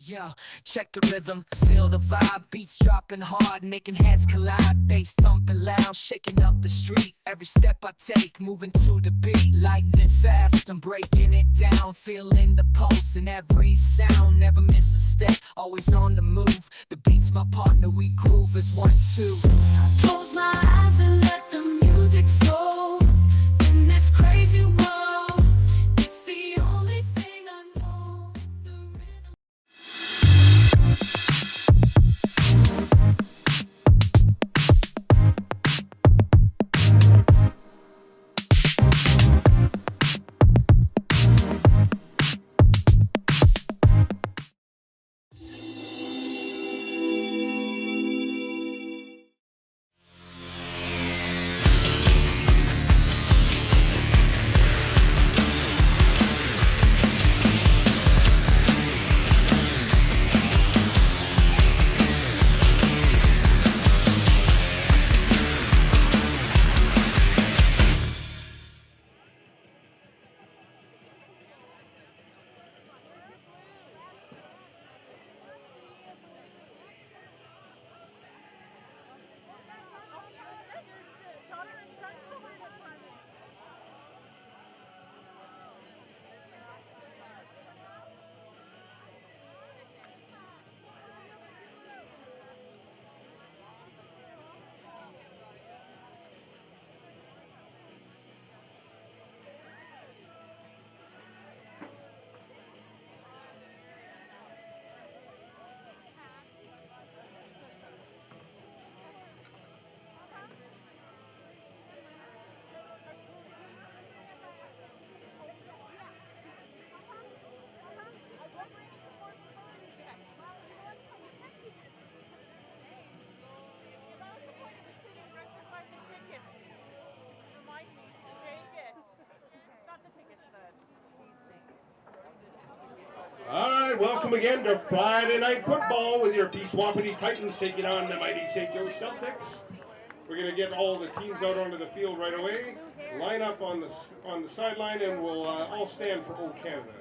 Yo, check the rhythm, feel the vibe, beats dropping hard, making heads collide, bass thumping loud, shaking up the street. Every step I take, moving to the beat, lightning fast, I'm breaking it down, feeling the pulse in every sound, never miss a step, always on the move. The beat's my partner, we groove as 1, 2. I close my eyes and let the music flow in this crazy world. It's the only thing I know. The rhythm. All right, welcome again to Friday Night Football with your Peace Wapiti Titans taking on the mighty St. Joe Celtics. We're going to get all the teams out onto the field right away. Line up on the sideline, and we'll all stand for O Canada.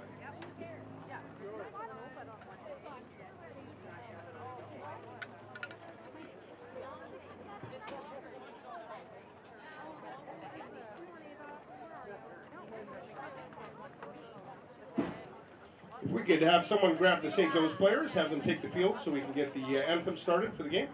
If we could have someone grab the St. Joe's players, have them take the field so we can get the anthem started for the game.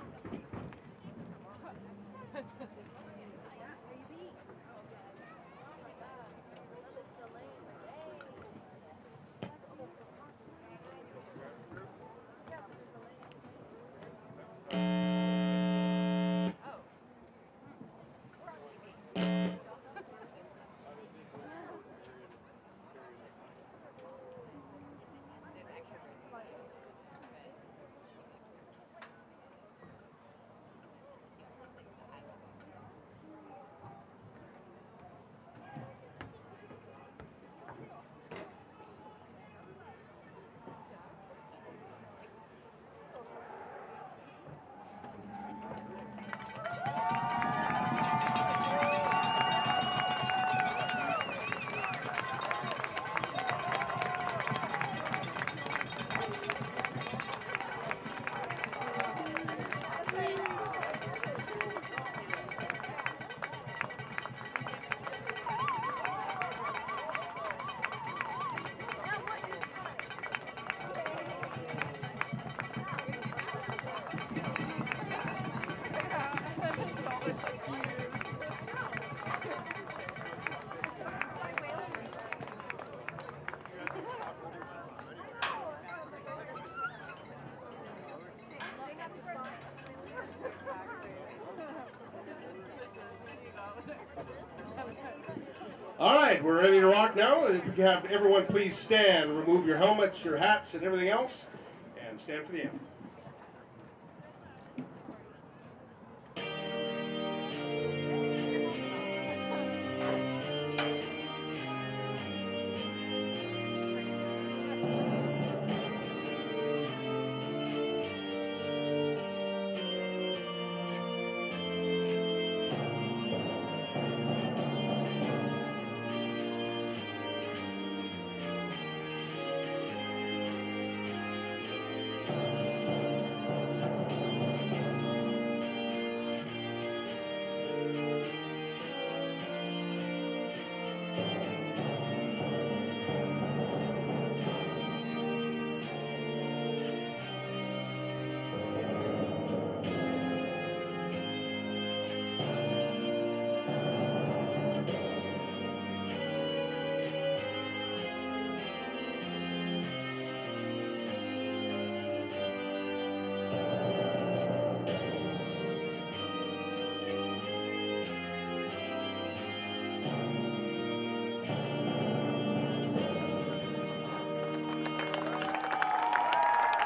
All right, we're ready to rock now. If you can have everyone please stand, remove your helmets, your hats, and everything else, and stand for the anthem.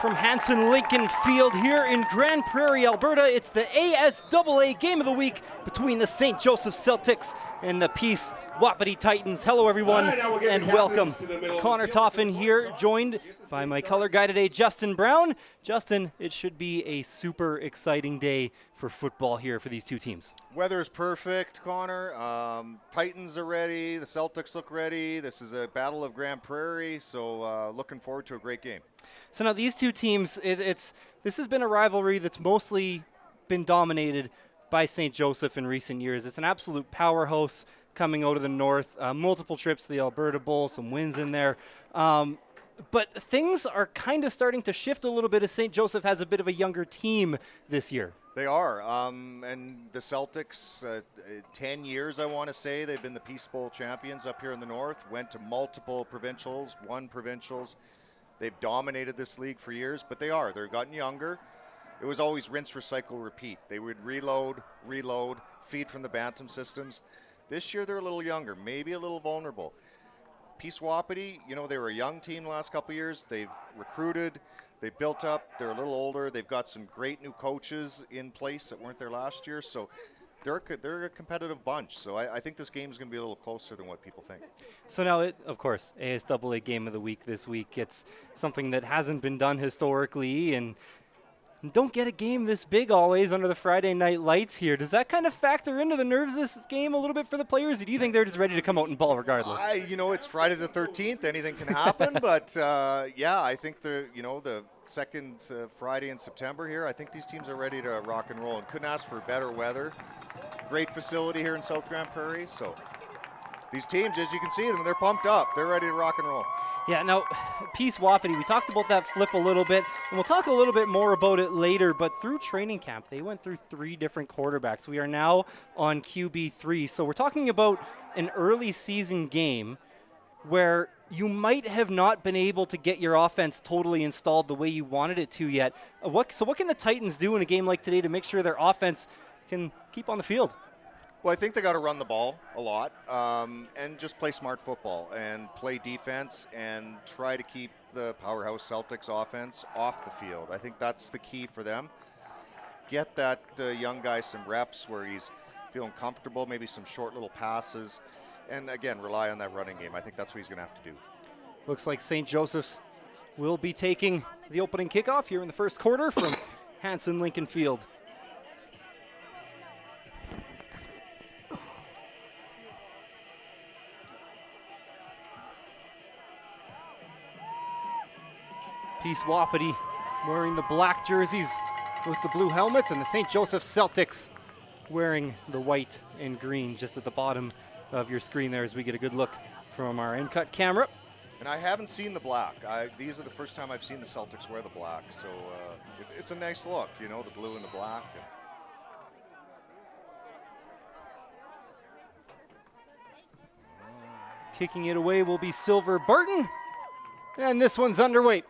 From Hanson Lincoln Field here in Grande Prairie, Alberta, it's the ASAA Game of the Week between the St. Joseph Celtics and the Peace Wapiti Titans. Hello everyone, and welcome. Connor Toffin here, joined by my color guy today, Justin Brown. Justin, it should be a super exciting day for football here for these two teams. Weather's perfect, Connor. Titans are ready, the Celtics look ready. This is a battle of Grande Prairie, so looking forward to a great game. So now these two teams, this has been a rivalry that's mostly been dominated by St. Joseph in recent years. It's an absolute powerhouse coming out of the north. Multiple trips to the Alberta Bowl, some wins in there. But things are kind of starting to shift a little bit as St. Joseph has a bit of a younger team this year. They are, and the Celtics, 10 years I want to say, they've been the Peace Bowl champions up here in the north, went to multiple provincials, won provincials. They've dominated this league for years, but they've gotten younger. It was always rinse, recycle, repeat. They would reload, feed from the bantam systems. This year they're a little younger, maybe a little vulnerable. Peace Wapiti, they were a young team the last couple of years. They've recruited, they've built up, they're a little older. They've got some great new coaches in place that weren't there last year. So they're a competitive bunch. So I think this game is going to be a little closer than what people think. So now, of course, ASAA Game of the Week this week. It's something that hasn't been done historically, and don't get a game this big always under the Friday night lights here. Does that kind of factor into the nerves of this game a little bit for the players, or do you think they're just ready to come out and ball regardless? It's Friday the 13th. Anything can happen, but I think the second Friday in September here, I think these teams are ready to rock and roll, and couldn't ask for better weather. Great facility here in South Grande Prairie, so these teams, as you can see them, they're pumped up. They're ready to rock and roll. Yeah, now, Peace Wapiti, we talked about that flip a little bit, and we'll talk a little bit more about it later, but through training camp, they went through 3 different quarterbacks. We are now on QB3, so we're talking about an early season game where you might have not been able to get your offense totally installed the way you wanted it to yet. So what can the Titans do in a game like today to make sure their offense can keep on the field? Well, I think they got to run the ball a lot and just play smart football and play defense and try to keep the powerhouse Celtics offense off the field. I think that's the key for them. Get that young guy some reps where he's feeling comfortable, maybe some short little passes, and again, rely on that running game. I think that's what he's going to have to do. Looks like St. Joseph's will be taking the opening kickoff here in the first quarter from Hanson Lincoln Field. Peace Wapiti wearing the black jerseys with the blue helmets, and the St. Joseph Celtics wearing the white and green just at the bottom of your screen there as we get a good look from our in-cut camera. And I haven't seen the black. These are the first time I've seen the Celtics wear the black, so it's a nice look, the blue and the black. Kicking it away will be Silver Barton, and this one's underway.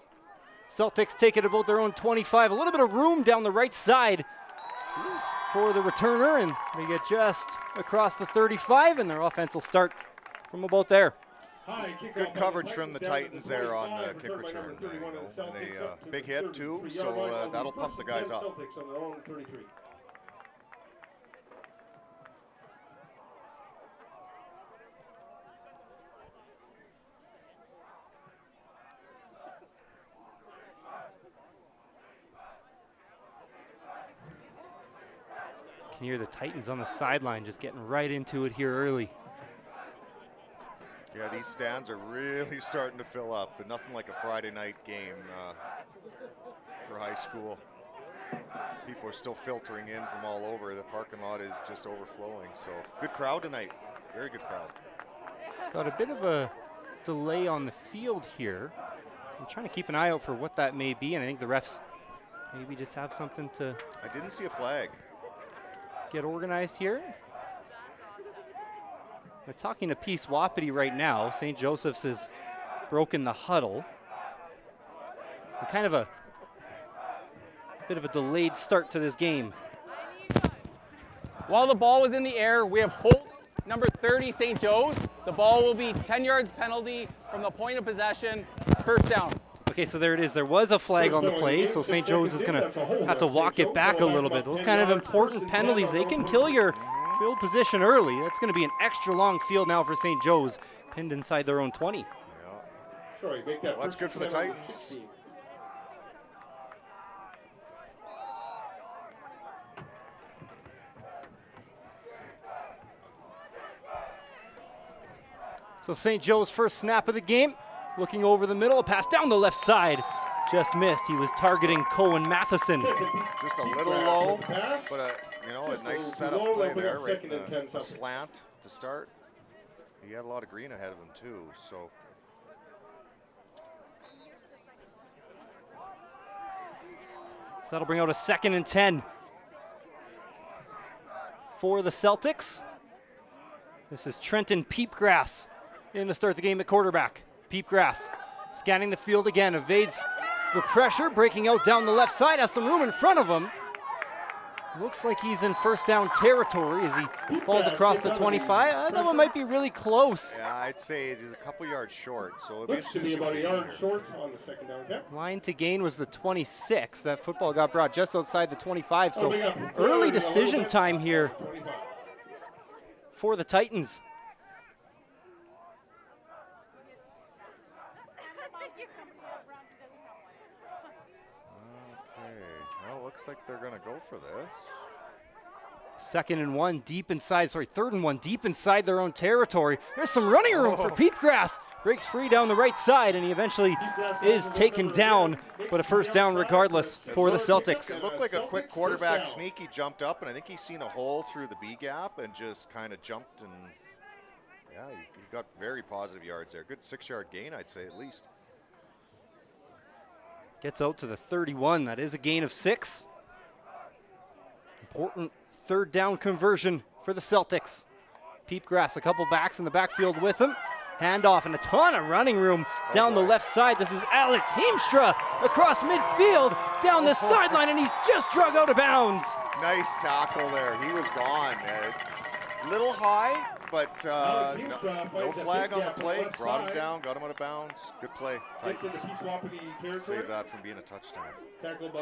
Celtics take it about their own 25. A little bit of room down the right side for the returner, and they get just across the 35, and their offense will start from about there. Good coverage from the Titans there on the kick return. And a big hit, too, so that'll pump the guys up. Can hear the Titans on the sideline just getting right into it here early. Yeah, these stands are really starting to fill up, but nothing like a Friday night game for high school. People are still filtering in from all over. The parking lot is just overflowing, so good crowd tonight. Very good crowd. Got a bit of a delay on the field here. I'm trying to keep an eye out for what that may be, and I think the refs maybe just have something to... I didn't see a flag. Get organized here. They're talking to Peace Wapiti right now. St. Joseph's has broken the huddle. And kind of a bit of a delayed start to this game. While the ball was in the air, we have hold number 30, St. Joe's. The ball will be 10 yards penalty from the point of possession, first down. Okay, so there it is. There was a flag on the play, so St. Joe's is going to have to walk it back a little bit. Those kind of important penalties, they can kill your field position early. That's going to be an extra long field now for St. Joe's, pinned inside their own 20. Sorry, make that Well, that's good for the Titans. 16. So St. Joe's first snap of the game, looking over the middle, a pass down the left side. Just missed. He was targeting Cohen Matheson. Just a little low, but a nice setup play there, right in the slant to start. He had a lot of green ahead of him too, so. So that'll bring out a 2nd and 10 for the Celtics. This is Trenton Peepgrass in to start the game at quarterback. Peepgrass scanning the field again, evades the pressure, breaking out down the left side, has some room in front of him. Looks like he's in first down territory as he falls across the 25. That one might be really close. Yeah, I'd say he's a couple yards short. So Looks to be about a yard short on the 2nd down attempt. Line to gain was the 26. That football got brought just outside the 25. So early decision time here for the Titans. Well, looks like they're going to go for this. 2nd and 1 deep inside, 3rd and 1 deep inside their own territory. There's some running room for Peepgrass. Breaks free down the right side, and he eventually is taken down, but a first down regardless for the Celtics. It looked like a quick quarterback sneak. He jumped up, and I think he's seen a hole through the B gap and just kind of jumped, and yeah, he got very positive yards there. Good 6-yard gain, I'd say, at least. Gets out to the 31. That is a gain of 6. Important 3rd down conversion for the Celtics. Peepgrass, a couple backs in the backfield with him. Handoff and a ton of running room down the left side. This is Alex Heemstra across midfield, down the sideline, and he's just drug out of bounds. Nice tackle there. He was gone. Little high, but no flag on the play. Brought him down, got him out of bounds. Good play. Titans save that from being a touchdown.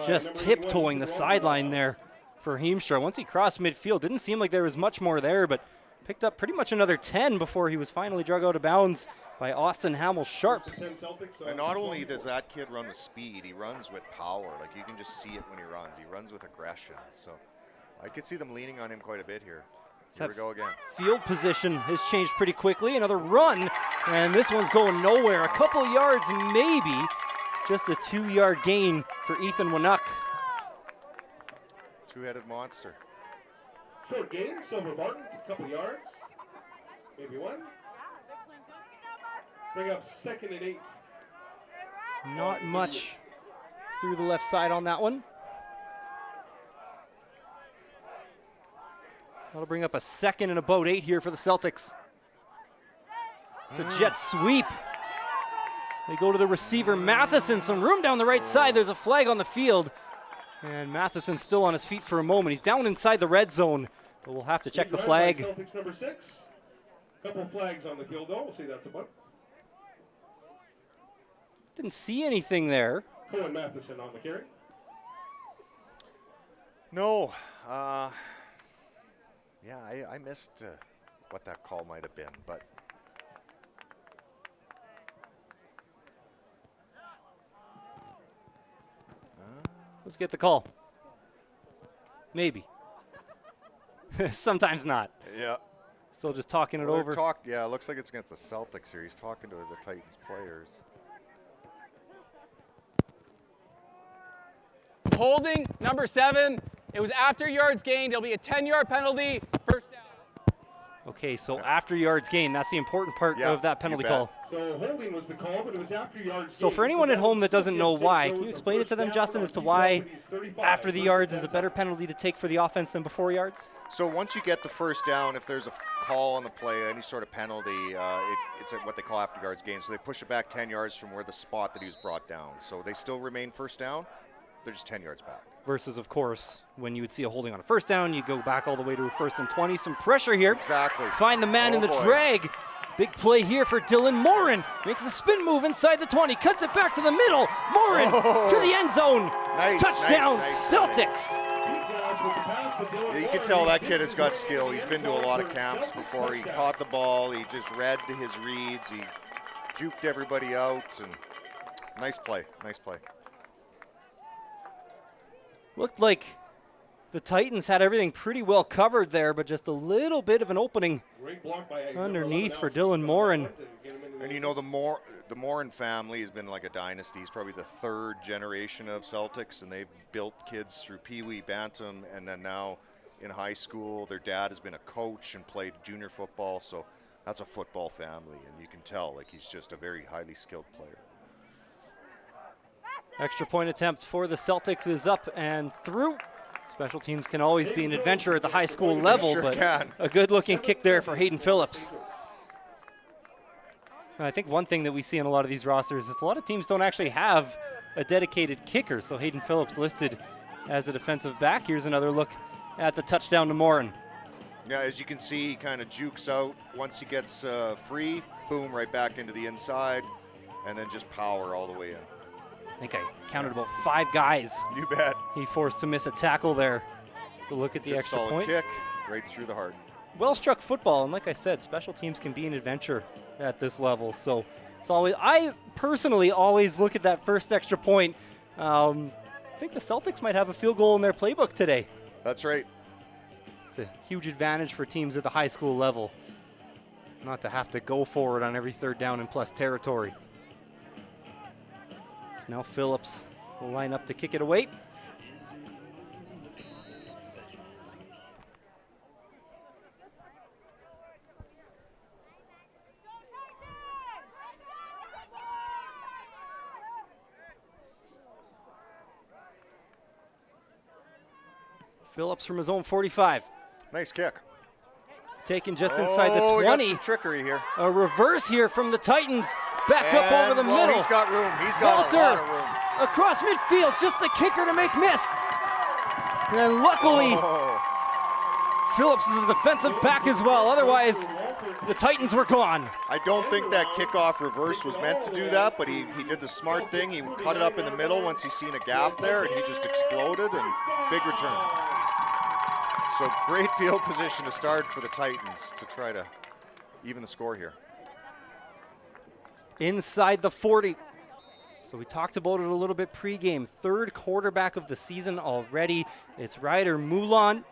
Just tiptoeing the sideline there for Heemstra. Once he crossed midfield, didn't seem like there was much more there, but picked up pretty much another 10 before he was finally drug out of bounds by Austin Hamill-Sharp. And not only does that kid run with speed, he runs with power. Like, you can just see it when he runs. He runs with aggression. So I could see them leaning on him quite a bit here. Here we go again. Field position has changed pretty quickly. Another run, and this one's going nowhere. A couple yards maybe. Just a 2-yard gain for Ethan Winuk. Two-headed monster. Short gain, Silver Martin, a couple yards, maybe one. Bring up 2nd and 8. Not much through the left side on that one. That'll bring up a 2nd and about 8 here for the Celtics. It's a jet sweep. They go to the receiver, Matheson. Some room down the right side. There's a flag on the field. And Matheson's still on his feet for a moment. He's down inside the red zone, but we'll have to check the flag. Celtics number 6. Couple flags on the field, though. We'll see that's a bunt. Didn't see anything there. Cohen Matheson on the carry. No. Yeah, I missed what that call might have been, but. Let's get the call. Maybe. Sometimes not. Yeah. Still just talking it over. Yeah, it looks like it's against the Celtics here. He's talking to the Titans players. Holding number 7. It was after yards gained. It'll be a 10-yard penalty. First down. Okay, so after yards gained, that's the important part of that penalty call. So holding was the call, but it was after yards. So for anyone at home that doesn't know why, can you explain it to them, Justin, as to why after the yards is a better penalty to take for the offense than before yards? So once you get the first down, if there's a call on the play, any sort of penalty, it's what they call after yards gain. So they push it back 10 yards from where the spot that he was brought down. So they still remain first down. They're just 10 yards back. Versus, of course, when you would see a holding on a first down, you go back all the way to a 1st and 20. Some pressure here. Exactly. Find the man in the drag. Big play here for Dylan Morin. Makes a spin move inside the 20, cuts it back to the middle. Morin to the end zone. Nice, Touchdown, nice. Celtics. Yeah, you can tell that kid has got skill. He's been to a lot of camps before. He caught the ball. He just read his reads. He juked everybody out. And nice play. Nice play. Looked like the Titans had everything pretty well covered there, but just a little bit of an opening underneath for Dylan Morin. And you know, the Morin family has been like a dynasty. He's probably the third generation of Celtics, and they've built kids through Pee Wee, Bantam, and then now in high school. Their dad has been a coach and played junior football, so that's a football family, and you can tell like he's just a very highly skilled player. Extra point attempt for the Celtics is up and through. Special teams can always be an adventure at the high school level, but a good-looking kick there for Hayden Phillips. And I think one thing that we see in a lot of these rosters is a lot of teams don't actually have a dedicated kicker, so Hayden Phillips listed as a defensive back. Here's another look at the touchdown to Morin. Yeah, as you can see, he kind of jukes out. Once he gets free, boom, right back into the inside, and then just power all the way in. I think I counted about 5 guys. You bet. He forced to miss a tackle there. So look at the extra solid point. Kick right through the heart. Well-struck football, and like I said, special teams can be an adventure at this level. So it's always, I personally always look at that first extra point. I think the Celtics might have a field goal in their playbook today. That's right. It's a huge advantage for teams at the high school level, not to have to go for it on every third down in plus territory. So now Phillips will line up to kick it away. Phillips from his own 45. Nice kick. Taken just inside the 20. We got some trickery here. A reverse here from the Titans. Back up over the middle. He's got room. He's got Walter, a lot of room. Across midfield, just the kicker to make miss. And luckily, Phillips is a defensive back as well. Otherwise, the Titans were gone. I don't think that kickoff reverse was meant to do that, but he did the smart thing. He cut it up in the middle once he seen a gap there, and he just exploded, and big return. So great field position to start for the Titans to try to even the score here. Inside the 40. So we talked about it a little bit pregame. Third quarterback of the season already. It's Ryder Moulin.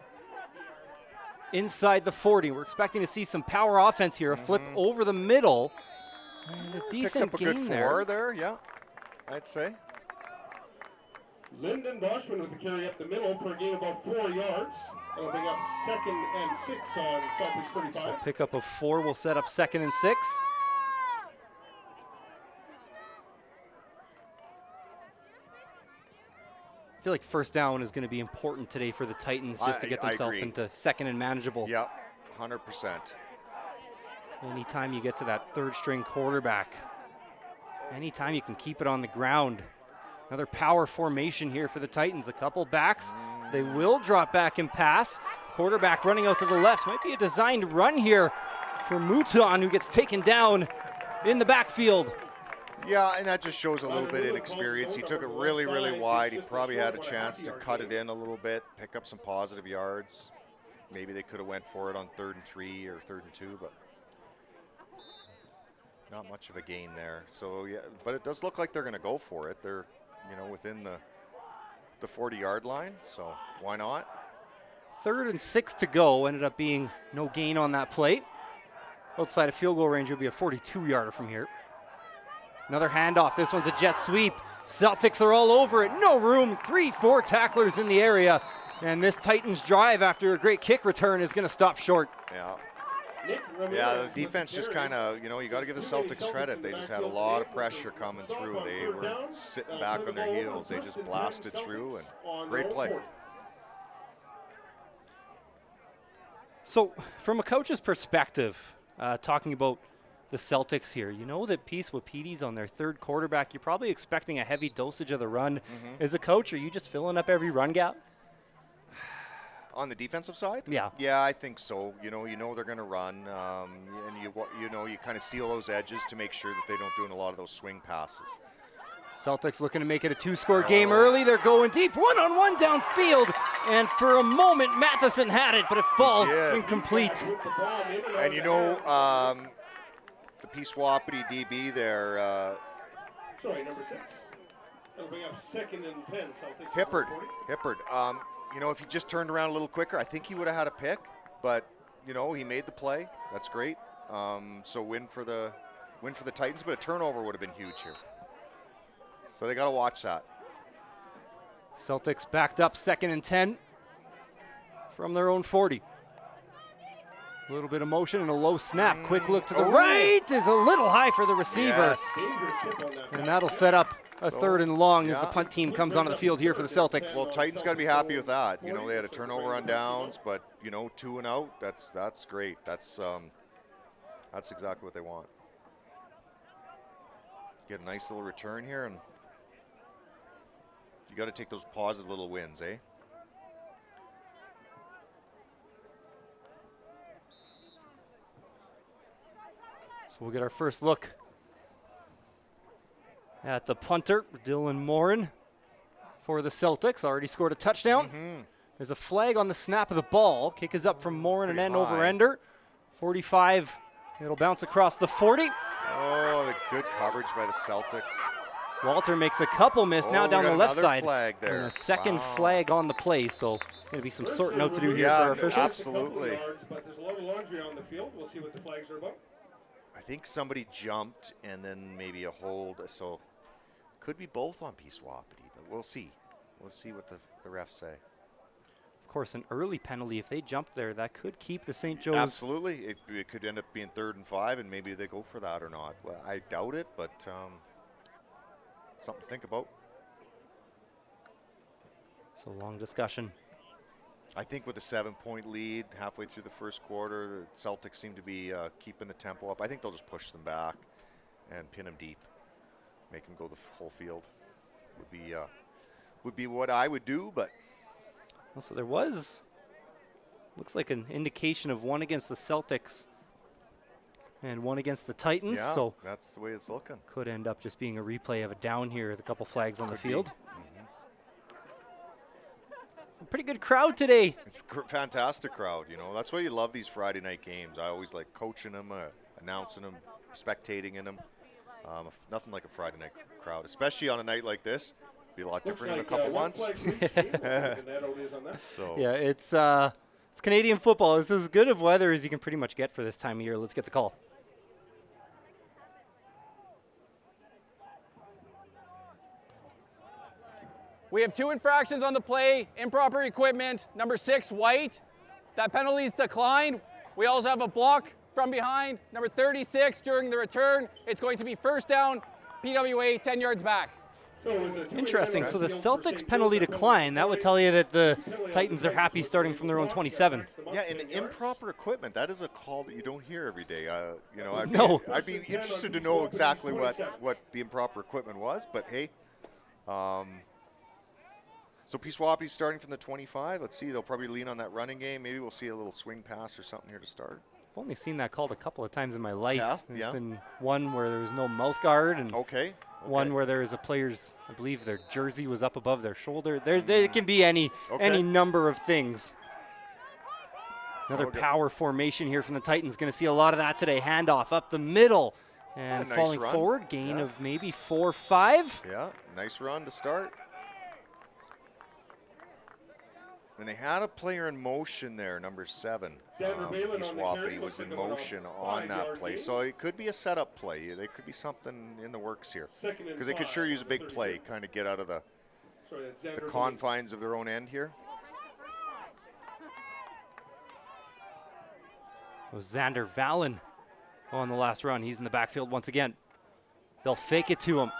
Inside the 40. We're expecting to see some power offense here. A flip over the middle. And a decent Picked up a gain good 4 there, yeah, I'd say. Lyndon Boschman with the carry up the middle for a gain of about 4 yards. That'll bring up 2nd and 6 on Celtics 35. So pickup of 4 will set up 2nd and 6. I feel like first down is going to be important today for the Titans just to get themselves into 2nd and manageable. Yep, 100%. Anytime you get to that third string quarterback, anytime you can keep it on the ground. Another power formation here for the Titans. A couple backs. They will drop back and pass. Quarterback running out to the left. Might be a designed run here for Mouton, who gets taken down in the backfield. Yeah, and that just shows a little bit of inexperience. He took it really, really wide. He probably had a chance to cut it in a little bit, pick up some positive yards. Maybe they could have went for it on 3rd and 3 or 3rd and 2, but not much of a gain there. So yeah, but it does look like they're going to go for it. They're, you know, within the 40-yard line, so why not? 3rd and 6 to go. Ended up being no gain on that play. Outside of field goal range, will be a 42-yarder from here. Another handoff. This one's a jet sweep. Celtics are all over it. No room. 3-4 tacklers in the area. And this Titans drive after a great kick return is going to stop short. Yeah. Yeah, the defense just kind of, you know, you got to give the Celtics credit. They just had a lot of pressure coming through. They were sitting back on their heels. They just blasted through, and great play. So from a coach's perspective, talking about the Celtics here, you know that Peace Wapiti's on their 3rd quarterback. You're probably expecting a heavy dosage of the run. As a coach, are you just filling up every run gap? On the defensive side? Yeah. Yeah, I think so. You know they're going to run, and you kind of seal those edges to make sure that they don't do a lot of those swing passes. Celtics looking to make it a 2-score game early. They're going deep, one-on-one downfield, and for a moment Matheson had it, but it falls incomplete. And the Peace Wapiti DB there. Sorry, number 6. That'll bring up 2nd and 10. Celtics. Hippard. If he just turned around a little quicker, I think he would have had a pick. But he made the play. That's great. So win for the Titans, but a turnover would have been huge here. So they got to watch that. Celtics backed up 2nd and 10 from their own 40. A little bit of motion and a low snap. Quick look to the right is a little high for the receiver. Yes. And that'll set up a 3rd and long as the punt team comes onto the field here for the Celtics. Well, Titans got to be happy with that. They had a turnover on downs, but 2 and out. That's great. That's exactly what they want. Get a nice little return here, and you got to take those positive little wins, eh? So we'll get our first look at the punter, Dylan Morin, for the Celtics. Already scored a touchdown. There's a flag on the snap of the ball. Kick is up from Morin, an end over ender. 45, it'll bounce across the 40. Oh, the good coverage by the Celtics. Walter makes a couple miss now down the left side. Flag there. And a second flag on the play, so going to be some sorting out to do here for our officials. Absolutely. But there's a lot of laundry on the field. We'll see what the flags are about. I think somebody jumped and then maybe a hold, so could be both on Peace Wapiti, but we'll see. We'll see what the refs say. Of course, an early penalty, if they jump there, that could keep the St. Joe's. Absolutely. It could end up being 3rd and 5, and maybe they go for that or not. Well, I doubt it, but something to think about. So long discussion. I think with a 7-point lead halfway through the first quarter, the Celtics seem to be keeping the tempo up. I think they'll just push them back and pin them deep, make them go the whole field. Would be what I would do, but. So there looks like an indication of one against the Celtics and one against the Titans. Yeah, so that's the way it's looking. Could end up just being a replay of a down here with a couple flags on the field. Pretty good crowd today. Fantastic crowd, That's why you love these Friday night games. I always like coaching them, announcing them, spectating in them. Nothing like a Friday night crowd, especially on a night like this. Be a lot different in a couple months. Yeah, it's Canadian football. It's as good of weather as you can pretty much get for this time of year. Let's get the call. We have 2 infractions on the play, improper equipment, number 6, White. That penalty is declined. We also have a block from behind, number 36 during the return. It's going to be 1st down, PWA 10 yards back. Interesting. So the Celtics penalty decline, that would tell you that the Titans are happy starting from their own 27. Yeah, and improper equipment, that is a call that you don't hear every day. I'd be interested to know exactly what the improper equipment was, but hey. So Peace Wapiti starting from the 25. Let's see, they'll probably lean on that running game. Maybe we'll see a little swing pass or something here to start. I've only seen that called a couple of times in my life. Yeah, There's been one where there was no mouth guard and one where there was a player's, I believe their jersey was up above their shoulder. There can be any number of things. Another power formation here from the Titans. Going to see a lot of that today. Handoff up the middle and nice falling run. forward. Gain of maybe 4 or 5. Yeah, nice run to start. And they had a player in motion there, number 7. Peace Wapiti was in motion on that play. So it could be a setup play. There could be something in the works here. Because they could sure use a big play, kind of get out of the confines of their own end here. It was Xander Valen on the last run. He's in the backfield once again. They'll fake it to him.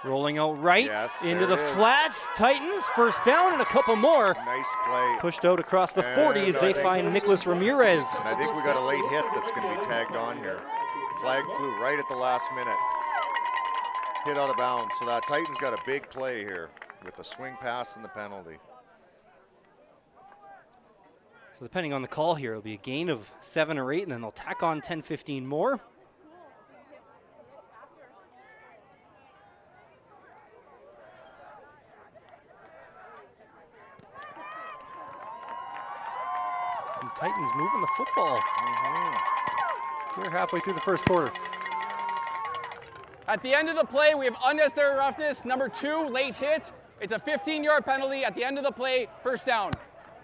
Rolling out right into the flats. Titans, 1st down and a couple more. Nice play. Pushed out across the 40 as they find Nicholas Ramirez. And I think we got a late hit that's going to be tagged on here. Flag flew right at the last minute. Hit out of bounds. So that Titans got a big play here with a swing pass and the penalty. So depending on the call here, it'll be a gain of 7 or 8, and then they'll tack on 10, 15 more. And Titans moving the football. We're halfway through the first quarter. At the end of the play, we have unnecessary roughness, number 2, late hit. It's a 15-yard penalty at the end of the play, first down.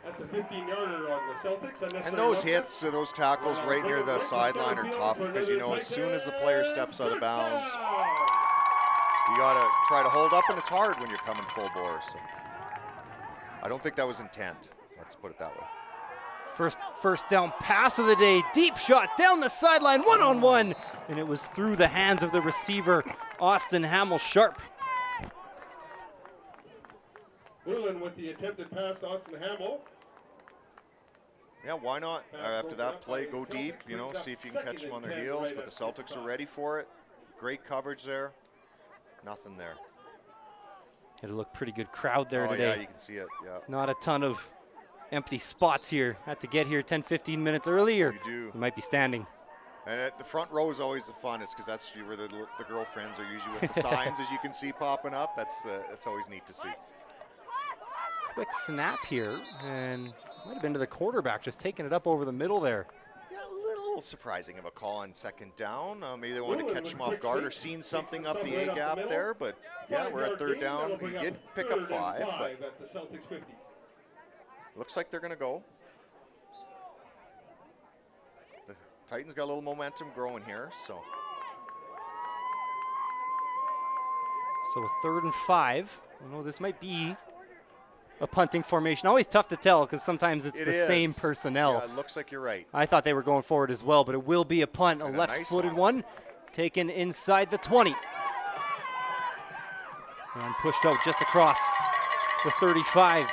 That's a 15-yarder on the Celtics. And those hits, those tackles right near the sideline are tough because, you know, as soon as the player steps out of bounds, you got to try to hold up, and it's hard when you're coming full bore. So I don't think that was intent. Let's put it that way. First down pass of the day, deep shot down the sideline, one-on-one, and it was through the hands of the receiver, Austin Hamill-Sharp. Whelan with the attempted pass to Austin Hamill. Yeah, why not? After that play, go deep, you know, see if you can catch them on their heels, but the Celtics are ready for it. Great coverage there. Nothing there. It'll look pretty good crowd there today. Yeah, you can see it, yeah. Not a ton of empty spots here. Had to get here 10, 15 minutes earlier. You do. You might be standing. And at the front row is always the funnest because that's where the girlfriends are usually with the signs, as you can see popping up. That's always neat to see. Quick snap here, and might have been to the quarterback, just taking it up over the middle there. Yeah, a little surprising of a call on second down. Maybe they wanted to catch him off guard or seen something up the A gap there, but yeah, we're at third down. We did pick up 5, but looks like they're going to go. The Titans got a little momentum growing here, so. So a 3rd and 5. You know, this might be a punting formation. Always tough to tell because sometimes it's the same personnel. Yeah, it looks like you're right. I thought they were going forward as well, but it will be a punt, a left-footed one, taken inside the 20. And pushed out just across the 35.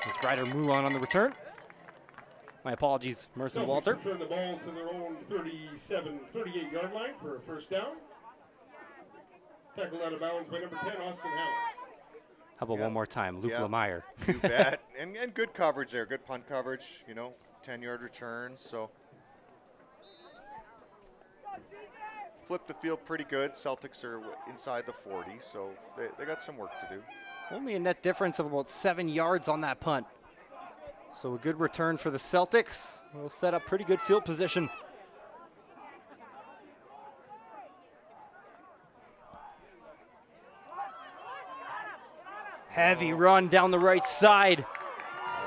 As Ryder Moulin on the return. My apologies, Mercer Walter. Return the ball to their own 38-yard line for a first down. Tackled out of bounds by number 10, Austin Hamill. How about one more time, Luke Lemire. You bet. And good coverage there, good punt coverage, you know, 10-yard returns, so. Flipped the field pretty good. Celtics are inside the 40, so they got some work to do. Only a net difference of about 7 yards on that punt. So a good return for the Celtics. We'll set up pretty good field position. Heavy run down the right side.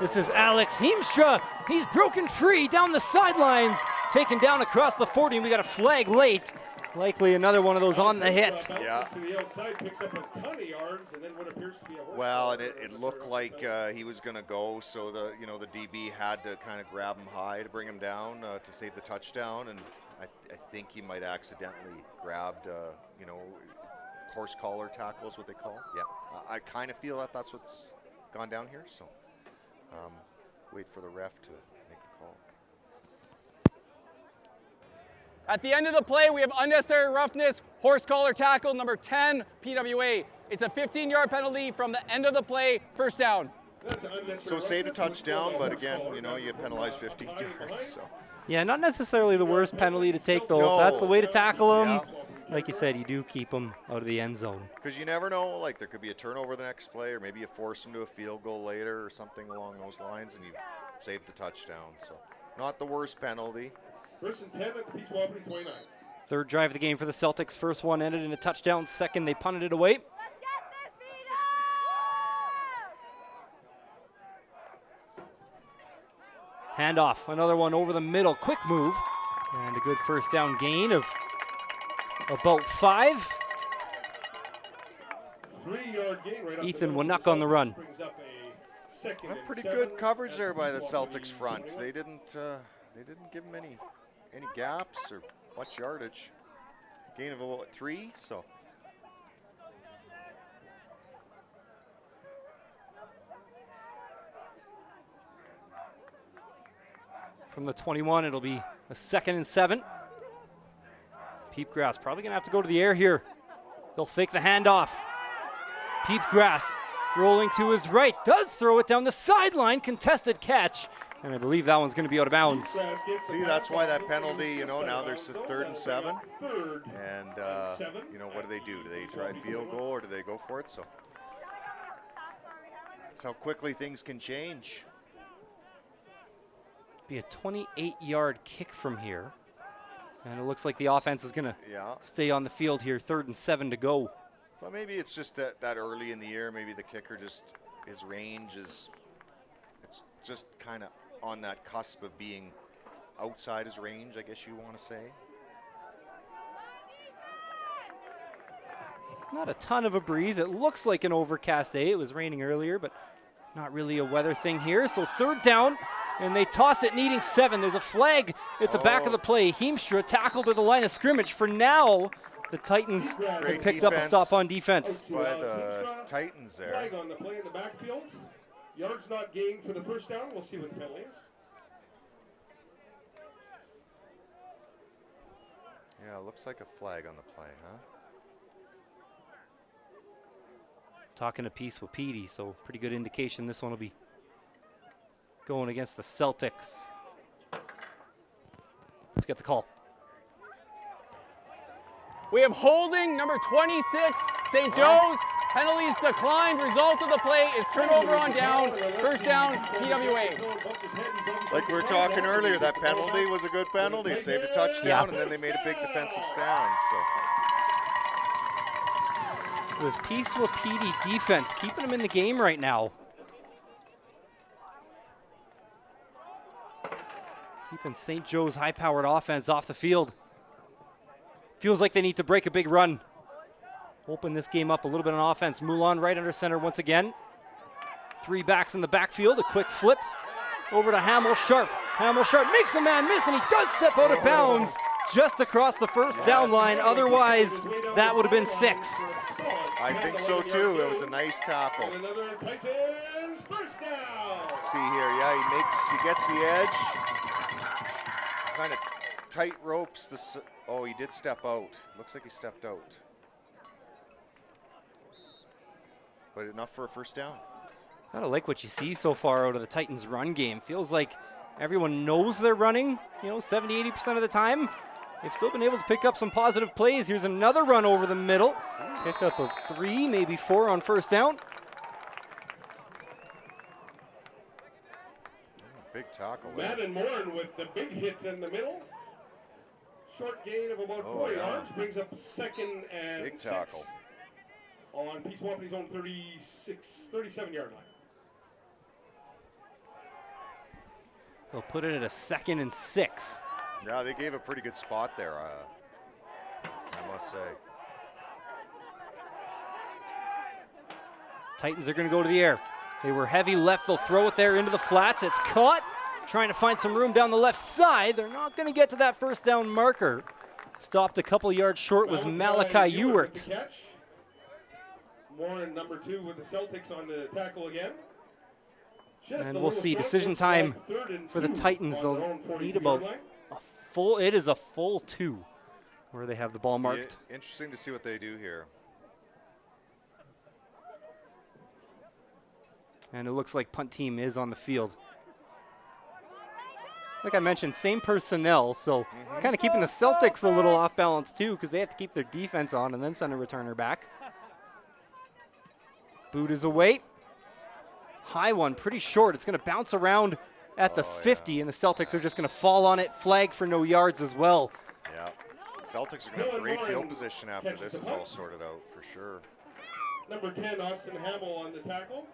This is Alex Heemstra. He's broken free down the sidelines, taken down across the 40, and we got a flag late. Likely another one of those on the hit. Yeah. To the outside, picks up a ton of yards, and then what appears to be a horse. Well, and it looked like he was going to go, so the DB had to kind of grab him high to bring him down to save the touchdown, and I think he might accidentally grabbed horse collar tackle is what they call. Yeah, I kind of feel that that's what's gone down here. So wait for the ref to make the call. At the end of the play, we have unnecessary roughness, horse collar tackle, number 10, PWA. It's a 15-yard penalty from the end of the play, first down. So saved a touchdown, but again, you get penalized 15 yards. So. Yeah, not necessarily the worst penalty to take, though. No. If that's the way to tackle him, Yeah. like you said, you do keep him out of the end zone. Because you never know, like there could be a turnover the next play, or maybe you force them to a field goal later or something along those lines, and you saved the touchdown. So not the worst penalty. First and 10 at the Peace Wapiti 29. Third drive of the game for the Celtics. First one ended in a touchdown. Second, they punted it away. Handoff, another one over the middle. Quick move, and a good first down gain of about 5. 3-yard gain right Ethan Winnuck on the run. Brings up a second and Pretty 7 good coverage at there by the Peace Wapiti Celtics front. 21. They didn't give them any gaps or much yardage. Gain of about 3, so. From the 21, it'll be a 2nd and 7. Peepgrass probably going to have to go to the air here. They'll fake the handoff. Peepgrass rolling to his right, does throw it down the sideline, contested catch, and I believe that one's going to be out of bounds. See, that's why that penalty, you know, now there's 3rd and 7. And, you know, what do? Do they try field goal or do they go for it? So that's how quickly things can change. Be a 28-yard kick from here. And it looks like the offense is going to stay on the field here, 3rd and 7 to go. So maybe it's just that early in the year, maybe the kicker just, his range is, it's just kind of on that cusp of being outside his range, I guess you want to say. Not a ton of a breeze. It looks like an overcast day. It was raining earlier, but not really a weather thing here. So 3rd down, and they toss it needing 7. There's a flag at the back of the play. Heemstra tackled to the line of scrimmage. For now, the Titans have picked up a stop on defense. By the Titans there. Flag on the play in the backfield. Yards not gained for the first down. We'll see what the penalty is. Yeah, it looks like a flag on the play, huh? Talking to Peace Wapiti, so pretty good indication this one will be going against the Celtics. Let's get the call. We have holding number 26, St. Joe's. Penalties declined. Result of the play is turnover on down. First down, PWA. Like we were talking earlier, that penalty was a good penalty. It saved a touchdown, and then they made a big defensive stand. So this Peace Wapiti defense keeping them in the game right now. Keeping St. Joe's high-powered offense off the field. Feels like they need to break a big run. Open this game up a little bit on offense. Moulin right under center once again. 3 backs in the backfield. A quick flip over to Hamill Sharp. Hamill Sharp makes a man miss, and he does step out of bounds just across the first down line. Otherwise, that would have been 6. I think so too. It was a nice tackle. Another Titans first down. Let's see here. Yeah, he gets the edge. Kind of tight ropes. Oh, he did step out. Looks like he stepped out. But enough for a first down. Kind of like what you see so far out of the Titans' run game. Feels like everyone knows they're running, 70-80% of the time. They've still been able to pick up some positive plays. Here's another run over the middle. Pickup of 3, maybe 4 on first down. Big tackle. Madden Morin with the big hit in the middle. Short gain of about 4 yards. Brings up 2nd and big 6 tackle. On Peace Wapiti's own 37-yard line. They'll put it at a 2nd and 6. Yeah, they gave a pretty good spot there, I must say. Titans are going to go to the air. They were heavy left. They'll throw it there into the flats. It's caught. Trying to find some room down the left side. They're not going to get to that first down marker. Stopped a couple yards short was Malachi Ewert. Morin, number 2 with the Celtics on the tackle again. And we'll see decision time for the Titans. They'll need about a full, it is a full 2 where they have the ball marked. Yeah, interesting to see what they do here. And it looks like punt team is on the field. Like I mentioned, same personnel, so it's kind of keeping the Celtics a little off balance too, because they have to keep their defense on and then send a returner back. Boot is away. High one, pretty short. It's going to bounce around at the 50, and the Celtics are just going to fall on it. Flag for no yards as well. Yeah, Celtics are going to have great field position after this is all sorted out, for sure. Number 10, Austin Hamill on the tackle.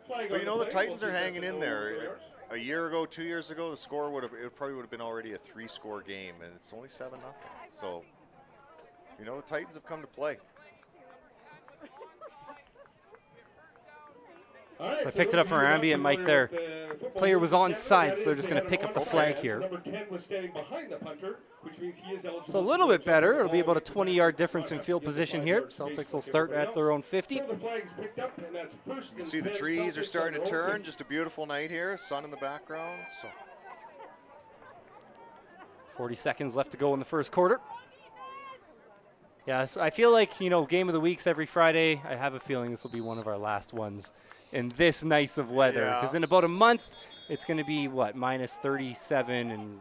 But the Titans are hanging in there. A year ago, 2 years ago, the score probably would have been already a 3-score game, and it's only 7-0. So, the Titans have come to play. So I picked it up from our ambient mic there. Player was onside, so they're just going to pick up the flag here. So a little bit better. It'll be about a 20-yard difference in field position here. Celtics will start at their own 50. You can see the trees are starting to turn. Just a beautiful night here. Sun in the background. So 40 seconds left to go in the first quarter. Yes, I feel like, you know, game of the weeks every Friday. I have a feeling this will be one of our last ones in this nice of weather. Yeah. Because in about a month, it's going to be, what, minus 37 and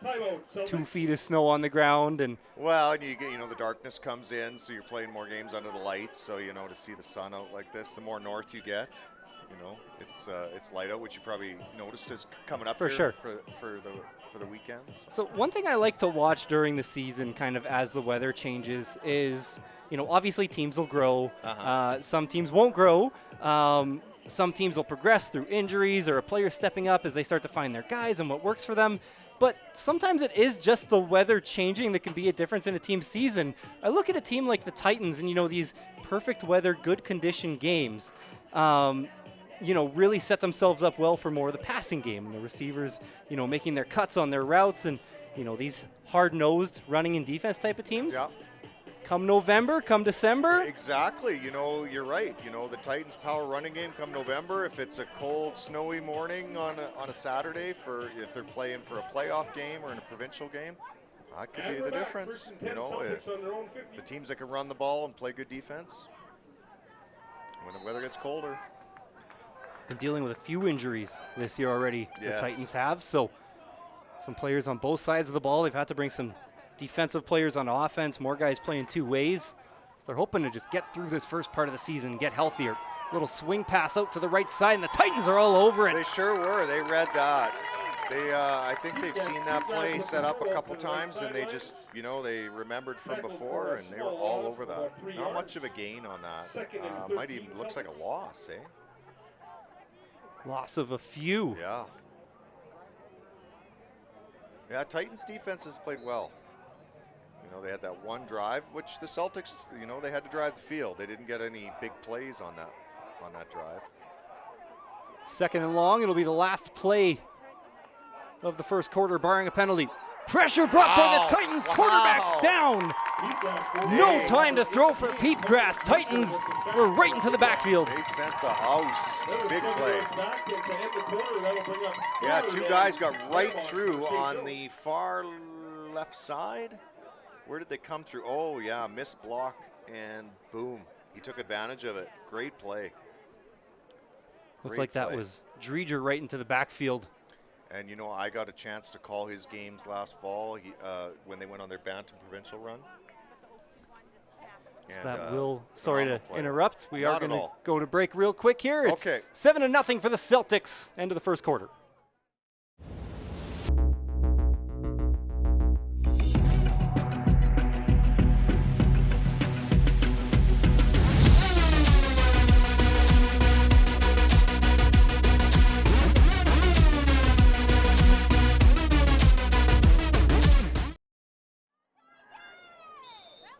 Timeout, Celtics. 2 feet of snow on the ground. And Well, and you get, you know, the darkness comes in, so you're playing more games under the lights. So, you know, to see the sun out like this, the more north you get, you know, it's light out, which you probably noticed is coming up For here sure. for the weekends. so one thing I like to watch during the season, kind of as the weather changes, is, you know, obviously teams will grow. Some teams won't grow. Some teams will progress through injuries or a player stepping up as they start to find their guys and what works for them. But sometimes it is just the weather changing that can be a difference in a team's season. I look at a team like the Titans and, you know, these perfect weather, good condition games, you know, really set themselves up well for more of the passing game. And the receivers, you know, making their cuts on their routes and, you know, these hard-nosed running and defense type of teams. Yeah. Come November, come December. Exactly. You know, you're right. You know, the Titans' power running game come November. If it's a cold, snowy morning on a Saturday, for if they're playing for a playoff game or in a provincial game, that could be the difference. You know, the teams that can run the ball and play good defense when the weather gets colder. Been dealing with a few injuries this year already, Yes. the Titans have. So some players on both sides of the ball. They've had to bring some defensive players on offense, more guys playing two ways. So they're hoping to just get through this first part of the season and get healthier. Little swing pass out to the right side, and the Titans are all over it. They sure were. They read that. They, I think they've seen that play set up a couple times, and they just, you know, they remembered from before, and they were all over that. Not much of a gain on that. Might even looks like a loss, eh? Loss of a few. Yeah. Yeah, Titans defense has played well. You know, they had that one drive, which the Celtics, you know, they had to drive the field. They didn't get any big plays on that drive. Second and long. It'll be the last play of the first quarter, barring a penalty. Pressure brought by the Titans. Wow. Quarterback's down. No time to throw for Peepgrass. Titans were right into the backfield. They sent the house. Big play. Yeah, two guys got right through on the far left side. Where did they come through? Oh, yeah, missed block, and boom. He took advantage of it. Great play. Looked like that was Dreger right into the backfield. And, you know, I got a chance to call his games last fall when they went on their Bantam provincial run. So And, that will, sorry to play. interrupt. We are Not at going to all. go to break real quick here. It's Okay. 7-0 for the Celtics. End of the first quarter.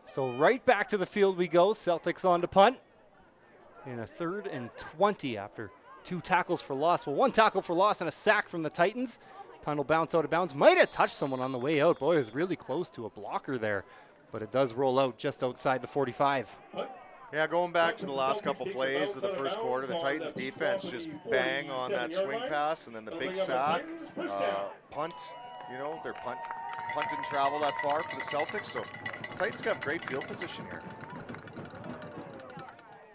So right back to the field we go. Celtics on to punt. In a 3rd and 20 after 2 tackles for loss. Well, 1 tackle for loss and a sack from the Titans. Punt will bounce out of bounds. Might have touched someone on the way out. Boy, it was really close to a blocker there. But it does roll out just outside the 45. Yeah, going back to the last couple plays of the first quarter, the Titans defense just bang on that swing pass, and then the big sack, punt. You know, their punt didn't travel that far for the Celtics, so the Titans got great field position here.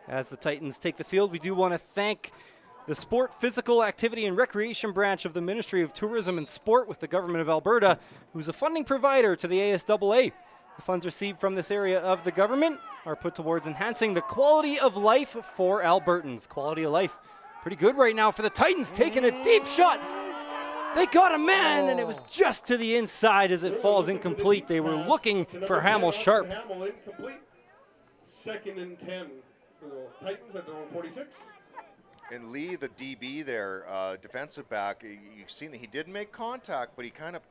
As the Titans take the field, we do want to thank the Sport, Physical Activity and Recreation branch of the Ministry of Tourism and Sport with the Government of Alberta, who's a funding provider to the ASAA. The funds received from this area of the government are put towards enhancing the quality of life for Albertans. Quality of life pretty good right now for the Titans, taking a deep shot. They got a man, and it was just to the inside as it falls incomplete. They were looking for Hamill Sharp. Hamill incomplete. 2nd and 10 for the Titans at their own 46. And Lee, the DB there, defensive back, you've seen that he did make contact, but he kind of,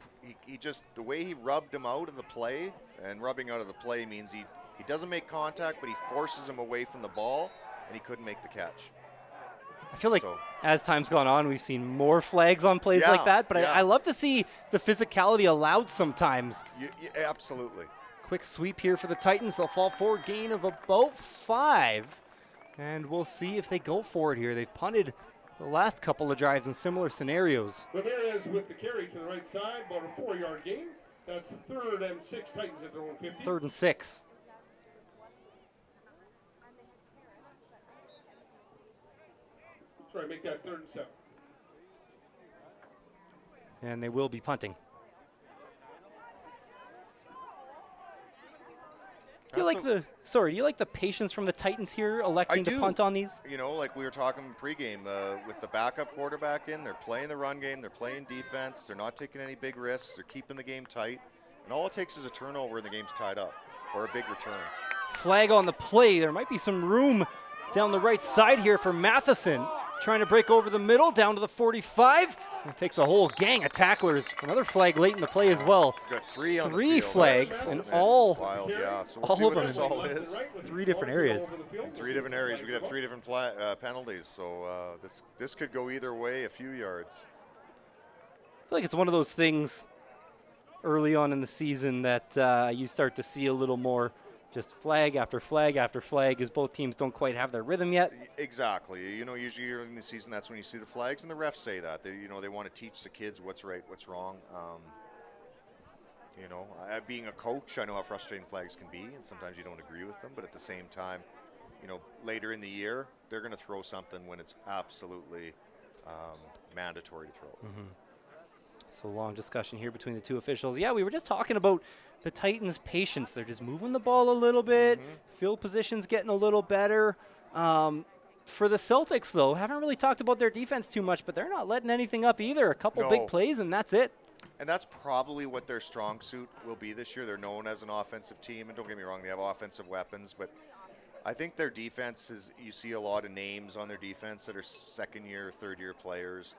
he just, the way he rubbed him out of the play, and rubbing out of the play means he doesn't make contact, but he forces him away from the ball, and he couldn't make the catch. I feel like as time's gone on, we've seen more flags on plays like that, but I love to see the physicality allowed sometimes. Absolutely. Quick sweep here for the Titans. They'll fall forward, gain of about 5. And we'll see if they go for it here. They've punted the last couple of drives in similar scenarios. Ramirez with the carry to the right side, about a 4-yard gain. That's 3rd and 6 Titans at their own 50. 3rd and 6. Sorry, make that 3rd and 7. And they will be punting. Do you like the patience from the Titans here electing to punt on these? You know, like we were talking pregame, with the backup quarterback in, they're playing the run game, they're playing defense, they're not taking any big risks, they're keeping the game tight, and all it takes is a turnover and the game's tied up, or a big return. Flag on the play. There might be some room down the right side here for Matheson. Trying to break over the middle, down to the 45. It takes a whole gang of tacklers. Another flag late in the play as well. We've got 3 on the Three field. flags, and That's all wild, yeah. So we'll all see of what them. this all is. 3 different areas. In 3 different areas, we could have 3 different penalties. So this could go either way, a few yards. I feel like it's one of those things early on in the season that you start to see a little more just flag after flag after flag as both teams don't quite have their rhythm yet. Exactly. You know, usually early in the season, that's when you see the flags, and the refs say that. They want to teach the kids what's right, what's wrong. Being a coach, I know how frustrating flags can be, and sometimes you don't agree with them. But at the same time, later in the year, they're going to throw something when it's absolutely mandatory to throw. Mm-hmm. So long discussion here between the two officials. Yeah, we were just talking about the Titans' patience. They're just moving the ball a little bit. Field position's getting a little better. For the Celtics, though, haven't really talked about their defense too much, but they're not letting anything up either. A couple big plays, and that's it. And that's probably what their strong suit will be this year. They're known as an offensive team, and don't get me wrong, they have offensive weapons, but I think their defense is, you see a lot of names on their defense that are second-year, third-year players.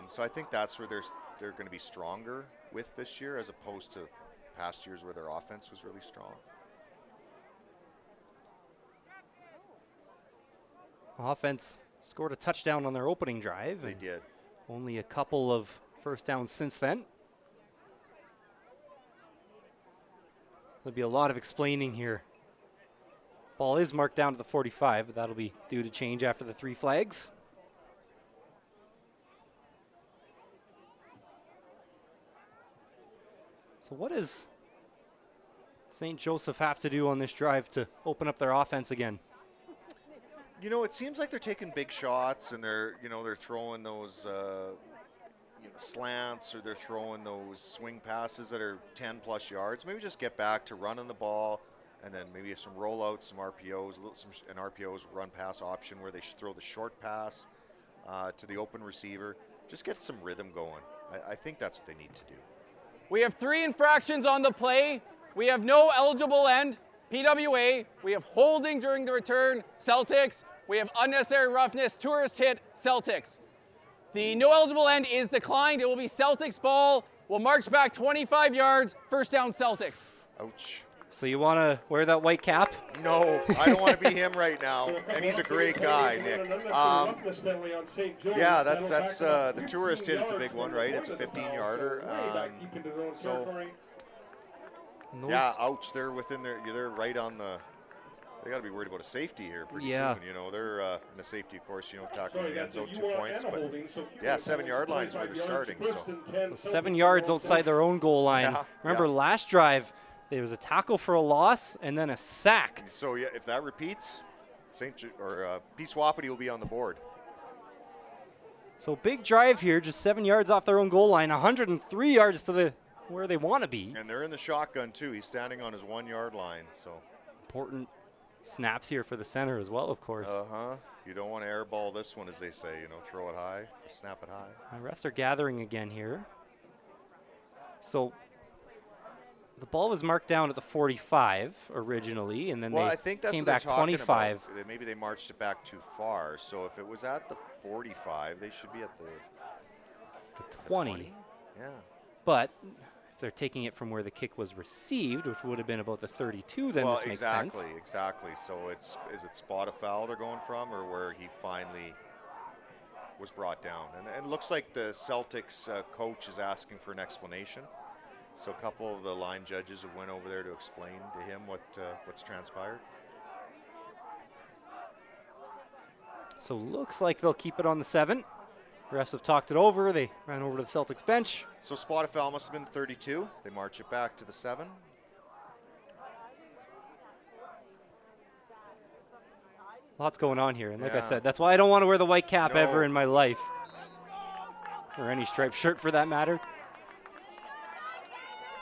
So I think that's where they're going to be stronger with this year, as opposed to past years where their offense was really strong. Offense scored a touchdown on their opening drive. They did. Only a couple of first downs since then. There'll be a lot of explaining here. Ball is marked down to the 45, but that'll be due to change after the 3 flags. So what does St. Joseph have to do on this drive to open up their offense again? It seems like they're taking big shots, and they're throwing those slants, or they're throwing those swing passes that are 10-plus yards. Maybe just get back to running the ball, and then maybe some rollouts, some RPOs, an RPOs run-pass option where they should throw the short pass to the open receiver. Just get some rhythm going. I think that's what they need to do. We have 3 infractions on the play. We have no eligible end, PWA. We have holding during the return, Celtics. We have unnecessary roughness, tourist hit, Celtics. The no eligible end is declined. It will be Celtics ball. We'll march back 25 yards, first down Celtics. Ouch. So you want to wear that white cap? No, I don't want to be him right now. And he's a great guy, Nick. Yeah, that's the tourist hit is a big one, right? It's a 15-yarder. Yeah, ouch. They're within they're right on the. They got to be worried about a safety here pretty soon. They're in a safety, of course, tackling the end zone, 2 points. But yeah, 7-yard line is where they're starting. So 7 yards outside their own goal line. Remember last drive, there was a tackle for a loss and then a sack. So yeah, if that repeats, Peace Wapiti will be on the board. So big drive here, just 7 yards off their own goal line, 103 yards to where they want to be. And they're in the shotgun too. He's standing on his 1-yard line. So important snaps here for the center as well, of course. You don't want to airball this one, as they say. Throw it high, snap it high. The refs are gathering again here. So the ball was marked down at the 45 originally, and then I think that's came what back they're 25. About. Maybe they marched it back too far. So if it was at the 45, they should be at the 20. Yeah. But if they're taking it from where the kick was received, which would have been about the 32, then this makes sense. Exactly. So is it spot a foul they're going from, or where he finally was brought down? And it looks like the Celtics coach is asking for an explanation. So a couple of the line judges have went over there to explain to him what's transpired. So looks like they'll keep it on the 7. The refs have talked it over. They ran over to the Celtics bench. So spot of foul must have been 32. They march it back to the 7. Lots going on here. And like I Yeah. said, that's why I don't want to wear the white cap No. ever in my life. Or any striped shirt for that matter.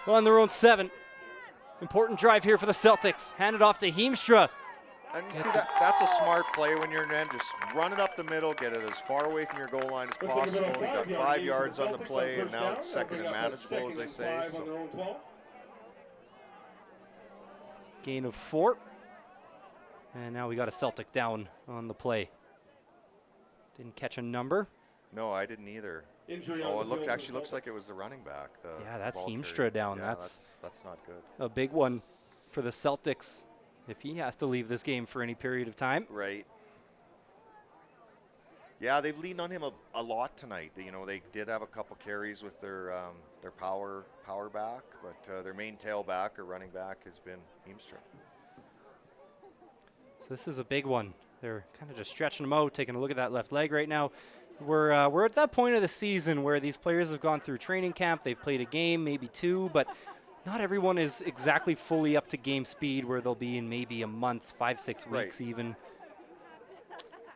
On their own 7. Important drive here for the Celtics. Hand it off to Heemstra. And you see that's a smart play when you're in end. Just run it up the middle, get it as far away from your goal line as possible. You got 5 yards on the play, and now it's second and manageable, as they say. So. Gain of 4. And now we got a Celtic down on the play. Didn't catch a number. No, I didn't either. Oh, it actually looks like it was the running back. Yeah, that's ball Heemstra carrier. down. Yeah, That's not good. a big one for the Celtics if he has to leave this game for any period of time. Right. Yeah, they've leaned on him a lot tonight. You know, they did have a couple carries with their power back, but their main tailback or running back has been Heemstra. So this is a big one. They're kind of just stretching them out, taking a look at that left leg right now. We're at that point of the season where these players have gone through training camp. They've played a game, maybe 2, but not everyone is exactly fully up to game speed where they'll be in maybe a month, 5-6 weeks even.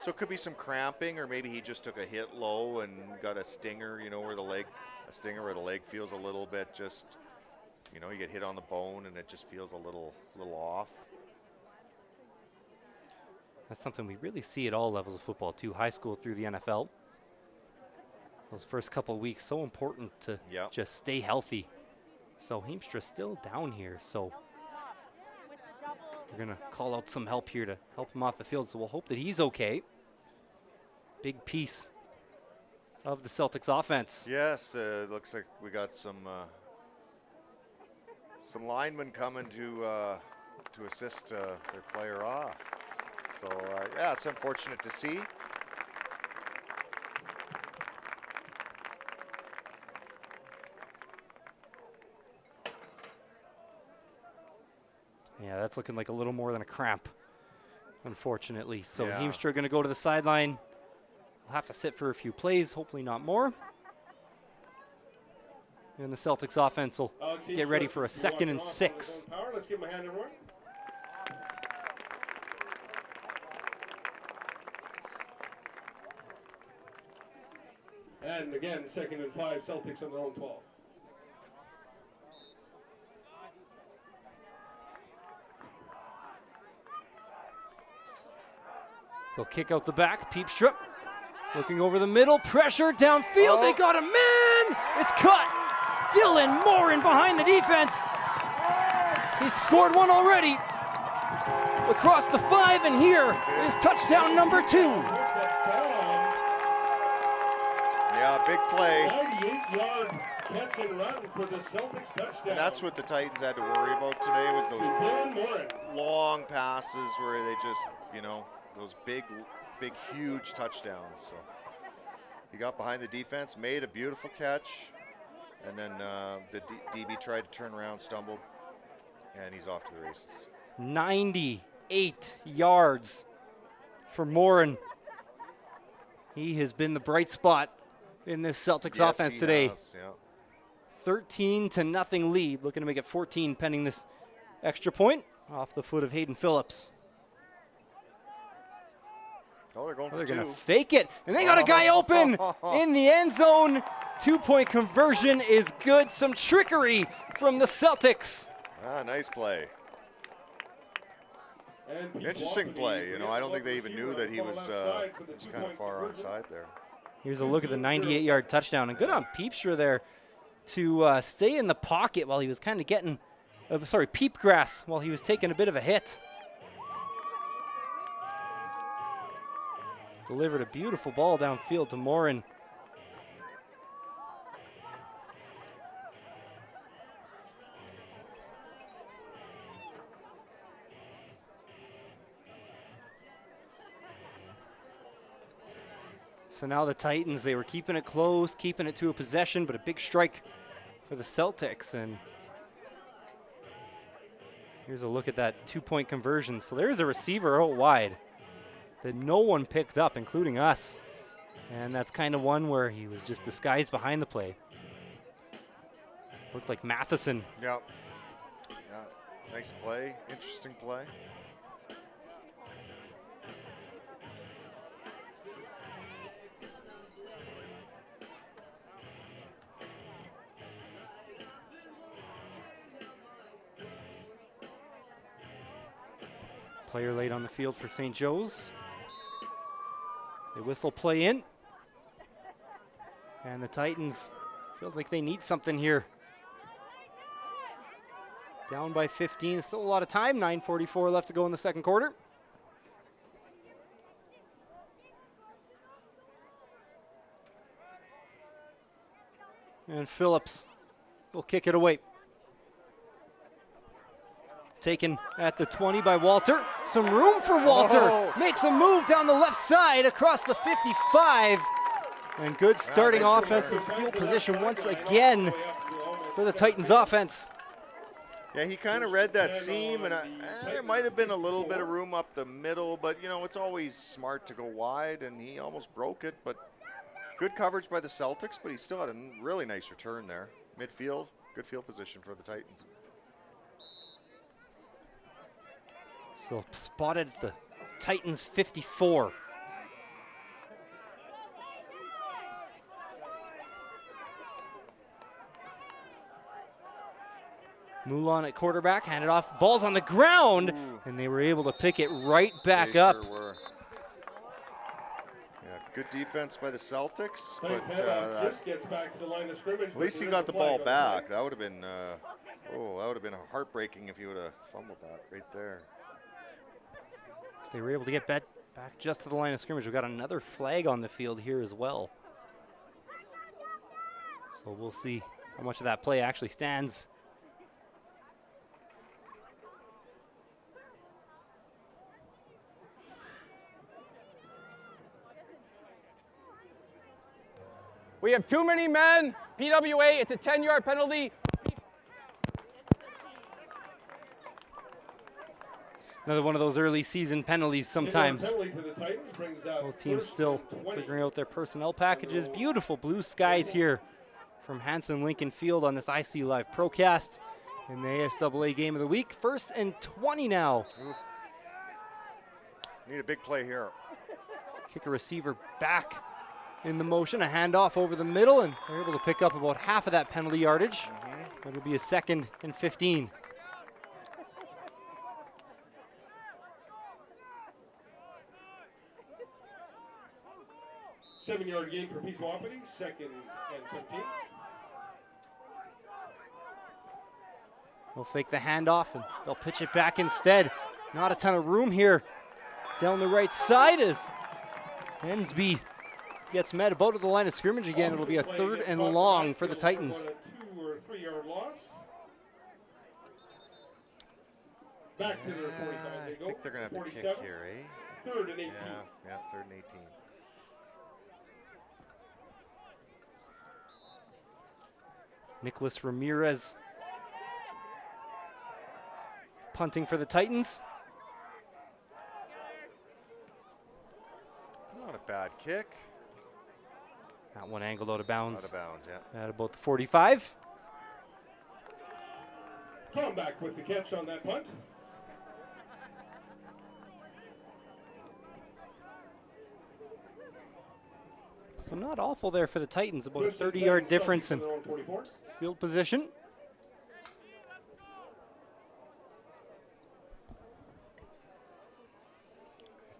So it could be some cramping, or maybe he just took a hit low and got a stinger, you know, where the leg feels a little bit just, you know, you get hit on the bone and it just feels a little off. That's something we really see at all levels of football too, high school through the NFL. Those first couple weeks, so important to just stay healthy. So Heemstra still down here, so we're gonna call out some help here to help him off the field, so we'll hope that he's okay. Big piece of the Celtics offense. Yes, it looks like we got some linemen coming to assist their player off. So yeah, it's unfortunate to see. Yeah, that's looking like a little more than a cramp, unfortunately. So Yeah. Heemstra going to go to the sideline. We'll have to sit for a few plays, hopefully not more. And the Celtics offense will get ready for a 2nd and 6. Let's give him a hand, everyone. And again, 2nd and 5, Celtics on their own 12. They'll kick out the back. Peepstra looking over the middle. Pressure downfield. They got him in. It's cut. Dylan Morin behind the defense. He's scored one already. Across the 5, and here is touchdown number 2. Yeah, big play. 98-yard catch and run for the Celtics touchdown. And that's what the Titans had to worry about today, was Dylan Morin. those long passes where they just, you know, those big, huge touchdowns. So he got behind the defense, made a beautiful catch, and then the DB tried to turn around, stumbled, and he's off to the races. 98 yards for Morin. He has been the bright spot in this Celtics offense today. 13-0 lead, looking to make it 14 pending this extra point off the foot of Hayden Phillips. Oh, they're going for They're 2. going to fake it, and they got a guy open in the end zone. 2-point conversion is good. Some trickery from the Celtics. Ah, nice play. Interesting play. You know, I don't think they even knew that he was kind of far onside there. Here's a look at the 98-yard touchdown, and good on Peepstra there to stay in the pocket while he was kind of getting, Peepgrass, while he was taking a bit of a hit. Delivered a beautiful ball downfield to Morin. So now the Titans, they were keeping it close, keeping it to a possession, but a big strike for the Celtics. And here's a look at that 2-point conversion. So there's a receiver out wide that no one picked up, including us. And that's kind of one where he was just disguised behind the play. Looked like Matheson. Yeah. Yeah. Nice play. Interesting play. Player late on the field for St. Joe's. They whistle play in. And the Titans feels like they need something here. Down by 15, still a lot of time. 9:44 left to go in the second quarter. And Phillips will kick it away. Taken at the 20 by Walter. Some room for Walter. Oh. Makes a move down the left side across the 55. And good starting offensive field position once again for the Titans offense. Yeah, he kind of read that seam, and there might have been a little bit of room up the middle, but, you know, it's always smart to go wide, and he almost broke it. But good coverage by the Celtics, but he still had a really nice return there. Midfield, good field position for the Titans. So spotted at the Titans 54. Moulin at quarterback, handed off, balls on the ground, and they were able to pick it right back They up. sure were. Yeah, good defense by the Celtics, but just gets back to the line of scrimmage. at least he got the ball back. That would have been, that would have been heartbreaking if he would have fumbled that right there. So they were able to get back just to the line of scrimmage. We've got another flag on the field here as well. So we'll see how much of that play actually stands. We have too many men. PWA, it's a 10-yard penalty. Another one of those early season penalties sometimes. Both teams still figuring out their personnel packages. Beautiful blue skies here from Hanson Lincoln Field on this IC Live Procast in the ASAA Game of the Week. 1st and 20 now. Ooh. Need a big play here. Kick a receiver back in the motion, a handoff over the middle, and they're able to pick up about half of that penalty yardage. That'll be a 2nd and 15. Seven-yard gain for Peace Wapiti, 2nd and 17. They'll fake the handoff and they'll pitch it back instead. Not a ton of room here down the right side as Hensby gets met about at the line of scrimmage again. It'll be a 3rd and long for the Titans. A 2 or 3 yard loss. Back to their 45. They I go. think they're going to have to kick 47. here, eh? 3rd and 18. Yeah, 3rd and 18. Nicholas Ramirez punting for the Titans. Not a bad kick. That one angled out of bounds. Out of bounds, yeah. At about the 45. Comeback with the catch on that punt. So not awful there for the Titans. About a 30-yard difference in field position.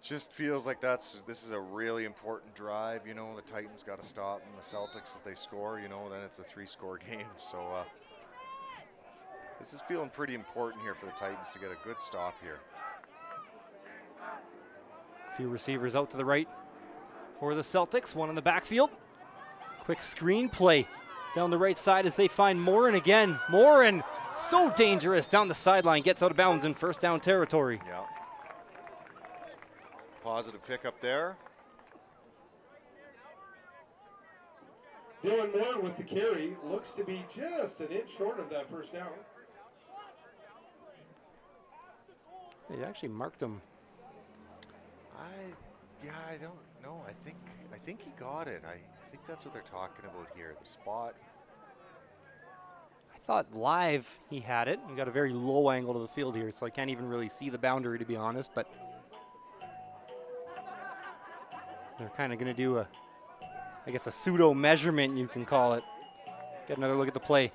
Just feels like this is a really important drive. You know, the Titans got to stop and the Celtics, if they score, you know, then it's a 3-score game. So this is feeling pretty important here for the Titans to get a good stop here. A few receivers out to the right for the Celtics. One in the backfield. Quick screen play down the right side as they find Morin again. Morin, so dangerous down the sideline, gets out of bounds in 1st down territory. Yeah. Positive pickup there. Dylan Moore with the carry. Looks to be just an inch short of that 1st down. They actually marked him. Yeah, I don't know. I think he got it. I think that's what they're talking about here. The spot. I thought live he had it. We got a very low angle to the field here, so I can't even really see the boundary, to be honest, but they're kind of going to do I guess a pseudo measurement, you can call it. Get another look at the play.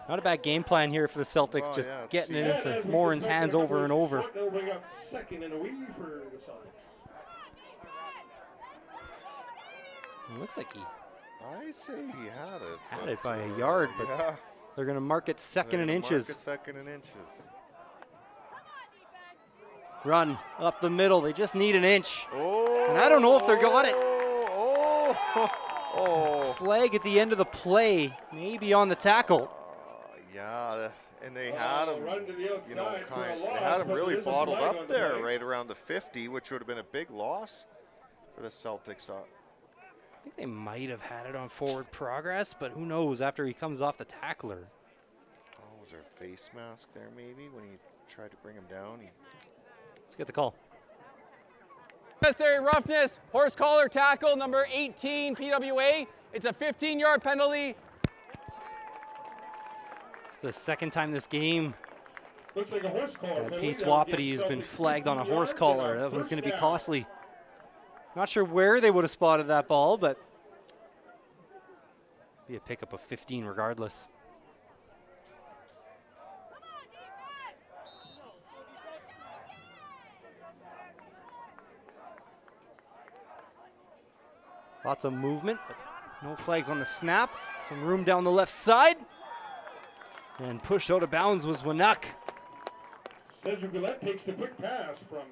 Not a bad game plan here for the Celtics, just getting it into Morin's hands over and over. They'll bring up second and a wee for the Celtics. It looks like he I say he had it. had it by a yard, but yeah. they're going to mark it second and inches. Mark it second and inches. Run up the middle. They just need an inch. Oh. And I don't know if they're got it. Oh. Flag at the end of the play, maybe on the tackle. Yeah, and they had him, Run to the outside you know, for a they loss, had him but really there is a bottled flag up on the there, play. right around the 50, which would have been a big loss for the Celtics. I think they might have had it on forward progress, but who knows after he comes off the tackler. Oh, was there a face mask there maybe when he tried to bring him down? Let's get the call. Unnecessary roughness, horse collar tackle, number 18 PWA. It's a 15-yard penalty. It's the second time this game Looks like a horse collar penalty. Peace That would give Wapiti has been Celtics flagged on a 15 horse yards collar. and a That one's going to be first down. costly. Not sure where they would have spotted that ball, but be a pickup of 15 regardless. Lots of movement, but no flags on the snap. Some room down the left side. And pushed out of bounds was Winuck. Cedric Gillette takes the quick pass from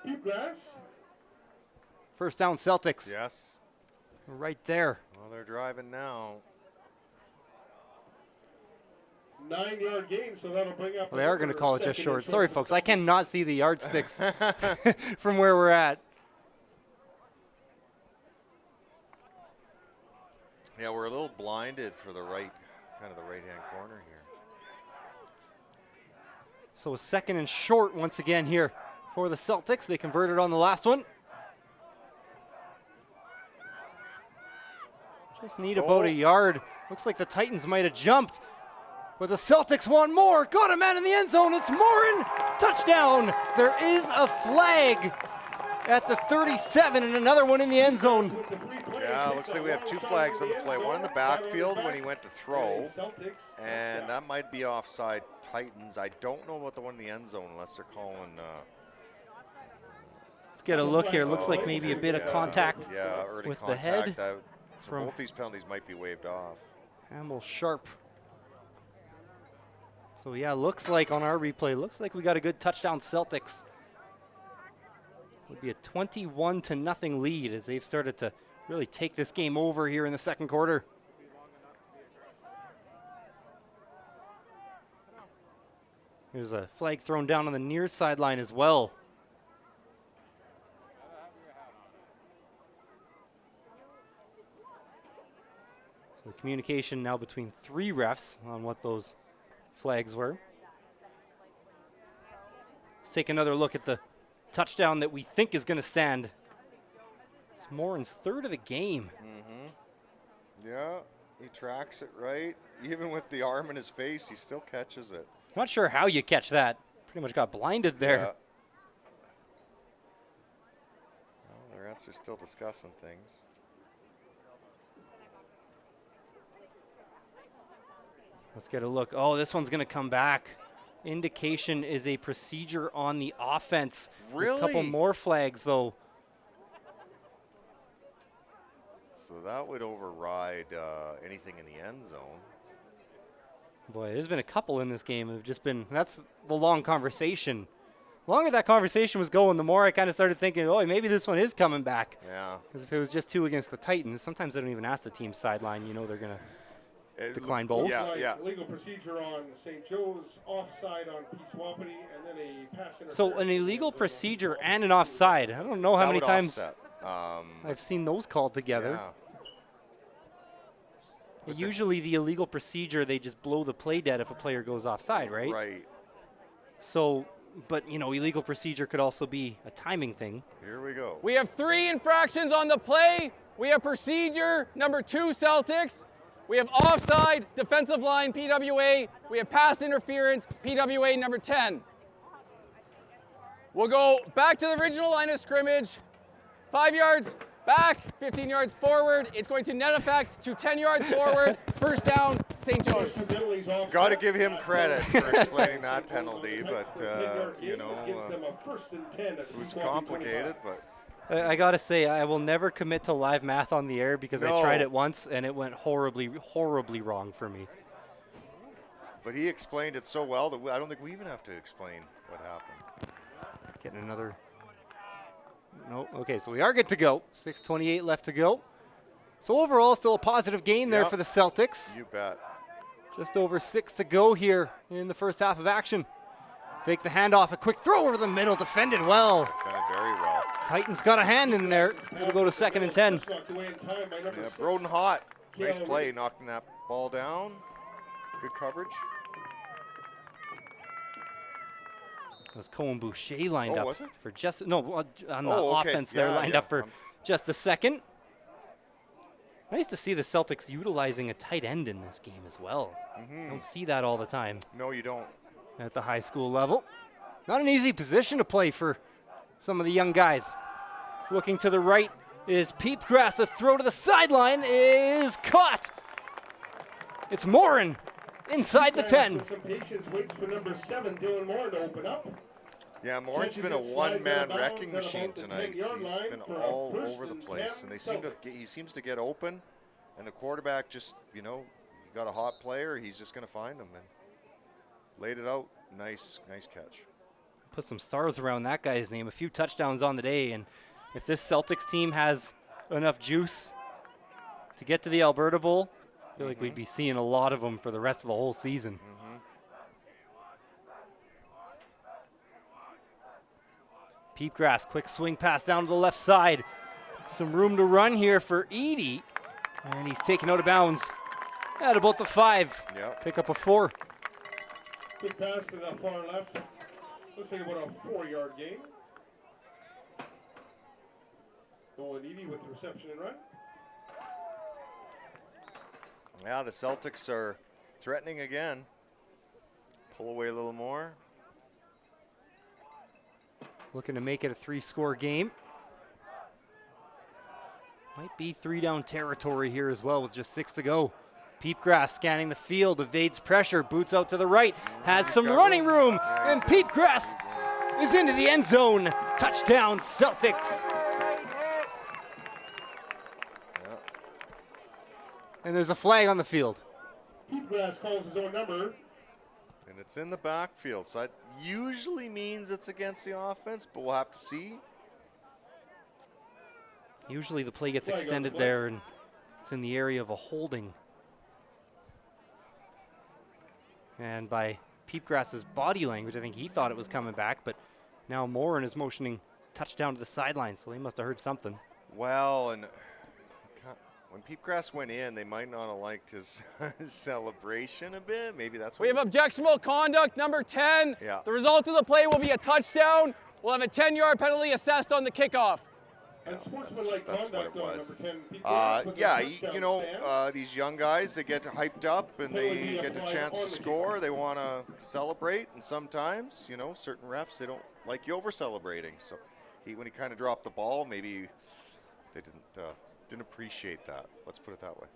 Deepgrass. First down Celtics. Yes. Right there. Well, they're driving now. 9-yard gain, so that'll bring up. Well, they are going to another call it just second short. and Sorry, for folks. the I cannot see the yardsticks from where we're at. Yeah, we're a little blinded for the right, kind of the right-hand corner here. So a second and short once again here for the Celtics. They converted on the last one. Just need about a yard. Looks like the Titans might have jumped. But the Celtics want more. Got a man in the end zone. It's Morin. Touchdown. There is a flag at the 37 and another one in the end zone. Yeah, looks like we have two flags on the play. One in the backfield when he went to throw, and that might be offside Titans. I don't know about the one in the end zone unless they're calling. Let's get a look here. Looks like maybe a bit of contact early with contact. the head. So from both these penalties might be waved off. Hamill Sharp. So yeah, looks like on our replay, looks like we got a good touchdown Celtics. Would be a 21-0 lead as they've started to really take this game over here in the second quarter. There's a flag thrown down on the near sideline as well. So the communication now between three refs on what those flags were. Let's take another look at the touchdown that we think is going to stand. It's Morin's third of the game. Yeah, he tracks it right. Even with the arm in his face, he still catches it. Not sure how you catch that. Pretty much got blinded there. Yeah. Well, the refs are still discussing things. Let's get a look. Oh, this one's going to come back. Indication is a procedure on the offense. Really? A couple more flags, though. So that would override anything in the end zone. Boy, there's been a couple in this game. Have just been. That's the long conversation. The longer that conversation was going, the more I kind of started thinking, oh, maybe this one is coming back. Yeah. Because if it was just two against the Titans, sometimes they don't even ask the team sideline. You know they're going to decline both. Yeah, yeah. Legal procedure on St. Joe's, offside on Peace Wapiti, and then a pass interference. So an illegal procedure and an offside. I don't know how That many would times offset. I've seen those called together. Yeah. Usually the illegal procedure, they just blow the play dead if a player goes offside, right? Right. So but, you know, illegal procedure could also be a timing thing. Here we go. We have 3 infractions on the play. We have procedure, number 2 Celtics. We have offside, defensive line, PWA. We have pass interference, PWA number 10. We'll go back to the original line of scrimmage. 5 yards back, 15 yards forward. It's going to net effect to 10 yards forward. First down, St. Joe's. Got to give him credit for explaining that penalty, but, you know, it was complicated, but. I got to say, I will never commit to live math on the air because I tried it once and it went horribly, horribly wrong for me. But he explained it so well that I don't think we even have to explain what happened. Getting another. No. Okay, so we are good to go. 6:28 left to go. So overall, still a positive game there for the Celtics. You bet. Just over 6 to go here in the first half of action. Fake the handoff, a quick throw over the middle, defended well. Defended very well. Titans got a hand in there. It'll go to 2nd and 10. Yeah, Broden hot. Nice play, knocking that ball down. Good coverage. It was Cohen Boucher lined up was it? for just on the okay. offense there, lined up for just a second. Nice to see the Celtics utilizing a tight end in this game as well. Don't see that all the time No, you don't. at the high school level. Not an easy position to play for some of the young guys. Looking to the right is Peepgrass. The throw to the sideline is caught. It's Morin inside the 10. With some patience, waits for number 7, Dylan Morin, to open up. Yeah, Morin's been a one-man wrecking machine tonight. He's been all over the place, and he seems to get open, and the quarterback just, you know, got a hot player. He's just going to find him and laid it out. Nice catch. Put some stars around that guy's name. A few touchdowns on the day, and if this Celtics team has enough juice to get to the Alberta Bowl, I feel like we'd be seeing a lot of them for the rest of the whole season. Peepgrass, quick swing pass down to the left side. Some room to run here for Edie, and he's taken out of bounds at about the 5. Yep. Pick up a 4. Good pass to the far left. Looks like about a 4-yard gain. Nolan Edie with reception and run. Yeah, the Celtics are threatening again. Pull away a little more. Looking to make it a 3-score game. Might be 3-down territory here as well with just 6 to go. Peepgrass scanning the field, evades pressure, boots out to the right, has some running room, and Peepgrass is into the end zone. Touchdown, Celtics. And there's a flag on the field. Peepgrass calls his own number. And it's in the backfield, so that usually means it's against the offense, but we'll have to see. Usually the play gets extended there, and it's in the area of a holding. And by Peepgrass's body language, I think he thought it was coming back, but now Morin is motioning touchdown to the sideline, so they must have heard something. Well, and when Peepgrass went in, they might not have liked his celebration a bit. Maybe that's what We have objectionable conduct, number 10. Yeah. The result of the play will be a touchdown. We'll have a 10-yard penalty assessed on the kickoff. And sportsmanlike that's what it conduct on was. number 10. Peepgrass with a Yeah, touchdown you know, stand. these young guys, they get hyped up and they get the chance to score. They want to celebrate, and sometimes, you know, certain refs, they don't like you over celebrating. So when he kind of dropped the ball, maybe they didn't appreciate that. Let's put it that way.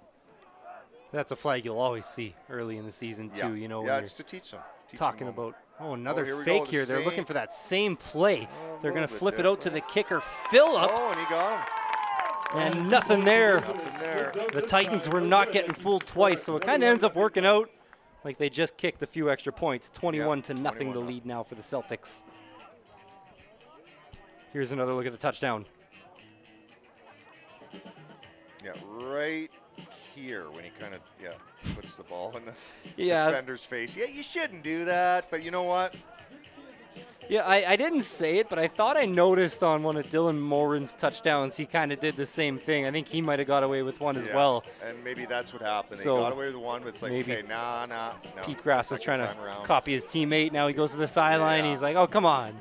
That's a flag you'll always see early in the season too, you know. Yeah, when it's to teach them. talking about, another here we fake go, here. They're looking for that same play. They're going to little bit flip it out to the kicker, Phillips, Oh, and he got him. and nothing there. Nothing there. The Titans were not getting fooled twice, so it kind of ends up working out like they just kicked a few extra points. 21 to nothing, the lead now for the Celtics. Here's another look at the touchdown. Yeah, right here when he kind of puts the ball in the Yeah. defender's face. Yeah, you shouldn't do that, but you know what? Yeah, I didn't say it, but I thought I noticed on one of Dylan Morin's touchdowns, he kind of did the same thing. I think he might have got away with one as well. And maybe that's what happened. So they got away with one, but it's like, maybe okay, nah. Pete Grass was trying to around. copy his teammate. Now he goes to the sideline. Yeah. He's like, oh, come on.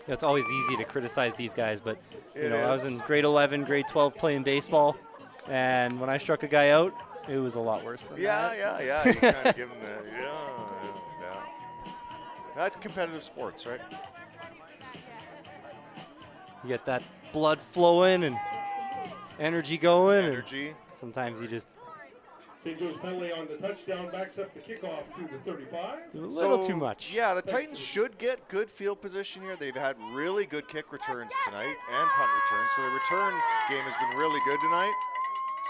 It's always easy to criticize these guys, but you know, I was in grade 11, grade 12 playing baseball, and when I struck a guy out, it was a lot worse than that. Yeah. You kind of give him the, yeah. That's competitive sports, right? You get that blood flowing and energy going. Energy. And sometimes you just St. Joe's penalty on the touchdown backs up the kickoff to the 35. do a little too much. Yeah, the Titans should get good field position here. They've had really good kick returns tonight and punt returns, so the return game has been really good tonight.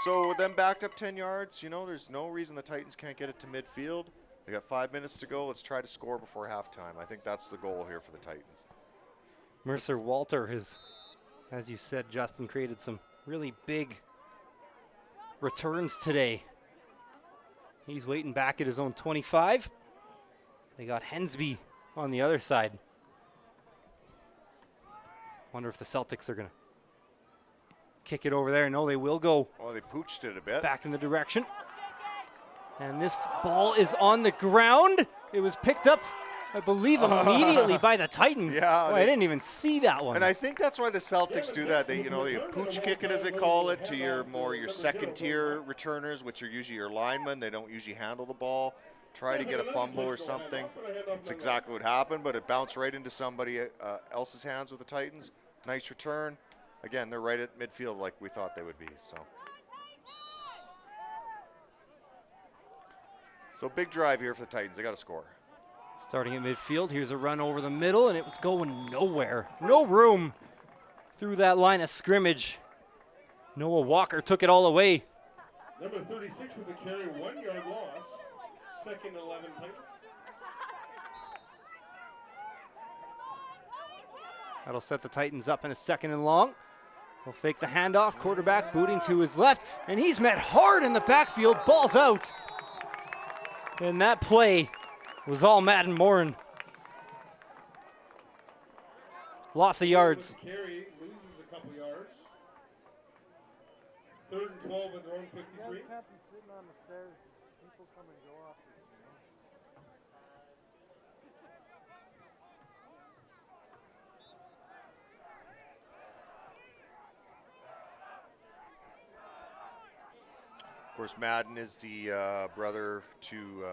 So with them backed up 10 yards, you know, there's no reason the Titans can't get it to midfield. They got 5 minutes to go. Let's try to score before halftime. I think that's the goal here for the Titans. Mercer Walter has, as you said, Justin, created some really big returns today. He's waiting back at his own 25. They got Hensby on the other side. Wonder if the Celtics are going to kick it over there. No, they will go. Oh, they pooched it a bit. Back in the direction. And this ball is on the ground. It was picked up, I believe, immediately by the Titans. Yeah, I didn't even see that one. And I think that's why the Celtics do that. They, you know, they pooch kick it, as they call it, to your second tier returners, which are usually your linemen. They don't usually handle the ball. Try to get a fumble or something. That's exactly what happened, but it bounced right into somebody else's hands with the Titans. Nice return. Again, they're right at midfield like we thought they would be. So big drive here for the Titans. They got to score. Starting at midfield, here's a run over the middle, and it was going nowhere. No room through that line of scrimmage. Noah Walker took it all away. Number 36 with the carry, 1 yard loss. Second 11 Titans. That'll set the Titans up in a second and long. He'll fake the handoff, quarterback booting to his left, and he's met hard in the backfield, ball's out. And that play was all Madden Morin. Loss of yards. Carry loses a couple yards. Third and 12 at their own 53. Of course, Madden is the brother to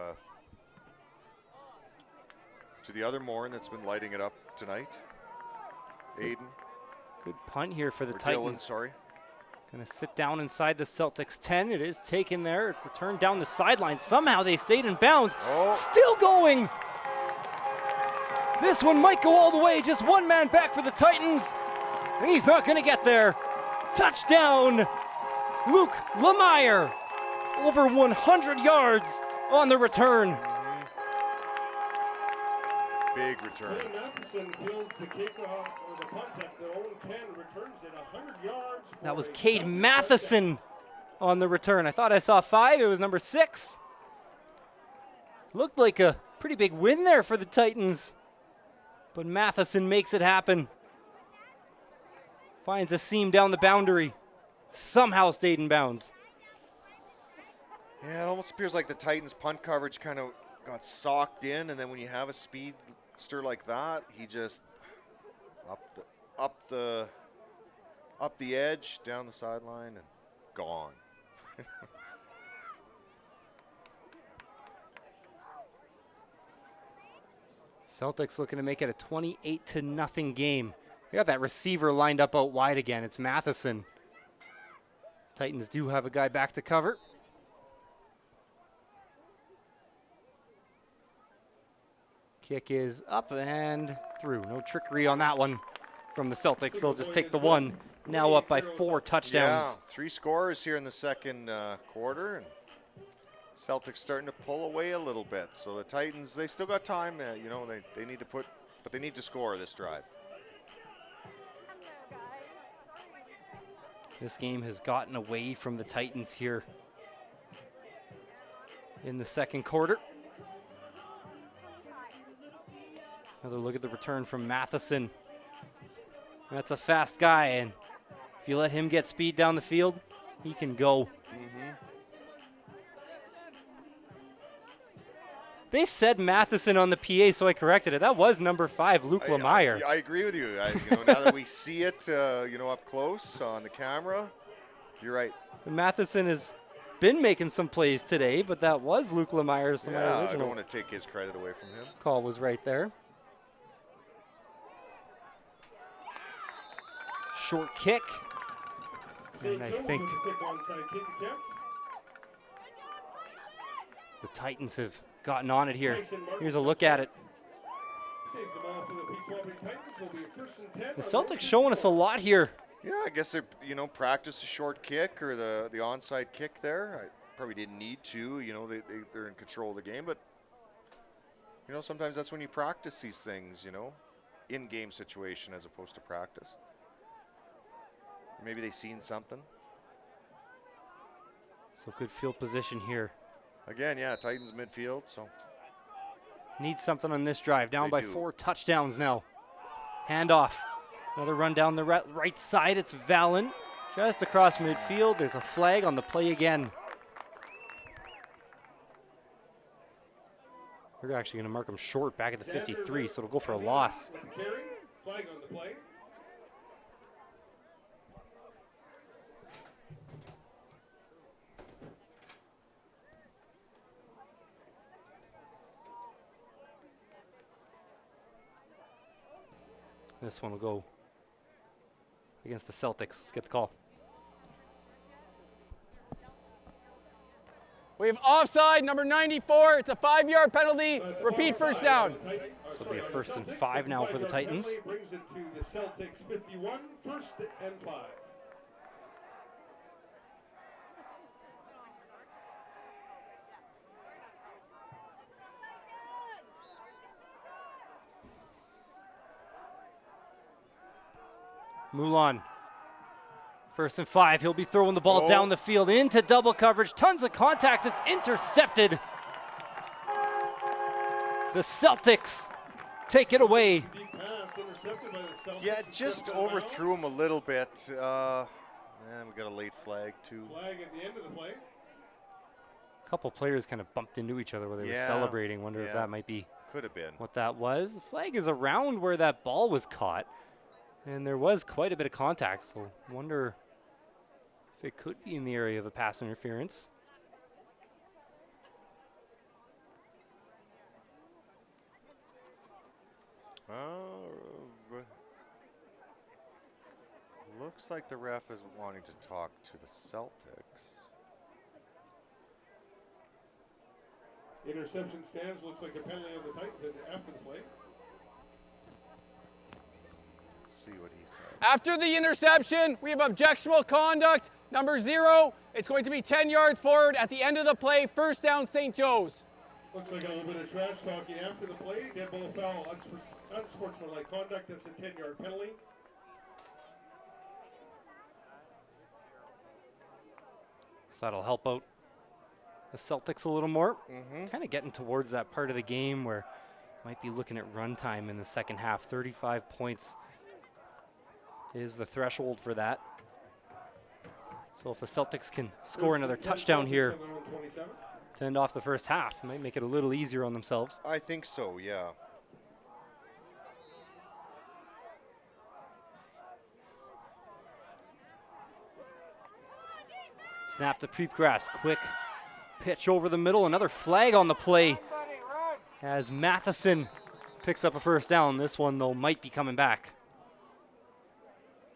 the other Morin that's been lighting it up tonight. Aiden. Good punt here for the Or Titans. Dylan, sorry. Going to sit down inside the Celtics 10. It is taken there. It returned down the sideline. Somehow they stayed in bounds. Oh. Still going. This one might go all the way. Just one man back for the Titans. And he's not going to get there. Touchdown. Luke Lemire. Over 100 yards on the return. Big return. William Matheson fields the kickoff or the punt at their own 10, returns it 100 yards. That was Cade Matheson on the return. I thought I saw 5. It was number 6. Looked like a pretty big win there for the Titans. But Matheson makes it happen. Finds a seam down the boundary. Somehow stayed in bounds. Yeah, it almost appears like the Titans' punt coverage kind of got socked in, and then when you have a speedster like that, he just up the edge, down the sideline, and gone. Celtics looking to make it a 28-0 game. They got that receiver lined up out wide again. It's Matheson. Titans do have a guy back to cover. Kick is up and through. No trickery on that one from the Celtics. They'll just take the one. Now up by 4 touchdowns. Yeah, 3 scores here in the second quarter. And Celtics starting to pull away a little bit. So the Titans, they still got time. You know, they need to but they need to score this drive. This game has gotten away from the Titans here. in the second quarter. Another look at the return from Matheson. That's a fast guy, and if you let him get speed down the field, he can go. They said Matheson on the PA, so I corrected it. That was number 5, Luke Lemire. I agree with you. Now that we see it, up close on the camera, you're right. Matheson has been making some plays today, but that was Luke Lemire's Yeah, original. I don't want to take his credit away from him. Call was right there. Short kick. And I think the Titans have gotten on it here. Here's a look at it. The Celtics showing us a lot here. Yeah, I guess they're, practice a short kick or the onside kick there. I probably didn't need to, they're in control of the game, but, sometimes that's when you practice these things, in-game situation as opposed to practice. Maybe they seen something. So good field position here. Again, yeah, Titans midfield, so. Need something on this drive. Down by do. 4 touchdowns now. Handoff. Another run down the right side. It's Valen. Just across midfield. There's a flag on the play again. We're actually going to mark him short back at the 53, so it'll go for a loss. Flag on the play. This one will go against the Celtics. Let's get the call. We have offside, number 94. It's a 5-yard penalty. Repeat first down. So it'll be a 1st and 5 now for the Titans. Brings it to the Celtics 51, 1st and 5. Moulin. 1st and 5. He'll be throwing the ball down the field into double coverage. Tons of contact. It's intercepted. The Celtics take it away. Deep pass intercepted by the Celtics. Yeah, just overthrew him a little bit. And we got a late flag, too. Flag at the end of the play. A couple players kind of bumped into each other while they were Yeah, celebrating. Wonder if yeah. that might be Could have been. what that was. The flag is around where that ball was caught. And there was quite a bit of contact, so wonder if it could be in the area of a pass interference. Looks like the ref is wanting to talk to the Celtics. Interception stands. Looks like a penalty on the Titans after the play. Let's see what he said. After the interception, we have objectionable conduct, number 0. It's going to be 10 yards forward at the end of the play. 1st down, St. Joe's. Looks like a little bit of trash talking after the play. Dead ball foul, unsportsmanlike conduct. That's a 10-yard penalty. So that'll help out the Celtics a little more. Kind of getting towards that part of the game where might be looking at runtime in the second half. 35 points is the threshold for that. So if the Celtics can score another touchdown here to end off the first half, it might make it a little easier on themselves. I think so, yeah. Snap to Peepgrass, quick pitch over the middle, another flag on the play as Matheson picks up a 1st down. This one, though, might be coming back.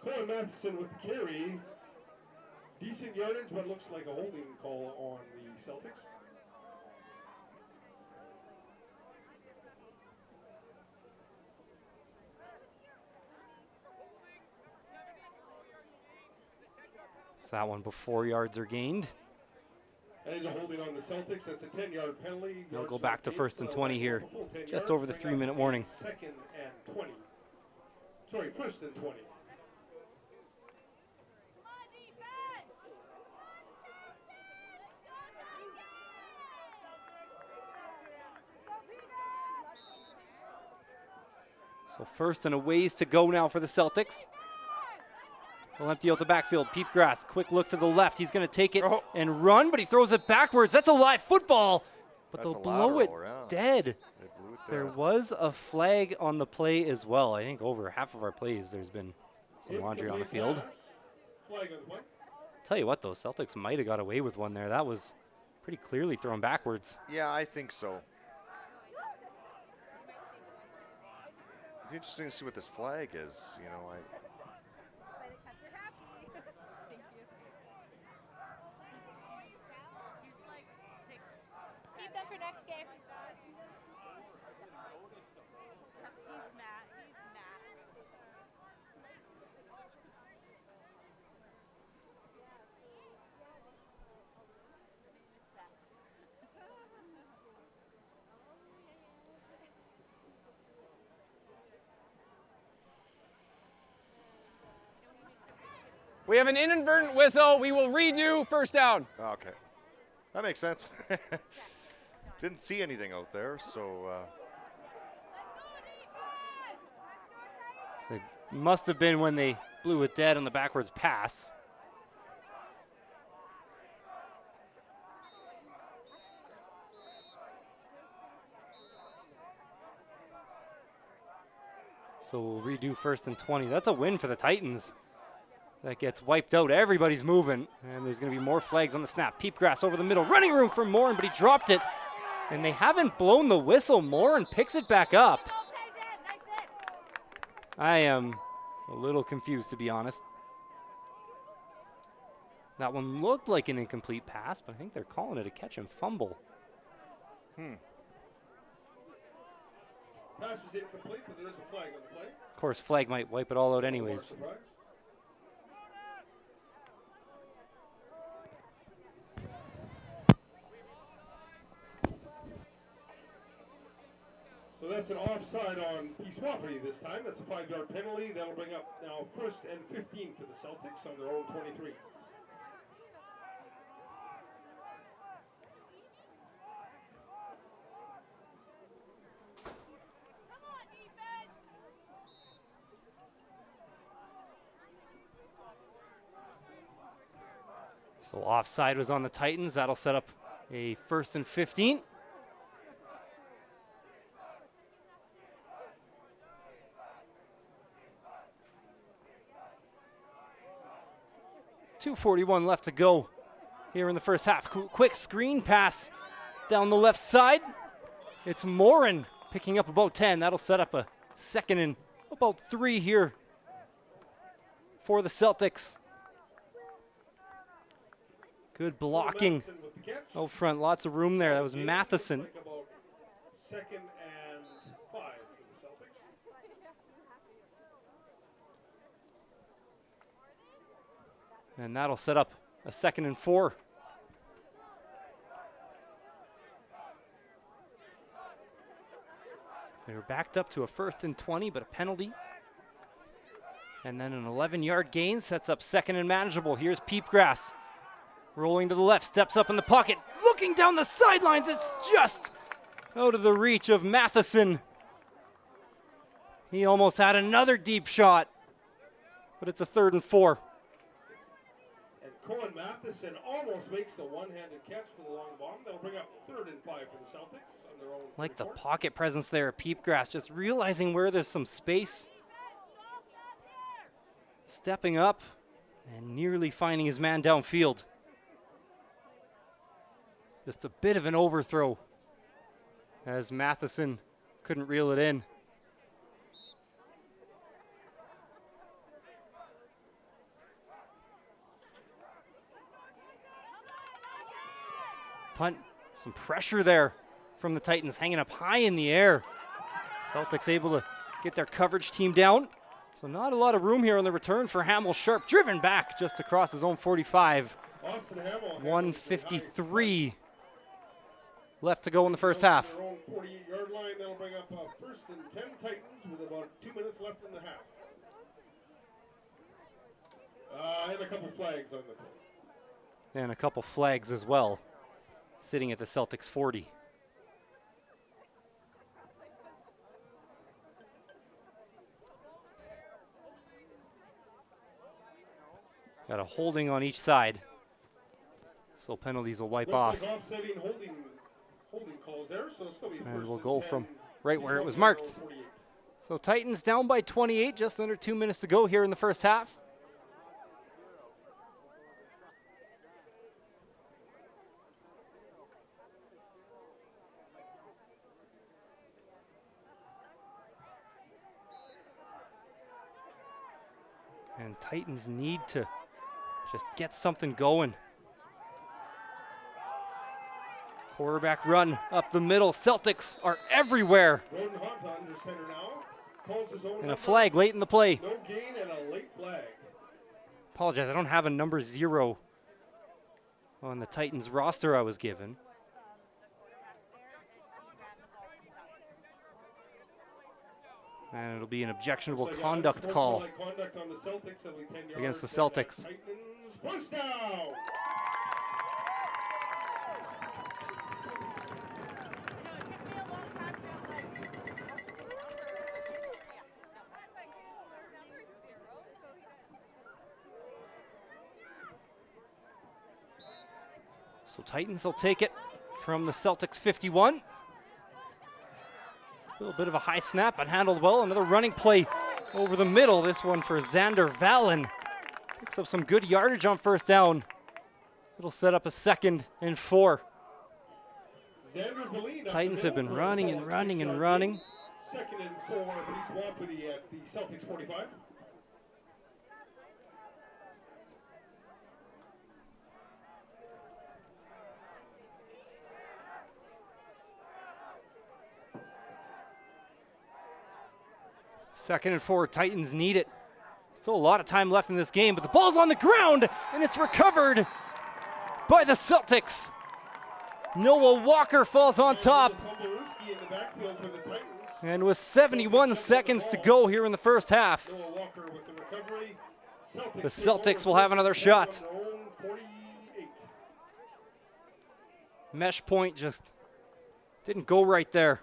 Colin Matheson with the carry. Decent yardage, but looks like a holding call on the Celtics. So that one before yards are gained. That is a holding on the Celtics. That's a 10-yard penalty. They'll go back to 1st and 20 here. Just over the 3-minute warning. 2nd and 20. Sorry, 1st and 20. So first and a ways to go now for the Celtics. They'll empty out the backfield. Peepgrass, quick look to the left. He's going to take it and run, but he throws it backwards. That's a live football, but they'll blow it dead. There was a flag on the play as well. I think over half of our plays, there's been some laundry on the field. Tell you what, though, Celtics might have got away with one there. That was pretty clearly thrown backwards. Yeah, I think so. It'd be interesting to see what this flag is. You know, Keep them for next game. We have an inadvertent whistle. We will redo first down. okay. That makes sense. Didn't see anything out there, so. So it must have been when they blew it dead on the backwards pass. So we'll redo first and 20. That's a win for the Titans. That gets wiped out. Everybody's moving, and there's going to be more flags on the snap. Peepgrass over the middle. Running room for Morin, but he dropped it. And they haven't blown the whistle. Morin picks it back up. I am a little confused, to be honest. That one looked like an incomplete pass, but I think they're calling it a catch and fumble. Pass was incomplete, but there is a flag on the play. Of course, flag might wipe it all out anyways. So that's an offside on Peace Wapiti this time. That's a 5-yard penalty. That'll bring up now first and 15 for the Celtics on their own 23. So offside was on the Titans. That'll set up a first and 15. .241 left to go here in the first half. Quick screen pass down the left side. It's Morin picking up about 10. That'll set up a second and about 3 here for the Celtics. Good blocking out front. Lots of room there. That was Matheson. Second and 5 for the Celtics. And that'll set up a second and 4. They were backed up to a first and 20, but a penalty. And then an 11-yard gain sets up second and manageable. Here's Peepgrass. Rolling to the left, steps up in the pocket. Looking down the sidelines, it's just out of the reach of Matheson. He almost had another deep shot, but it's a 3rd and 4. Cohen Matheson almost makes the one-handed catch for the long bomb. That'll bring up 3rd and 5 for the Celtics on their own. Like the pocket presence there at Peepgrass, just realizing where there's some space. Stepping up and nearly finding his man downfield. Just a bit of an overthrow as Matheson couldn't reel it in. Punt, some pressure there from the Titans, hanging up high in the air. Celtics able to get their coverage team down. So not a lot of room here on the return for Hamill. Sharp driven back just across his own 45. 1:53 left to go in the first half. Their own 48-yard line. That'll bring up first and 10 Titans with about 2 minutes left in the half. And a couple flags on the play. And a couple flags as well, sitting at the Celtics 40. Got a holding on each side. So penalties will wipe off. Like offsetting holding calls there, so it'll still be And first we'll and go 10. from right where it was Peace marked. Wapiti 48. So Titans down by 28, just under 2 minutes to go here in the first half. And Titans need to just get something going. Quarterback run up the middle. Celtics are everywhere. Gordon Hunt under center now. Calls his own And a number. flag late in the play. No gain and a late flag. Apologize, I don't have a number 0 on the Titans roster I was given. And it'll be an objectionable Looks like conduct call conduct on the Celtics, that'll be 10 against the yards, and Celtics. Titans first down. So Titans will take it from the Celtics 51. A little bit of a high snap, but handled well. Another running play over the middle. This one for Xander Valen. Picks up some good yardage on first down. It'll set up a 2nd and 4. Xander Valine up Titans the have been middle for a running solid and running and 6-yard running. gain. 2nd and 4, Peace Wapiti at the Celtics 45. Second and 4, Titans need it. Still a lot of time left in this game, but the ball's on the ground, and it's recovered by the Celtics. Noah Walker falls on top. Tumblerooski in the backfield for the Titans. And with 71 seconds to go here in the first half, Noah Walker with the recovery. the Celtics will have another shot. From their own 48. Mesh point just didn't go right there.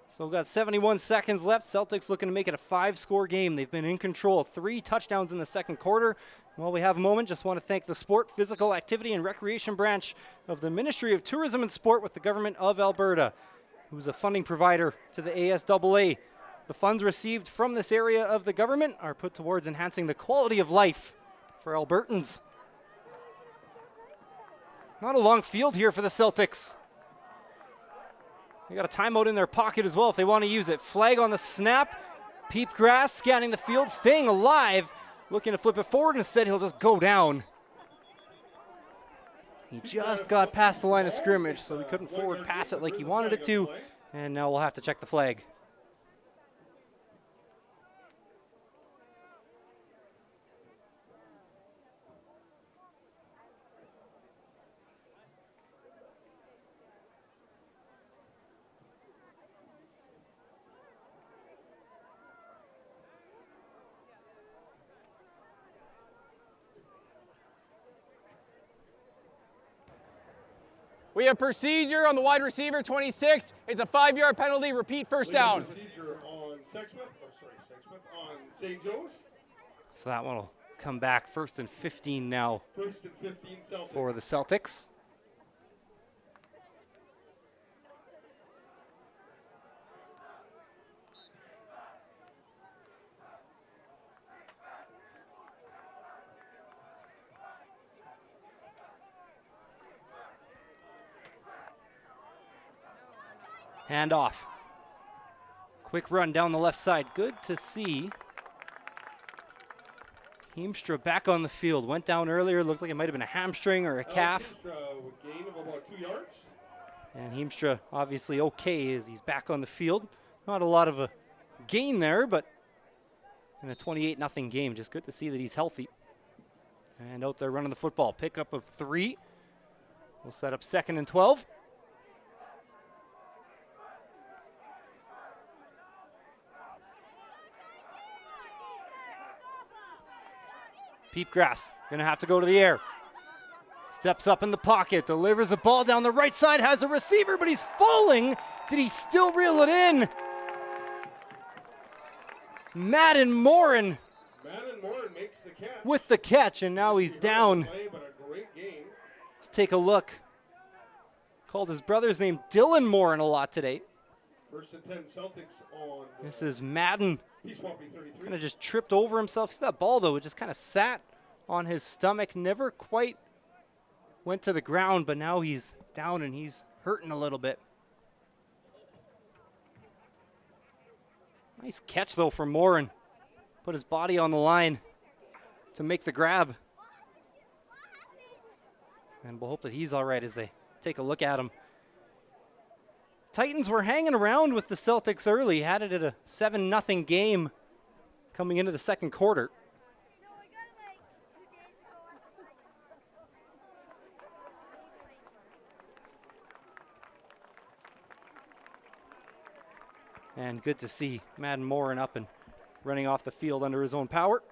So we've got 71 seconds left. Celtics looking to make it a 5-score game. They've been in control. 3 touchdowns in the second quarter. While we have a moment, just want to thank the Sport, Physical Activity and Recreation branch of the Ministry of Tourism and Sport with the Government of Alberta, who's a funding provider to the ASAA. The funds received from this area of the government are put towards enhancing the quality of life for Albertans. Not a long field here for the Celtics. They got a timeout in their pocket as well if they want to use it. Flag on the snap. Peep Grass scanning the field, staying alive, looking to flip it forward. Instead, he'll just go down. He just got past the line of scrimmage, so he couldn't forward pass it like he wanted it to. And now we'll have to check the flag. We have procedure on the wide receiver, 26. It's a 5-yard penalty. Repeat first down. Procedure on Sexsmith, on St. Joe's. So that one will come back 1st and 15 now 1st and 15 Celtics. for the Celtics. Hand off. Quick run down the left side. Good to see Heemstra back on the field. Went down earlier. Looked like it might have been a hamstring or a calf. With gain of about 2 yards. And Heemstra obviously okay as he's back on the field. Not a lot of a gain there, but in a 28-0 game, just good to see that he's healthy. And out there running the football. Pickup of 3. We'll set up 2nd and 12. Peep Grass gonna have to go to the air. Steps up in the pocket, delivers a ball down the right side, has a receiver, but he's falling. Did he still reel it in? Madden Morin Madden Moore makes the catch. with the catch, and now he's down. Play, but a great game. Let's take a look. Called his brother's name Dylan Morin a lot today. First and 10 Celtics on. This is Madden. Peace Wapiti 33. Kind of just tripped over himself. See that ball, though? It just kind of sat on his stomach. Never quite went to the ground, but now he's down and he's hurting a little bit. Nice catch, though, from Morin. Put his body on the line to make the grab. And we'll hope that he's all right as they take a look at him. Titans were hanging around with the Celtics early, had it at a 7-0 game coming into the second quarter. And good to see Madden Morin up and running off the field under his own power.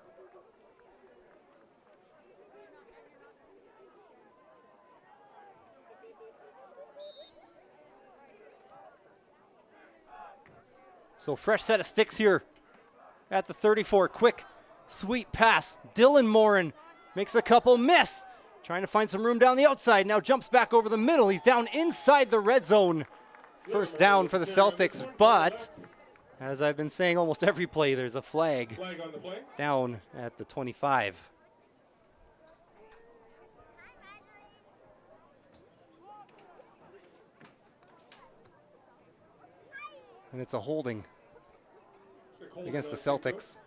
So fresh set of sticks here at the 34. Quick, sweet pass. Dylan Morin makes a couple, miss. Trying to find some room down the outside. Now jumps back over the middle. He's down inside the red zone. First down for the Celtics, but as I've been saying almost every play, there's a flag On the play. down at the 25. And it's a holding against the Celtics.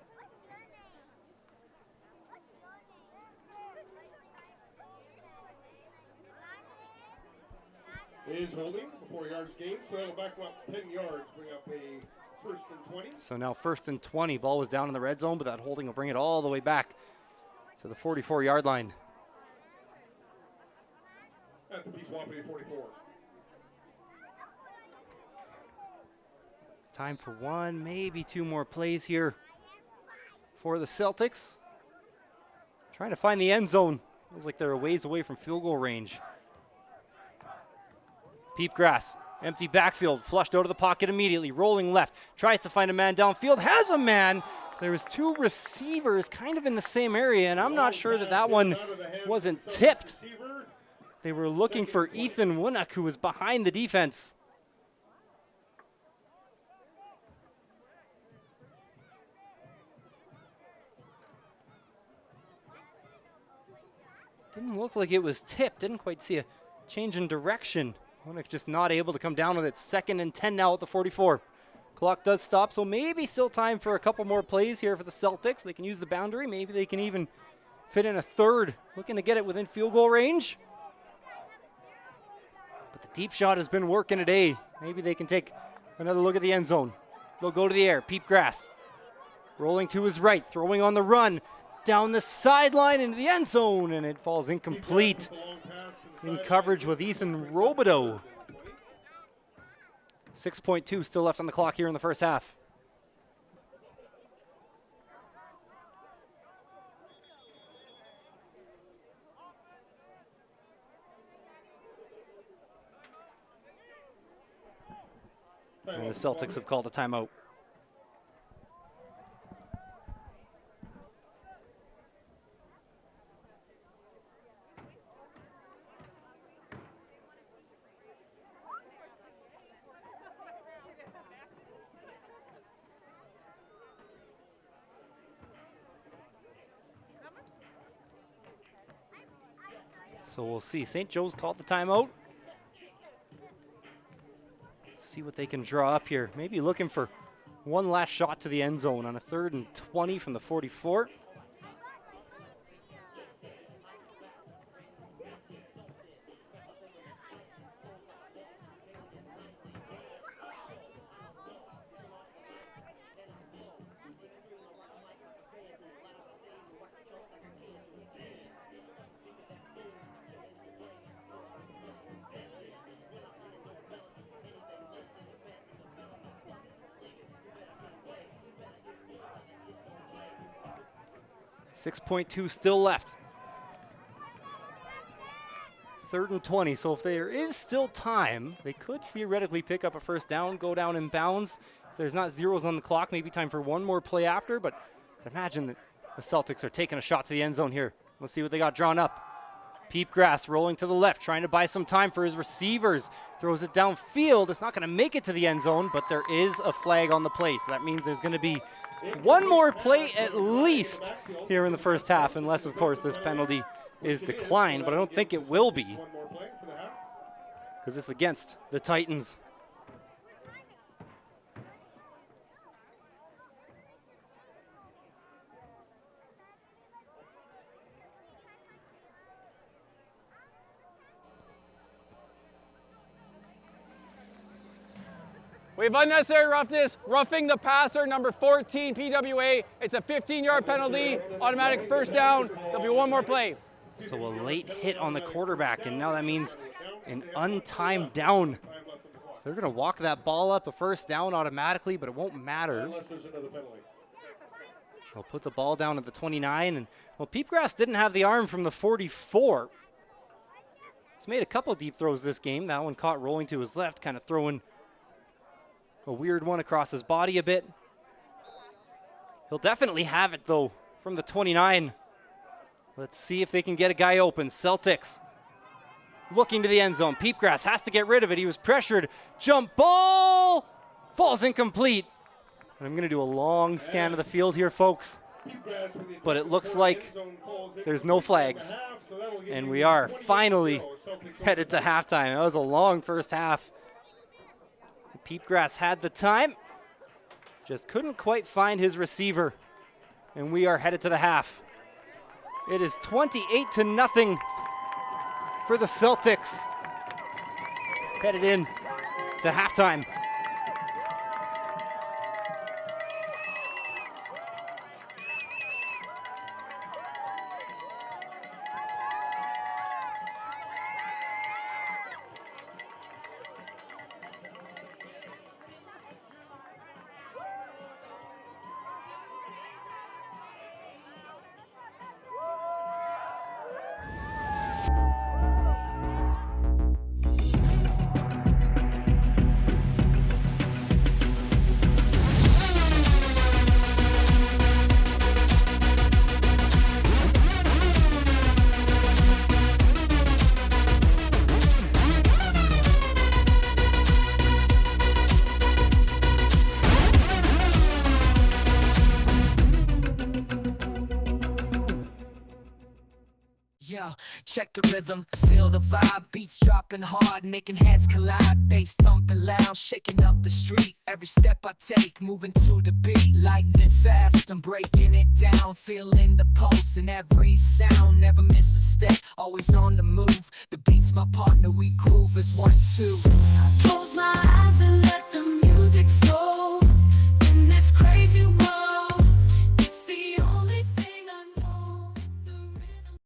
Is holding before yards gained, so that'll back him up 10 yards, bring up a first and 20. So now first and 20. Ball was down in the red zone, but that holding will bring it all the way back to the 44-yard line. At the Peace Wapiti 44. Time for one, maybe two more plays here for the Celtics. Trying to find the end zone. Feels like they're a ways away from field goal range. Peep grass, empty backfield, flushed out of the pocket immediately, rolling left, tries to find a man downfield, has a man. There was two receivers kind of in the same area, and I'm not sure that that one wasn't tipped. They were looking for Ethan Winnock, who was behind the defense. Didn't look like it was tipped. Didn't quite see a change in direction. Winnock just not able to come down with it. 2nd and 10 now at the 44. Clock does stop, so maybe still time for a couple more plays here for the Celtics. They can use the boundary. Maybe they can even fit in a third. Looking to get it within field goal range. But the deep shot has been working today. Maybe they can take another look at the end zone. They'll go to the air. Peep grass. Rolling to his right. Throwing on the run. Down the sideline into the end zone, and it falls incomplete. In coverage with Ethan Robideau. 6.2 still left on the clock here in the first half. And the Celtics have called a timeout. So we'll see. St. Joe's called the timeout. See what they can draw up here. Maybe looking for one last shot to the end zone on a 3rd and 20 from the 44. .2 still left. 3rd and 20. So if there is still time, they could theoretically pick up a first down, go down in bounds. If there's not zeros on the clock, maybe time for one more play after. But I'd imagine that The Celtics are taking a shot to the end zone here. Let's see what they got drawn up. Peepgrass rolling to the left, trying to buy some time for his receivers. Throws it downfield. It's not going to make it to the end zone, but there is a flag on the play. So that means there's going to be one more play at least here in the first half, unless, of course, this penalty is declined. But I don't think it will be, because it's against the Titans. We have unnecessary roughness, roughing the passer, number 14, PWA. It's a 15-yard penalty, automatic first down. There'll be one more play. So a late hit on the quarterback, and now that means an untimed down. So they're going to walk that ball up a first down automatically, but it won't matter. They'll put the ball down at the 29, and well, Peepgrass didn't have the arm from the 44. He's made a couple deep throws this game. That one caught rolling to his left, kind of throwing a weird one across his body a bit. He'll definitely have it, though, from the 29. Let's see if they can get a guy open. Celtics looking to the end zone. Peepgrass has to get rid of it. He was pressured. Jump ball! Falls incomplete. And I'm going to do a long scan of the field here, folks. But it looks like there's no flags. And we are finally headed to halftime. That was a long first half. Peepgrass had the time, just couldn't quite find his receiver, and we are headed to the half. It is 28-0 for the Celtics, headed in to halftime. Yo, check the rhythm, feel the vibe, beats dropping hard, making heads collide, bass thumping loud, shaking up the street. Every step I take, moving to the beat, lightning fast, I'm breaking it down, feeling the pulse in every sound, never miss a step, always on the move. The beat's my partner, we groove as 1, 2. I close my eyes and let the music flow in this crazy world. It's the only thing I know. The rhythm.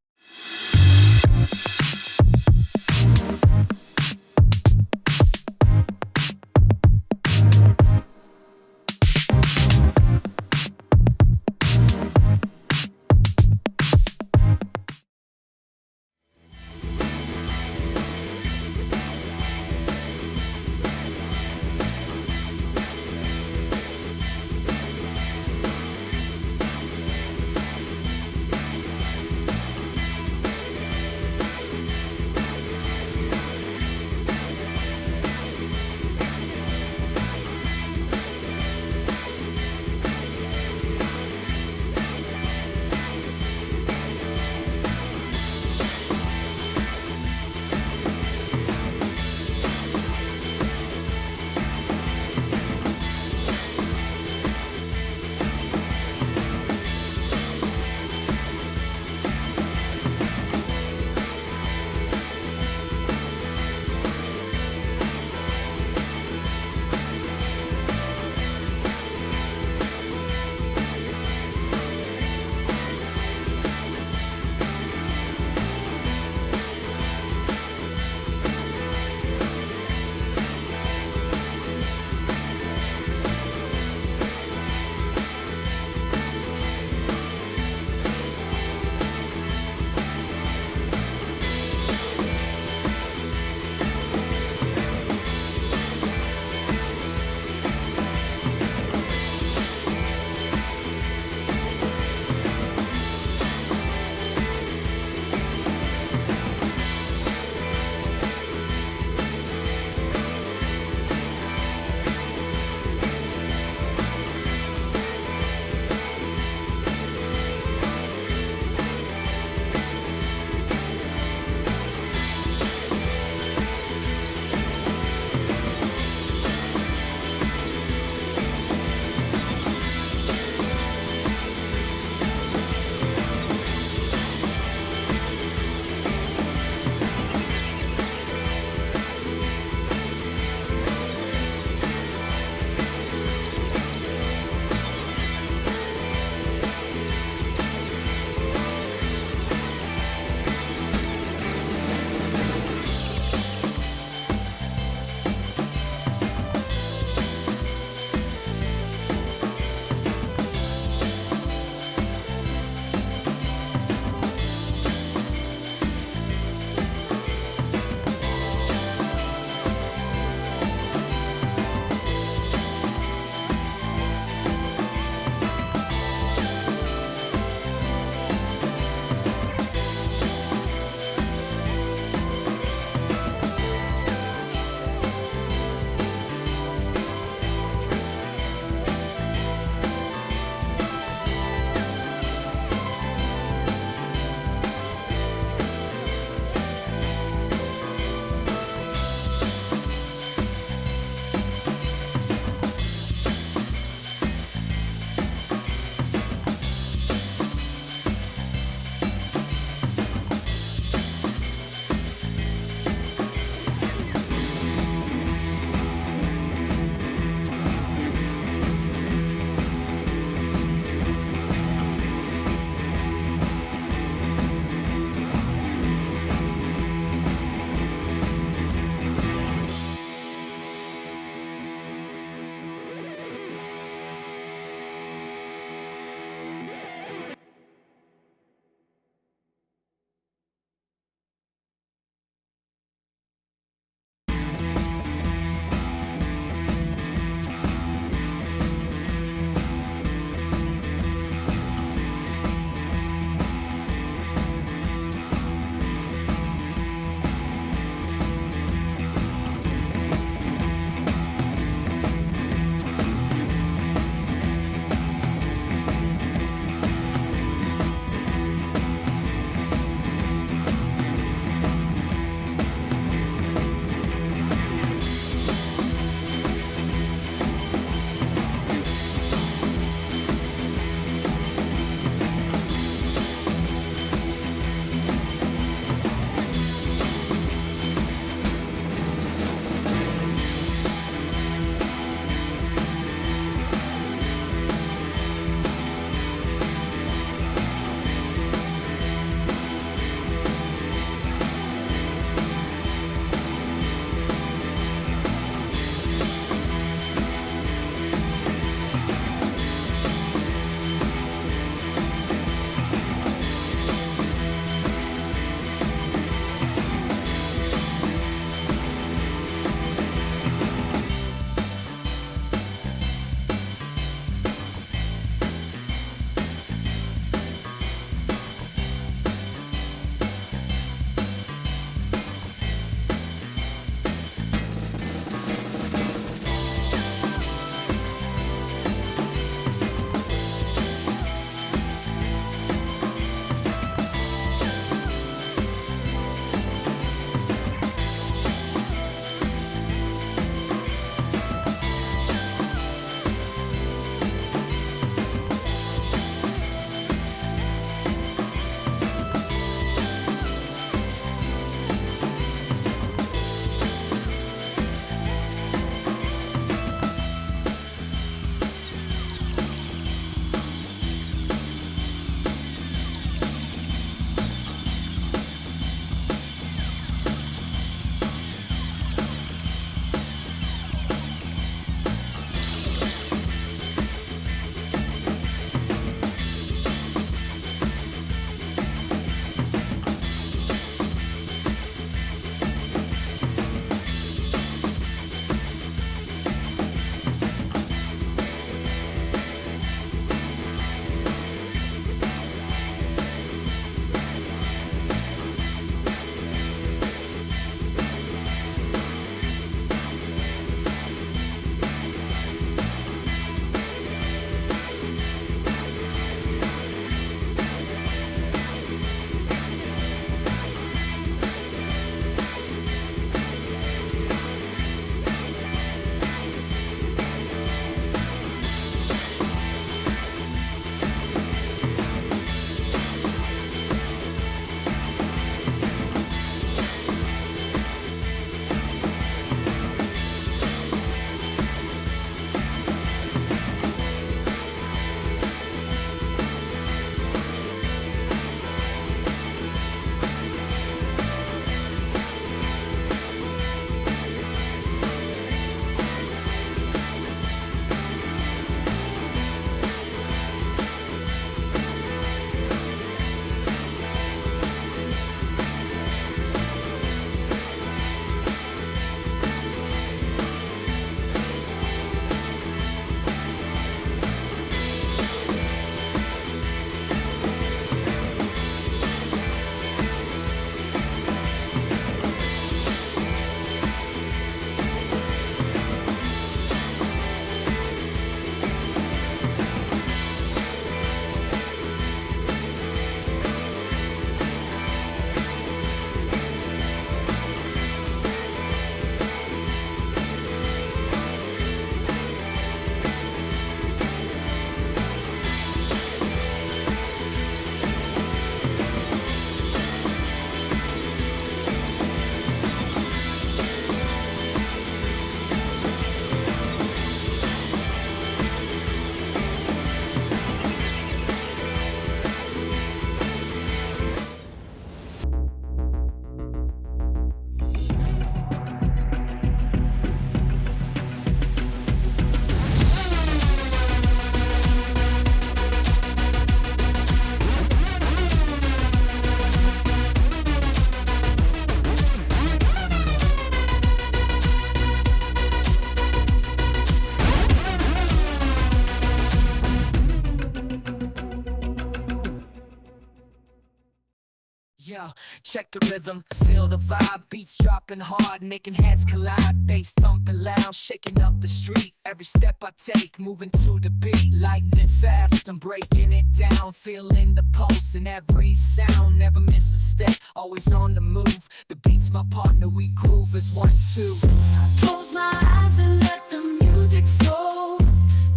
Yo, check the rhythm, feel the vibe, beats dropping hard, making heads collide, bass thumping loud, shaking up the street. Every step I take, moving to the beat, lightning fast, I'm breaking it down, feeling the pulse in every sound, never miss a step, always on the move. The beat's my partner, we groove as 1, 2. I close my eyes and let the music flow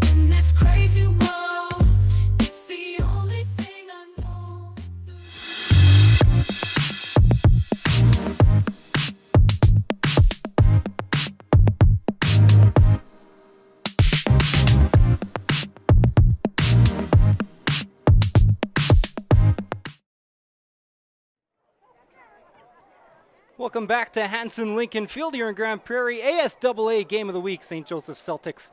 in this crazy world. It's the only thing I know. Welcome back to Hanson Lincoln Field here in Grande Prairie. ASAA Game of the Week, St. Joseph Celtics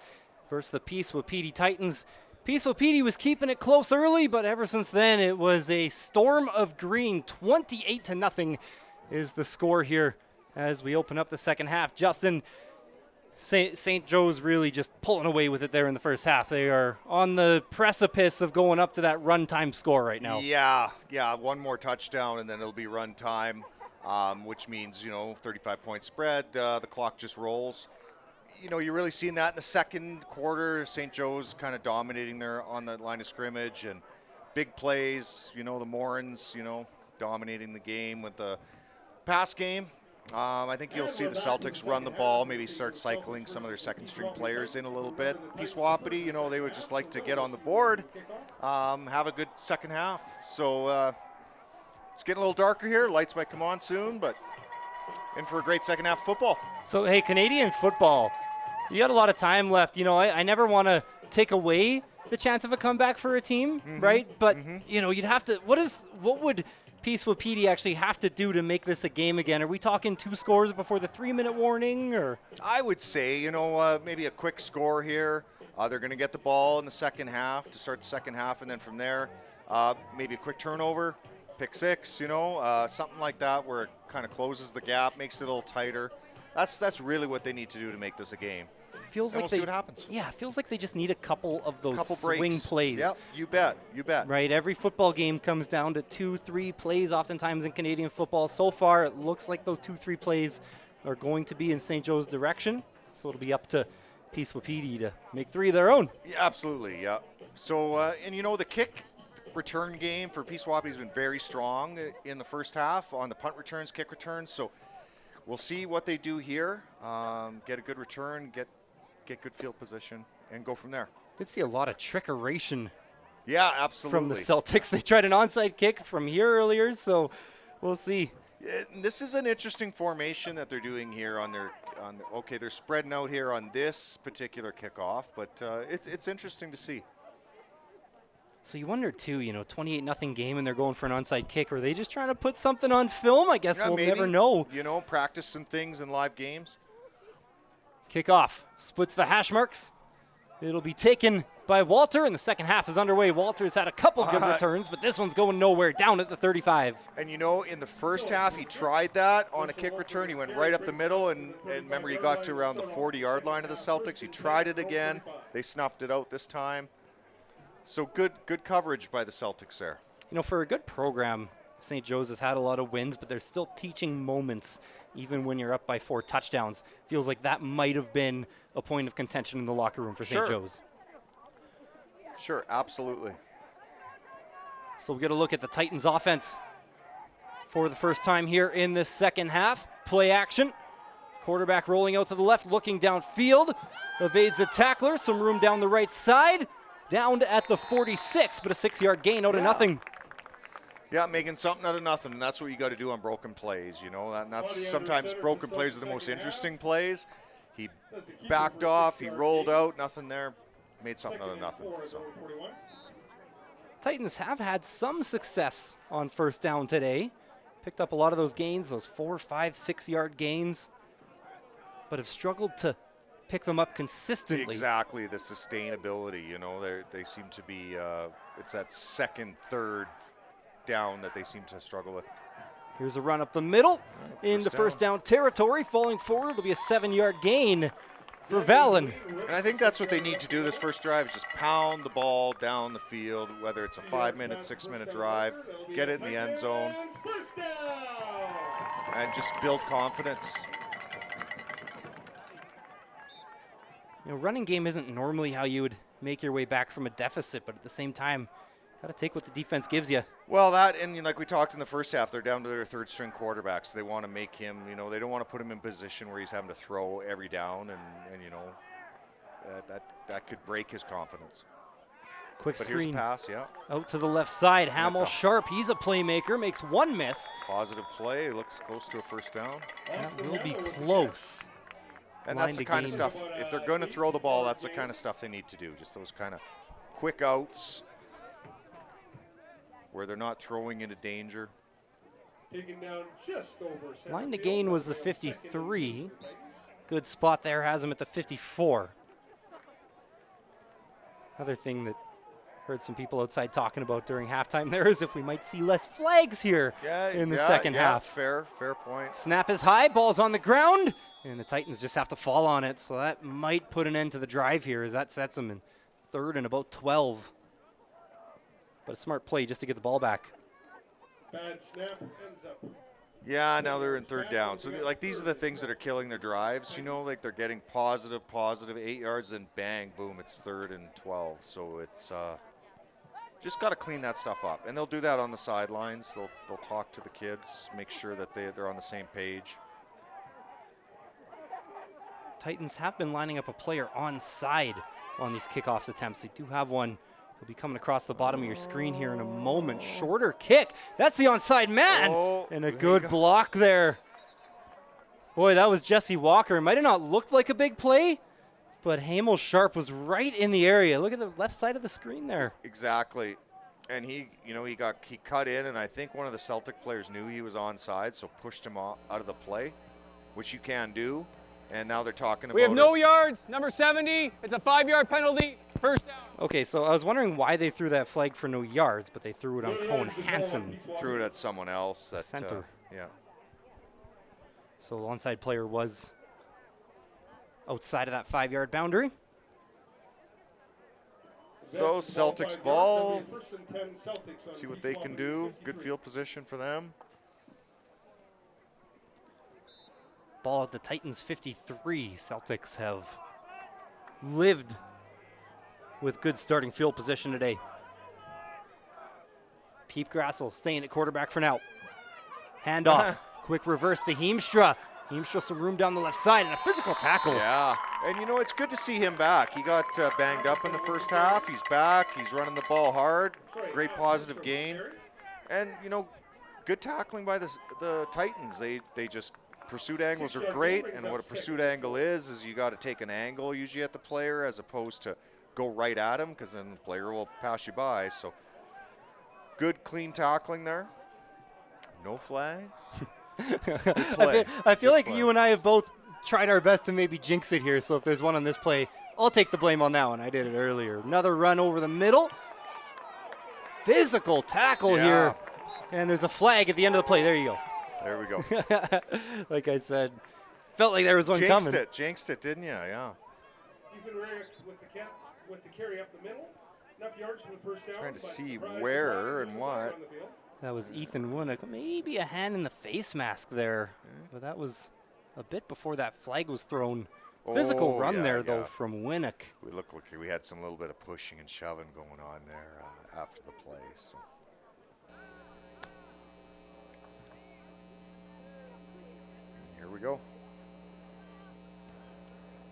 versus the Peace Wapiti Titans. Peace Wapiti was keeping it close early, but ever since then it was a storm of green. 28-0 is the score here as we open up the second half. Justin, St. Joe's really just pulling away with it there in the first half. They are on the precipice of going up to that runtime score right now. Yeah, one more touchdown and then it'll be run time. Which means, 35-point spread, the clock just rolls. You're really seeing that in the second quarter. St. Joe's kind of dominating there on the line of scrimmage and big plays, the Morans, dominating the game with the pass game. I think you'll see the Celtics run the ball, maybe start cycling some of their second-string players in a little bit. Peace Wapiti, they would just like to get on the board, have a good second half. So, it's getting a little darker here. Lights might come on soon, but in for a great second half of football. So, hey, Canadian football, you got a lot of time left. I never want to take away the chance of a comeback for a team, right? But, you'd have to – what would Peace Wapiti actually have to do to make this a game again? Are we talking 2 scores before the 3-minute warning? Or I would say, maybe a quick score here. They're going to get the ball in the second half to start the second half, and then from there, maybe a quick turnover. Pick 6, something like that where it kind of closes the gap, makes it a little tighter. That's really what they need to do to make this a game. Feels and like we'll see what happens. Yeah, it feels like they just need a couple of those swing breaks. plays. Yep, you bet. Right, every football game comes down to 2-3 plays oftentimes in Canadian football. So far, it looks like those 2-3 plays are going to be in St. Joe's direction. So it'll be up to Peace Wapiti to make 3 of their own. Yeah, absolutely, yeah. So, and the kick return game for Peace Wapiti has been very strong in the first half on the punt returns, kick returns. So we'll see what they do here. Get a good return, get good field position, and go from there. Did see a lot of trickeration. Yeah, absolutely. From the Celtics. They tried an onside kick from here earlier, so we'll see. This is an interesting formation that they're doing here okay, they're spreading out here on this particular kickoff, but it's interesting to see. So you wonder, too, 28-0 game and they're going for an onside kick. Are they just trying to put something on film? I guess we'll never know. Practice some things in live games. Kickoff splits the hash marks. It'll be taken by Walter, and the second half is underway. Walter's had a couple good returns, but this one's going nowhere, down at the 35. And, in the first half, he tried that on a kick return. He went right up the middle, and remember, he got to around the 40-yard line of the Celtics. He tried it again. They snuffed it out this time. So good coverage by the Celtics there. For a good program, St. Joe's has had a lot of wins, but there's still teaching moments, even when you're up by 4 touchdowns. Feels like that might have been a point of contention in the locker room for St. Joe's. Sure, absolutely. So we'll get a look at the Titans offense for the first time here in this second half. Play action. Quarterback rolling out to the left, looking downfield. Evades a tackler, some room down the right side. Down at the 46, but a 6-yard gain out of nothing. Yeah, making something out of nothing, and that's what you got to do on broken plays, And that's sometimes broken plays are the most interesting plays. He backed off, he rolled out, nothing there, made something out of nothing. So. Titans have had some success on first down today. Picked up a lot of those gains, those 4, 5, 6-yard gains, but have struggled to pick them up consistently. Exactly, the sustainability, they seem to be, it's that second, third down that they seem to struggle with. Here's a run up the middle into first down territory. Falling forward, it'll be a 7-yard gain for Vallon. And I think that's what they need to do this first drive, is just pound the ball down the field, whether it's a 5-minute, 6-minute drive, get it in the end zone. and just build confidence. You know, running game isn't normally how you would make your way back from a deficit, but at the same time, got to take what the defense gives you. Well, that, and like we talked in the first half, they're down to their third string quarterback, so they want to make him, you know, they don't want to put him in a position where he's having to throw every down, and you know, that could break his confidence. Quick But screen here's a pass, yeah. out to the left side. That's Hamill up. Sharp, he's a playmaker, makes one miss. Positive play, looks close to a first down. That will be close. And Line that's to the kind gain. of stuff, if they're going to throw the ball, that's the kind of stuff they need to do. Just those kind of quick outs where they're not throwing into danger. Taken down just over center Line to field. gain was the Second and 53. 2 for the Titans. Good spot there, has him at the 54. Another thing that heard some people outside talking about during halftime there is if we might see less flags here in the second half. Fair point. Snap is high, ball's on the ground, and the Titans just have to fall on it, so that might put an end to the drive here as that sets them in third and about 12. But a smart play just to get the ball back. Bad snap ends up. Yeah, now they're in third down. So like these are the things that are killing their drives. You know, like they're getting positive, 8 yards, then bang, boom, it's third and 12. So it's just got to clean that stuff up. And they'll do that on the sidelines. They'll talk to the kids, make sure that they're on the same page. Titans have been lining up a player onside on these kickoffs attempts. They do have one. He'll be coming across the bottom of your screen here in a moment. Shorter kick. That's the onside man. Oh, And a good block there. Boy, that was Jesse Walker. It might have not looked like a big play, but Hamill Sharp was right in the area. Look at the left side of the screen there. Exactly. And he cut in, and I think one of the Celtic players knew he was onside, so pushed him out of the play, which you can do. And now they're talking about We have no yards, number 70. It's a 5-yard penalty, first down. Okay, so I was wondering why they threw that flag for no yards, but they threw it on Cone Hanson. threw it at someone else. That, Center. Yeah. So the onside player was outside of that 5-yard boundary. So Celtics ball. First and 10 Celtics on See what Peace they can Wapiti do. 53. Good field position for them. Ball at the Titans 53. Celtics have lived with good starting field position today. Peep Grassel staying at quarterback for now. Handoff. Quick reverse to Heemstra. Heemstra some room down the left side and a physical tackle. Yeah. And, you know, it's good to see him back. He got banged up in the first half. He's back. He's running the ball hard. Great positive gain. And, you know, good tackling by the Titans. They just pursuit angles are great, and what a pursuit angle is you got to take an angle usually at the player as opposed to go right at him, because then the player will pass you by. So good clean tackling there. No flags. Good play. I feel Good like play. you and I have both tried our best to maybe jinx it here, so if there's one on this play, I'll take the blame on that one. I did it earlier. Another run over the middle. Physical tackle here. And there's a flag at the end of the play. There you go. There we go. Like I said, felt like there was one coming. Jinxed it, didn't you? Yeah. Ethan Rarick with the carry up the middle. Enough yards for the first down. Trying to but see surprise, where surprise, and there's a player what. on the field. That was Ethan Winnick. Maybe a hand in the face mask there. But that was a bit before that flag was thrown. Physical Oh, run yeah, there, though, yeah. from Winnick. We look like we had some little bit of pushing and shoving going on there after the play. So. Here we go.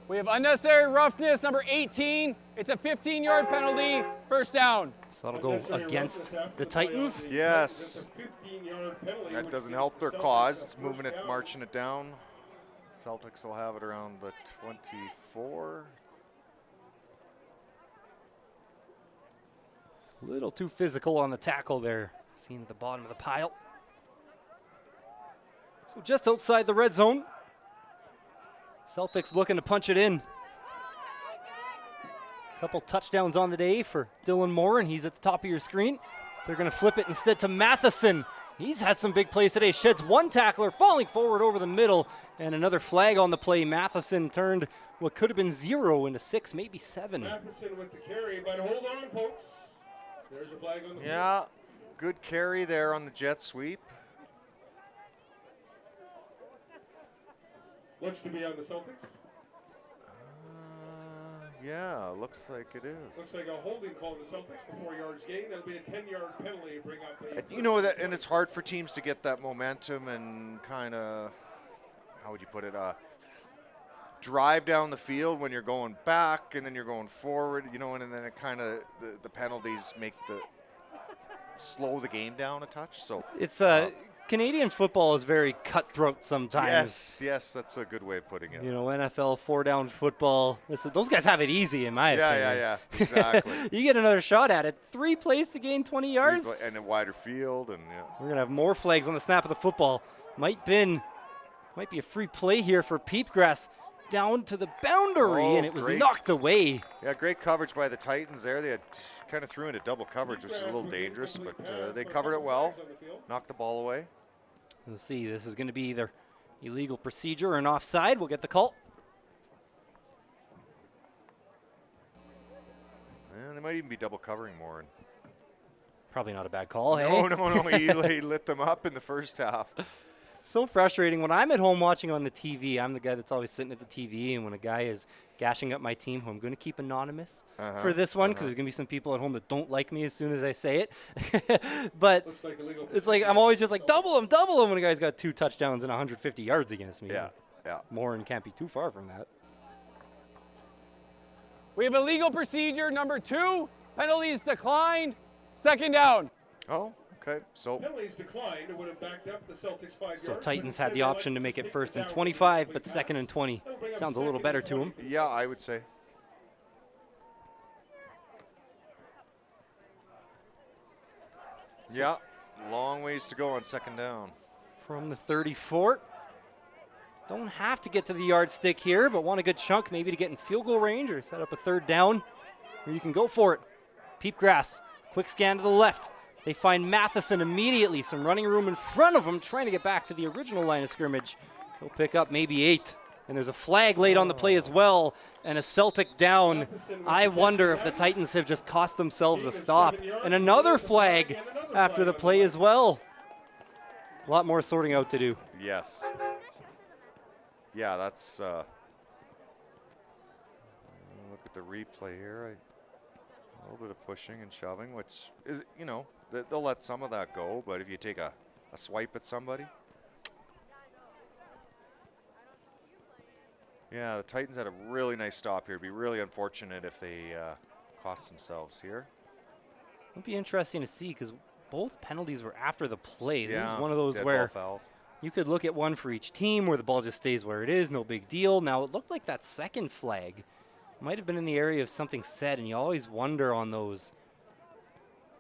We have unnecessary roughness, number 18. It's a 15-yard penalty, first down. So that'll go against the Titans. Yes. That's a 15-yard penalty, That which doesn't gives help the their Celtics cause, a moving first it, down. marching it down. Celtics will have it around the 24. A little too physical on the tackle there. Seen at the bottom of the pile. So just outside the red zone. Celtics looking to punch it in. Couple touchdowns on the day for Dylan Moore, and he's at the top of your screen. They're going to flip it instead to Matheson. He's had some big plays today. Sheds one tackler, falling forward over the middle, and another flag on the play. Matheson turned what could have been 0 into 6, maybe 7. Matheson with the carry, but hold on, folks. There's a flag on the Yeah, good carry there on the jet sweep. Looks to be on the Celtics. Yeah, looks like it is. Looks like a holding call on the Celtics for 4 yards gain. That'll be a 10-yard penalty to bring up a... You know, that, and it's hard for teams to get that momentum and kind of, how would you put it, drive down the field when you're going back and then you're going forward, you know, and then it kind of, the penalties make slow the game down a touch. So It's Canadian football is very cutthroat sometimes. yes, that's a good way of putting it. You know, NFL 4-down football. Those guys have it easy, in my opinion. Yeah, exactly. You get another shot at it. 3 plays to gain 20 yards. And a wider field, and yeah. We're gonna have more flags on the snap of the football. Might be a free play here for Peepgrass. Down to the boundary, and it was knocked away. Yeah, great coverage by the Titans there. They had kind of threw into double coverage, which is a little dangerous, but they covered it well, knocked the ball away. We'll see. This is going to be either illegal procedure or an offside. We'll get the call. And they might even be double covering more. Probably not a bad call, No, hey? he lit them up in the first half. So frustrating. When I'm at home watching on the TV, I'm the guy that's always sitting at the TV, and when a guy is gashing up my team, who I'm going to keep anonymous for this one, because there's going to be some people at home that don't like me as soon as I say it. But it's like I'm always just like, double him, when a guy's got 2 touchdowns and 150 yards against me. Yeah. Morin can't be too far from that. We have illegal procedure number 2. Penalties declined. 2nd down. Oh, okay. So Penalties declined. It would have backed up the Celtics 5 yards. So Titans had the option to make it 1st and 25, but 2nd and 20 sounds a little better to them. yeah, I would say. Yeah, long ways to go on 2nd down. From the 34. Don't have to get to the yardstick here, but want a good chunk maybe to get in field goal range or set up a 3rd down where you can go for it. Peepgrass, quick scan to the left. They find Matheson immediately, some running room in front of him, trying to get back to the original line of scrimmage. He'll pick up maybe 8. And there's a flag laid on the play as well, and a Celtic down. I wonder if the Titans have just cost themselves a stop. And another flag after the play as well. A lot more sorting out to do. Yes. Yeah, that's. Look at the replay here. A little bit of pushing and shoving, which is, you know, they'll let some of that go, but if you take a swipe at somebody. Yeah, the Titans had a really nice stop here. It'd be really unfortunate if they cost themselves here. It'll be interesting to see because both penalties were after the play. Yeah, this is one of those dead where ball fouls. you could look at one for each team where the ball just stays where it is, no big deal. Now, it looked like that second flag might have been in the area of something said, and you always wonder on those.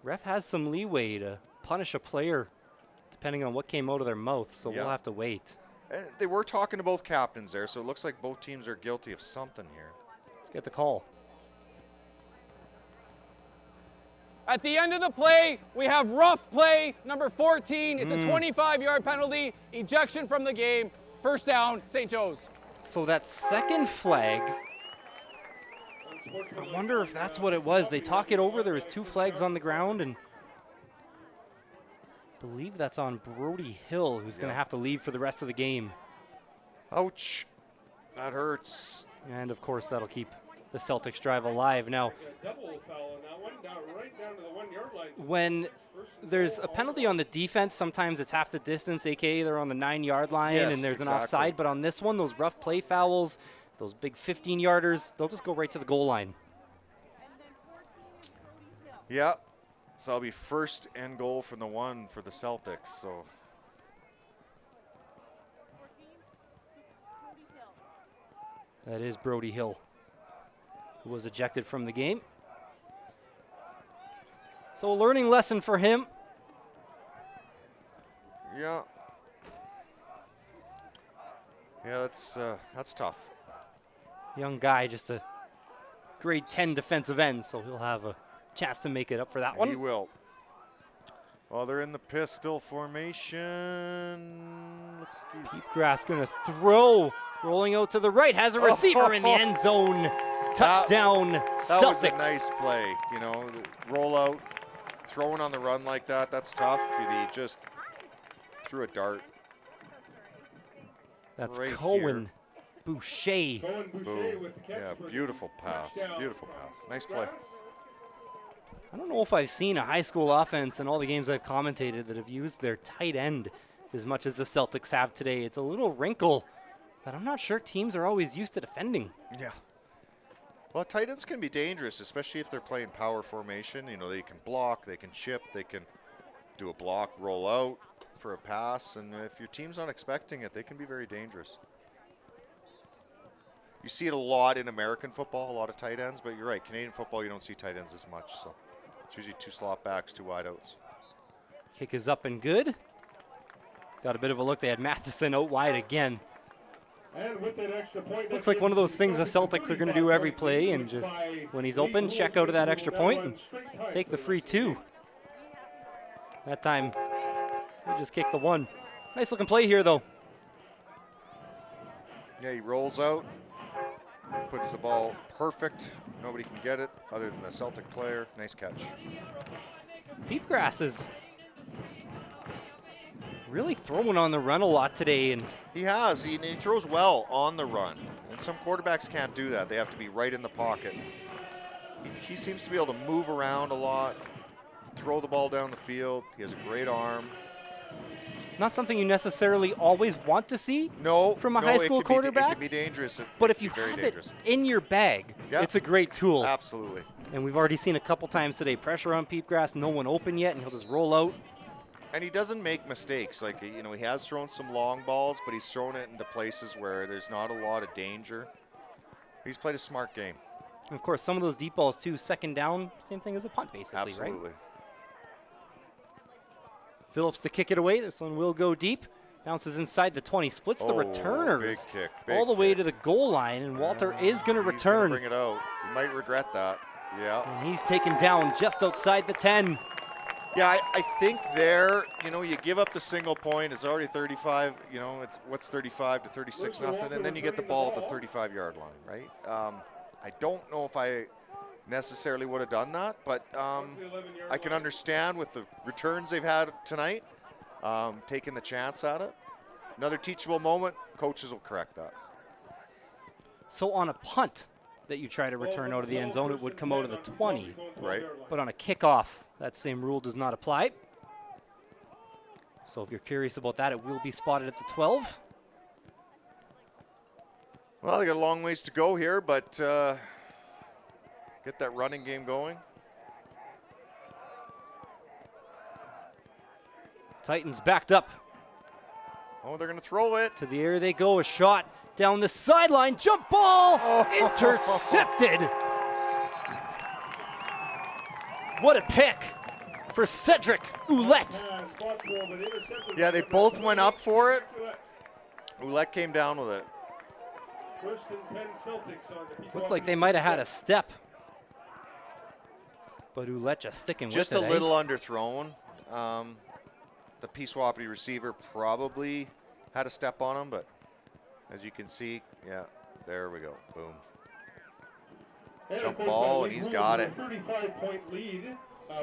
Ref has some leeway to punish a player depending on what came out of their mouth, so we'll have to wait. And they were talking to both captains there, so it looks like both teams are guilty of something here. Let's get the call. At the end of the play, we have rough play number 14. It's a 25-yard penalty, ejection from the game, 1st down, St. Joe's. So that second flag, I wonder if that's what it was. They talk it over. There was 2 flags on the ground, and I believe that's on Brody Hill, who's going to have to leave for the rest of the game. Ouch. That hurts. And, of course, that'll keep the Celtics drive alive. Now, Double foul on that one, right down to the 1 yard line. when there's a penalty on the defense, sometimes it's half the distance, a.k.a. they're on the 9-yard line, Yes, and there's an exactly. offside. But on this one, those rough play fouls, those big 15-yarders, they'll just go right to the goal line. Yeah. So that'll be 1st and goal from the 1 for the Celtics. So That is Brody Hill, who was ejected from the game. So a learning lesson for him. yeah. Yeah, that's tough. Young guy, just a grade 10 defensive end, so he'll have a chance to make it up for that one. He will. Well, they're in the pistol formation. Peepgrass going to throw, rolling out to the right, has a receiver in the end zone. Touchdown, That Celtics. was a nice play. You know, roll out, throwing on the run like that, that's tough. He just threw a dart. That's right Cohen Boucher. Cohen Boucher Boom. with the catch Yeah, for the beautiful pass. touchdown Beautiful from pass. Nice play. Grass. I don't know if I've seen a high school offense in all the games I've commentated that have used their tight end as much as the Celtics have today. It's a little wrinkle that I'm not sure teams are always used to defending. Yeah. Well, tight ends can be dangerous, especially if they're playing power formation. You know, they can block, they can chip, they can do a block, roll out for a pass, and if your team's not expecting it, they can be very dangerous. You see it a lot in American football, a lot of tight ends, but you're right, Canadian football, you don't see tight ends as much, so it's usually 2 slot backs, 2 wide outs. Kick is up and good. Got a bit of a look. They had Matheson out wide again. And with that extra point, Looks like one of those things the Celtics are going to do every play, and just when he's open, check out of that extra point and take the free 2. That time, he just kicked the 1. Nice looking play here, though. Yeah, he rolls out, puts the ball perfect. Nobody can get it other than the Celtic player. Nice catch. Peepgrass is really throwing on the run a lot today, and He has. He throws well on the run. And some quarterbacks can't do that. They have to be right in the pocket. He seems to be able to move around a lot, throw the ball down the field. He has a great arm. not something you necessarily always want to see No, from a no, high it school can be- quarterback. It can be dangerous. But It if can you be very have dangerous. it in your bag, Yeah. it's a great tool. Absolutely. And we've already seen a couple times today, pressure on Peepgrass, no one open yet, and he'll just roll out. And he doesn't make mistakes. Like, you know, he has thrown some long balls, but he's thrown it into places where there's not a lot of danger. He's played a smart game. And of course, some of those deep balls too, second down, same thing as a punt basically, right? Absolutely. Phillips to kick it away. This one will go deep. Bounces inside the 20, splits the Oh, returners big kick, all the big way kick. to the goal line, and Walter is going to He's gonna return. bring it out. You might regret that. Yeah. And he's taken down just outside the 10. Yeah, I think there, you know, you give up the single point. It's already 35. You know, it's what's 35 to 36 nothing, and then you get the ball at the 35-yard line, right? I don't know if I necessarily would have done that, but I can understand with the returns they've had tonight, taking the chance at it. Another teachable moment. Coaches will correct that. So on a punt that you try to return out of the end zone, it would come out of the 20. Right. But on a kickoff, that same rule does not apply. So if you're curious about that, it will be spotted at the 12. Well, they got a long ways to go here, but get that running game going. Titans backed up. Oh, they're going to throw it. To the air they go. A shot down the sideline. Jump ball! Intercepted! What a pick for Cedric Ouellette. Yeah, they both went up for it. Ouellette came down with it. First and 10 Celtics on the Peace Looked like Wapiti they might have had a Titans. step. But Ouellette just sticking Just with a it. little underthrown. The Peace Wapiti receiver probably had a step on him, but as you can see, yeah, there we go. Boom. And of Jump course, ball, by and he's league got rules, it. a 35-point lead.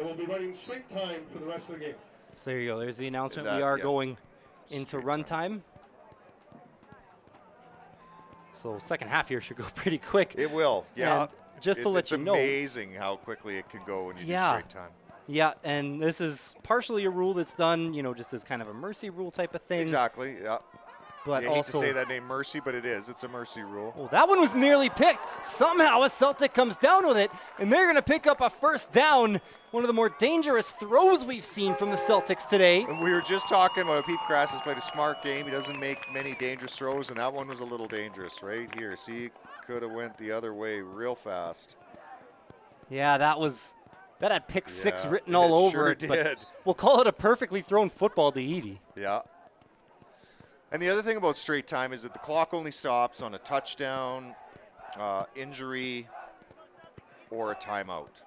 We'll be running straight time for the rest of the game. So there you go. There's the announcement. That- We are yeah. going into Straight runtime. So second half here should go pretty quick. It will, yeah. And just to let you know. It's amazing how quickly it can go when you Yeah. do straight time. Yeah, and this is partially a rule that's done, you know, just as kind of a mercy rule type of thing. Exactly, yeah. But You hate also, to say that name mercy, but it is. It's a mercy rule. well, that one was nearly picked. Somehow a Celtic comes down with it, and they're going to pick up a first down. One of the more dangerous throws we've seen from the Celtics today. And we were just talking about Peepgrass has played a smart game. He doesn't make many dangerous throws, and that one was a little dangerous right here. See, could have went the other way real fast. Yeah, that had pick six Yeah, written all over sure it. But did. we'll call it a perfectly thrown football to Edie. Yeah. And the other thing about straight time is that the clock only stops on a touchdown, injury, or a timeout.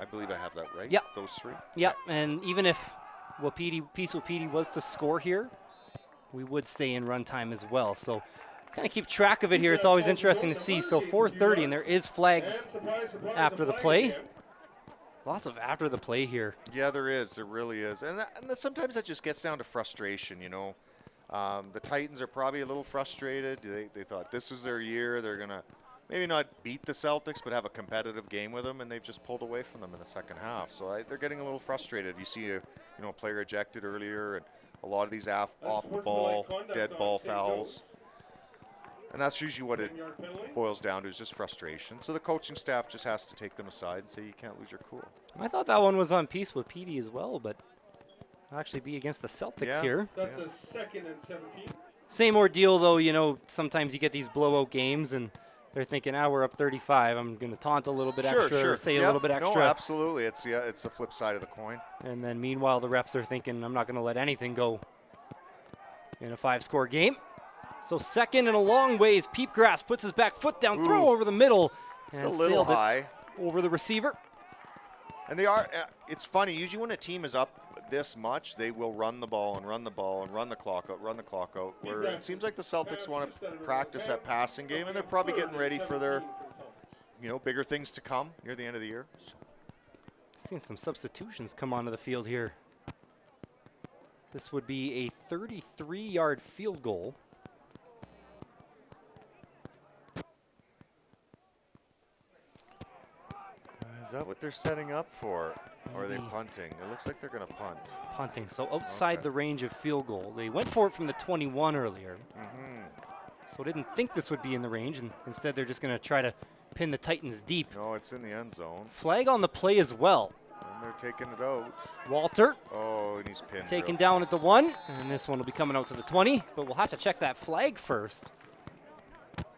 I believe I have that right. Yeah. Those three. Yeah, and even if Peace Wapiti was to score here, we would stay in runtime as well. So kind of keep track of it here. It's always interesting to see. So 4:30, and there is flags And surprise, surprise, after a the flag play. again. Lots of after the play here. Yeah, there is. There really is. And sometimes that just gets down to frustration, you know. The Titans are probably a little frustrated. They thought this was their year. They're going to maybe not beat the Celtics, but have a competitive game with them, and they've just pulled away from them in the second half. So they're getting a little frustrated. You see a player ejected earlier, and a lot of these off the ball, dead ball fouls. And that's usually what it boils down to, is just frustration. So the coaching staff just has to take them aside and say, you can't lose your cool. I thought that one was on Peace Wapiti as well, but it'll actually be against the Celtics here. That's a 2nd and 17. Same ordeal, though. Sometimes you get these blowout games, and they're thinking, we're up 35. I'm going to taunt a little bit extra, or say a little bit extra. No, absolutely. It's the flip side of the coin. And then meanwhile, the refs are thinking, I'm not going to let anything go in a 5-score game. So 2nd and a long ways. Peepgrass puts his back foot down, throw over the middle. Just a little high. Over the receiver. And they are, it's funny, usually when a team is up this much, they will run the ball and run the ball and run the clock out, where it seems like the Celtics want to practice that passing game, and they're probably getting ready for their, bigger things to come near the end of the year. Seeing some substitutions come onto the field here. This would be a 33-yard field goal. Is that what they're setting up for? Or are they punting? It looks like they're going to punt. Punting, so outside the range of field goal. They went for it from the 21 earlier. So didn't think this would be in the range, and instead they're just going to try to pin the Titans deep. No, it's in the end zone. Flag on the play as well. And they're taking it out. Walter. Oh, and he's pinned. Taken down at the 1, and this one will be coming out to the 20, but we'll have to check that flag first.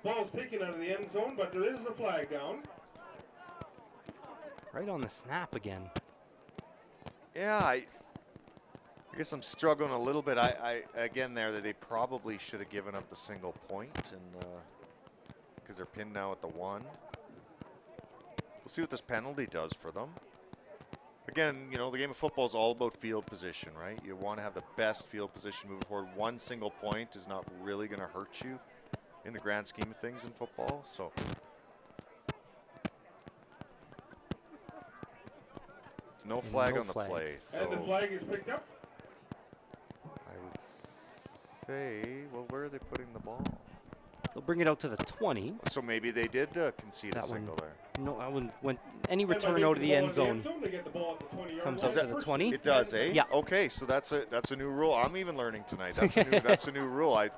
Ball's taken out of the end zone, but there is a flag down. Right on the snap again. Yeah, I guess I'm struggling a little bit. Again, that they probably should have given up the single point, and because they're pinned now at the 1. We'll see what this penalty does for them. Again, the game of football is all about field position, right? You want to have the best field position moving forward. One single point is not really going to hurt you in the grand scheme of things in football. So. No flag on the play. So and the flag is picked up. I would say, well, where are they putting the ball? They'll bring it out to the 20. So maybe they did concede a single there. No, when any return out of the end zone comes up to the 20. It does, eh? Yeah. Okay, so that's a new rule. I'm even learning tonight. That's a new rule. I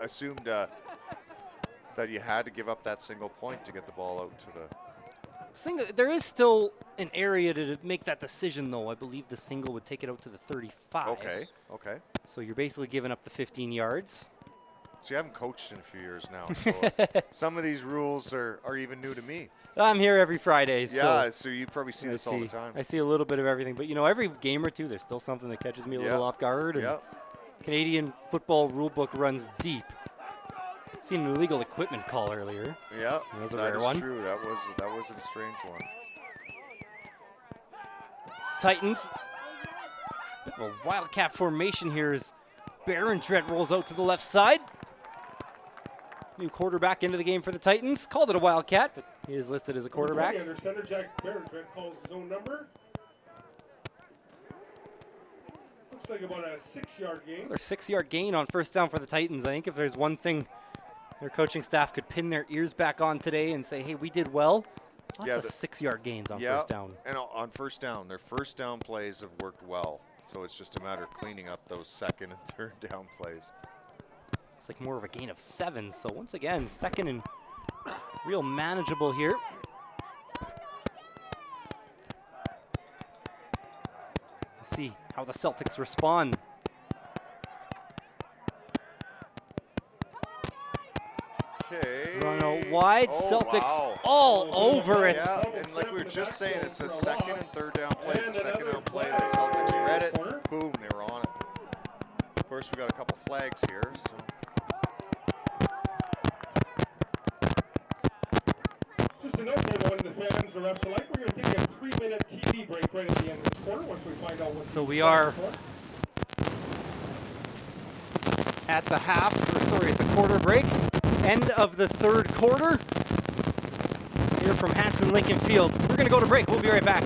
assumed that you had to give up that single point to get the ball out to the. There is still an area to make that decision, though. I believe the single would take it out to the 35. Okay. So you're basically giving up the 15 yards. So you haven't coached in a few years now. So some of these rules are even new to me. I'm here every Friday. Yeah, so you probably see this all the time. I see a little bit of everything. But, every game or two, there's still something that catches me a little off guard. And Canadian football rulebook runs deep. Seen an illegal equipment call earlier. Yeah, that was a rare one. True. That was a strange one. Titans. Bit of a wildcat formation here as Barondret rolls out to the left side. New quarterback into the game for the Titans. Called it a wildcat, but he is listed as a quarterback. Under center, Jack Barondret calls his own number. Looks like about a 6-yard gain. Another 6-yard gain on first down for the Titans. I think if there's one thing their coaching staff could pin their ears back on today and say, hey, we did well. Lots of 6-yard gains on first down. And on first down, their first down plays have worked well. So it's just a matter of cleaning up those second and third down plays. It's like more of a gain of 7. So once again, second and real manageable here. Let's see how the Celtics respond. Okay. Run out wide. Celtics all over it. Yeah, and like we were just saying, it's a second and third down play. It's a second down play. The Celtics read it. Boom, they were on it. Of course, we got a couple flags here. So. Just a note for everyone, the fans, the refs alike, we're going to take a 3-minute TV break right at the end of this quarter once we find out what. So we are at the at the quarter break. End of the third quarter. Here from Hanson Lincoln Field. We're going to go to break. We'll be right back.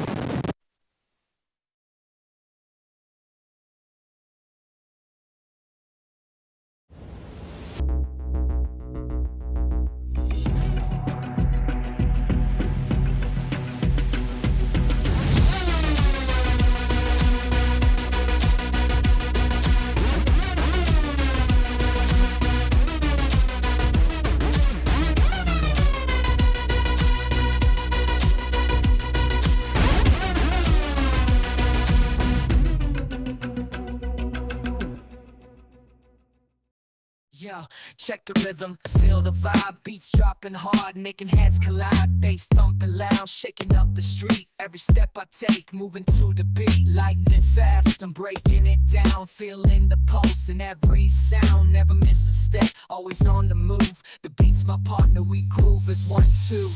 Yo, check the rhythm, feel the vibe, beats dropping hard, making heads collide, bass thumping loud, shaking up the street. Every step I take, moving to the beat, lightning fast, I'm breaking it down, feeling the pulse in every sound, never miss a step, always on the move. The beat's my partner, we groove as 1, 2.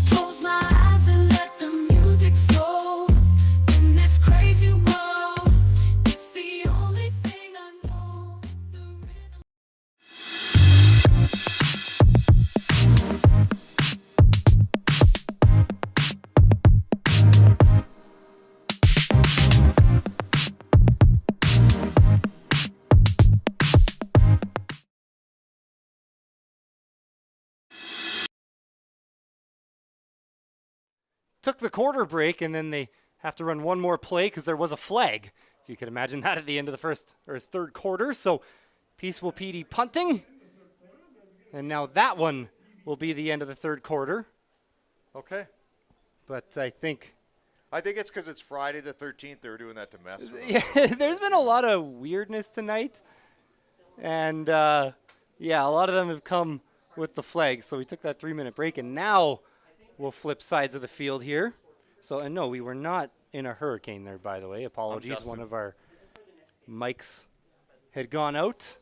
Close my eyes and let the music flow in this crazy world. It's the only thing I know. The rhythm. Took the quarter break, and then they have to run one more play because there was a flag. If you could imagine that at the end of the first or third quarter. So Peace Wapiti punting. And now that one will be the end of the third quarter. Okay. But I think it's because it's Friday the 13th. They were doing that to mess with us. yeah, there's been a lot of weirdness tonight. And yeah, a lot of them have come with the flags. So we took that 3-minute break, and now we'll flip sides of the field here. So, and no, we were not in a hurricane there, by the way. Apologies. One of our mics had gone out.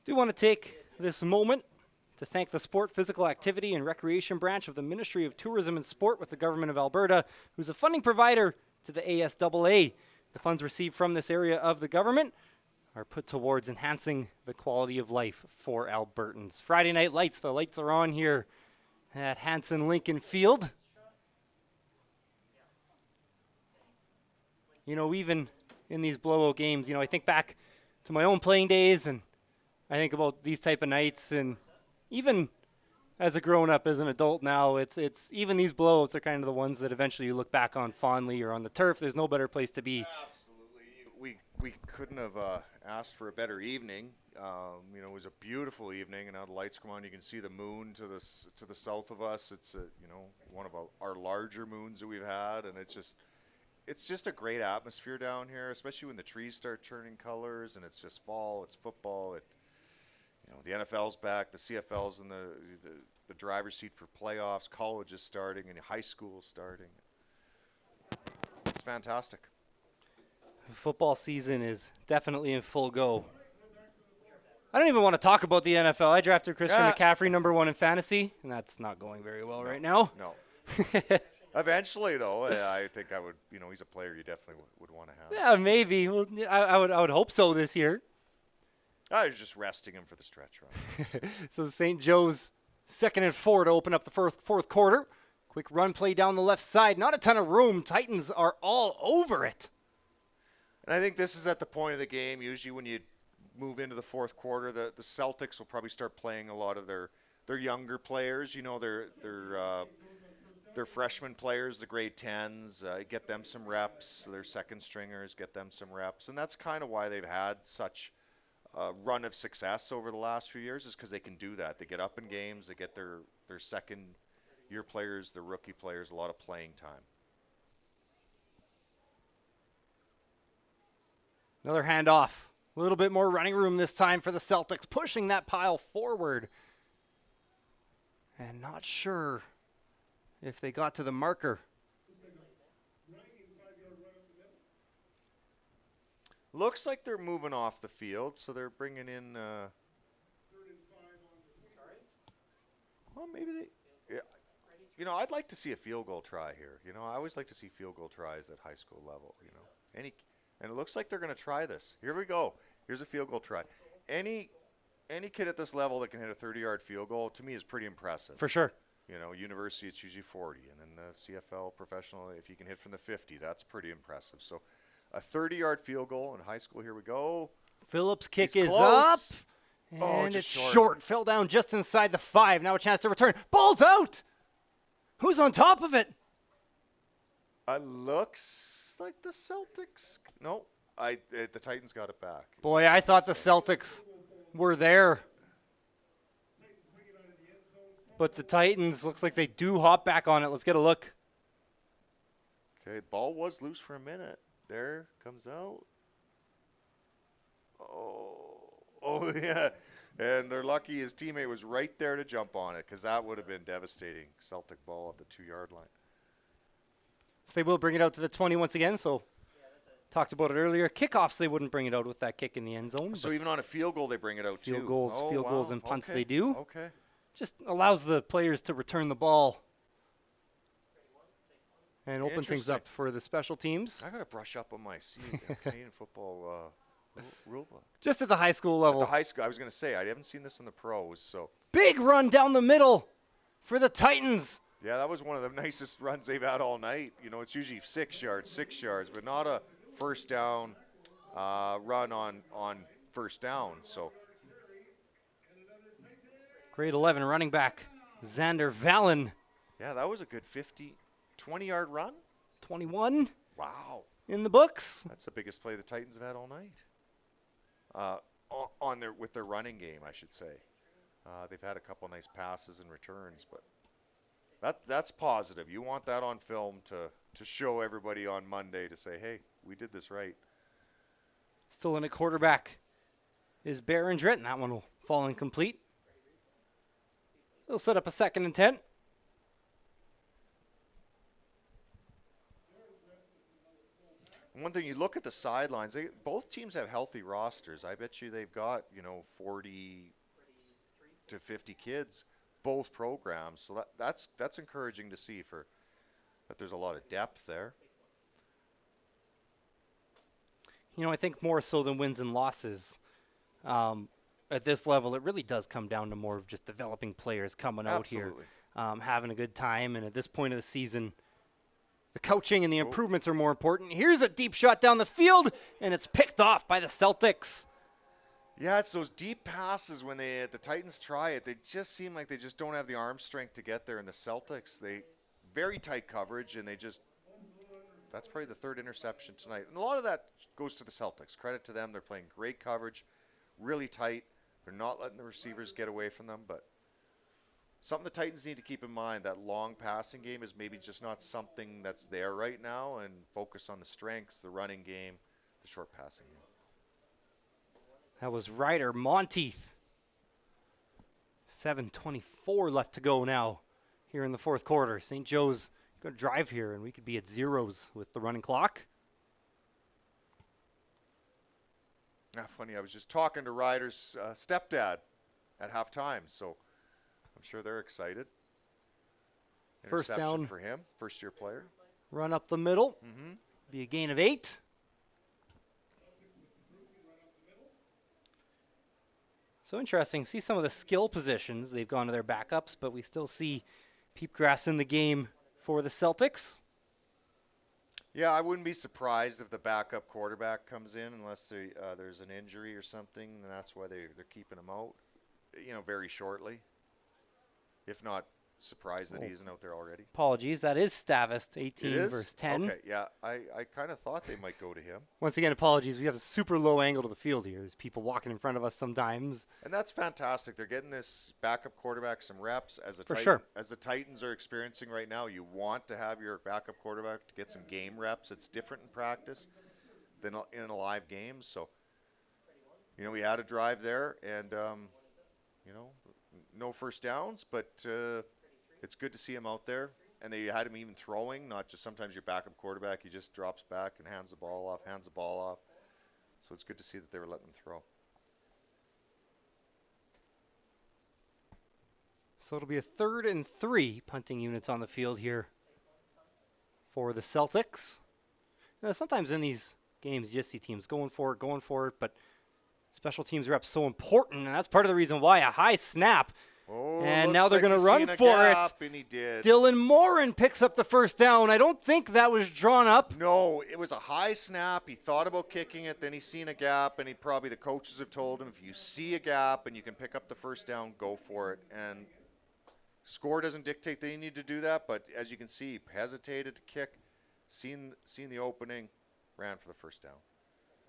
Do want to take this moment to thank the Sport, Physical Activity and Recreation branch of the Ministry of Tourism and Sport with the Government of Alberta, who's a funding provider to the ASAA. The funds received from this area of the government are put towards enhancing the quality of life for Albertans. Friday Night Lights, the lights are on here at Hanson Lincoln Field. You know, even in these blowout games, you know, I think back to my own playing days, and I think about these type of nights, and even as a grown-up, as an adult now, it's even these blowouts are kind of the ones that eventually you look back on fondly, or on the turf. There's no better place to be. Absolutely. We couldn't have asked for a better evening. You know, it was a beautiful evening, and now the lights come on. You can see the moon to the south of us. It's you know, one of our larger moons that we've had, and it's just a great atmosphere down here, especially when the trees start turning colors, and it's just fall. It's football. You know, the NFL's back, the CFL's in the driver's seat for playoffs, college is starting, and high school is starting. It's fantastic. Football season is definitely in full go. I don't even want to talk about the NFL. I drafted Christian McCaffrey #1 in fantasy, and that's not going very well right now. No. Eventually, though, I think I would, you know, he's a player you definitely would want to have. Yeah, maybe. Well, I would hope so this year. I was just resting him for the stretch run. So St. Joe's 2nd and 4 to open up the fourth quarter. Quick run play down the left side. Not a ton of room. Titans are all over it. And I think this is at the point of the game. Usually when you move into the fourth quarter, the Celtics will probably start playing a lot of their younger players. You know, their freshman players, the grade 10s, get them some reps. Their second stringers, get them some reps. And that's kind of why they've had such run of success over the last few years, is because they can do that. They get up in games, they get their second year players, their rookie players, a lot of playing time. Another handoff. A little bit more running room this time for the Celtics, pushing that pile forward. And not sure if they got to the marker. Looks like they're moving off the field, so they're bringing in. Well, maybe they. Yeah, you know, I'd like to see a field goal try here. You know, I always like to see field goal tries at high school level. You know, and it looks like they're going to try this. Here we go. Here's a field goal try. Any kid at this level that can hit a 30-yard field goal, to me, is pretty impressive. For sure. You know, university, it's usually 40, and then the CFL professional, if you can hit from the 50, that's pretty impressive. So. A 30-yard field goal in high school. Here we go. Phillips' kick He's is close. up. And it's just short. Fell down just inside the 5. Now a chance to return. Ball's out. Who's on top of it? Looks like the Celtics. No, the Titans got it back. Boy, I thought the Celtics were there. but the Titans looks like they do hop back on it. Let's get a look. Okay, ball was loose for a minute. There, comes out. Oh yeah. And they're lucky his teammate was right there to jump on it, because that would have been devastating. Celtic ball at the 2-yard line. So they will bring it out to the 20 once again. So talked about it earlier. Kickoffs, they wouldn't bring it out with that kick in the end zone. So even on a field goal, they bring it out too. Field goals and punts they do. Okay. Just allows the players to return the ball and open things up for the special teams. I got to brush up on my Canadian football rule book. Just at the high school level. At the high school, I was going to say, I haven't seen this in the pros. So big run down the middle for the Titans. yeah, that was one of the nicest runs they've had all night. You know, it's usually 6 yards, but not a first down run on first down. So grade 11 running back Xander Valen. yeah, that was a good 20-yard run. 21 Wow. in the books. That's the biggest play the Titans have had all night. With their running game, I should say. They've had a couple nice passes and returns, but that's positive. You want that on film to show everybody on Monday to say, hey, we did this right. Still in at quarterback is Baron Dritton. That one will fall incomplete. They'll set up a 2nd and 10. One thing, you look at the sidelines, both teams have healthy rosters. I bet you they've got, 40 to 50 kids, both programs. So that's encouraging to see that there's a lot of depth there. I think more so than wins and losses at this level, it really does come down to more of just developing players coming out here, having a good time. And at this point of the season, the coaching and the improvements are more important. Here's a deep shot down the field, and it's picked off by the Celtics. Yeah, it's those deep passes when the Titans try it. They just seem like they just don't have the arm strength to get there. And the Celtics, they very tight coverage, and that's probably the 3rd interception tonight. And a lot of that goes to the Celtics. Credit to them. They're playing great coverage, really tight. They're not letting the receivers get away from them. But something the Titans need to keep in mind, that long passing game is maybe just not something that's there right now, and focus on the strengths, the running game, the short passing game. That was Ryder Monteith. 7:24 left to go now here in the 4th quarter. St. Joe's going to drive here, and we could be at zeros with the running clock. Funny, I was just talking to Ryder's stepdad at halftime, so I'm sure they're excited. First Interception down for him, first-year player. Run up the middle. Be a gain of 8. So interesting. See some of the skill positions. They've gone to their backups, but we still see Peepgrass in the game for the Celtics. Yeah, I wouldn't be surprised if the backup quarterback comes in unless there's an injury or something, and that's why they're keeping him out, very shortly. If not, surprised that he isn't out there already. Apologies. That is Stavist, 18 versus 10. Okay, yeah. I kind of thought they might go to him. Once again, apologies. We have a super low angle to the field here. There's people walking in front of us sometimes. And that's fantastic. They're getting this backup quarterback some reps. As the Titans are experiencing right now, you want to have your backup quarterback to get some game reps. It's different in practice than in a live game. So, we had a drive there, and, no first downs, but it's good to see him out there. And they had him even throwing, not just sometimes your backup quarterback, he just drops back and hands the ball off. So it's good to see that they were letting him throw. So it'll be a 3rd and 3 punting units on the field here for the Celtics. Sometimes in these games, you just see teams going for it, but special teams reps so important, and that's part of the reason why a high snap. And now they're going to run for it. And he did. Dylan Morin picks up the first down. I don't think that was drawn up. No, it was a high snap. He thought about kicking it, then he seen a gap, and the coaches have told him, if you see a gap and you can pick up the first down, go for it. And score doesn't dictate that you need to do that, but as you can see, he hesitated to kick, seen the opening, ran for the first down,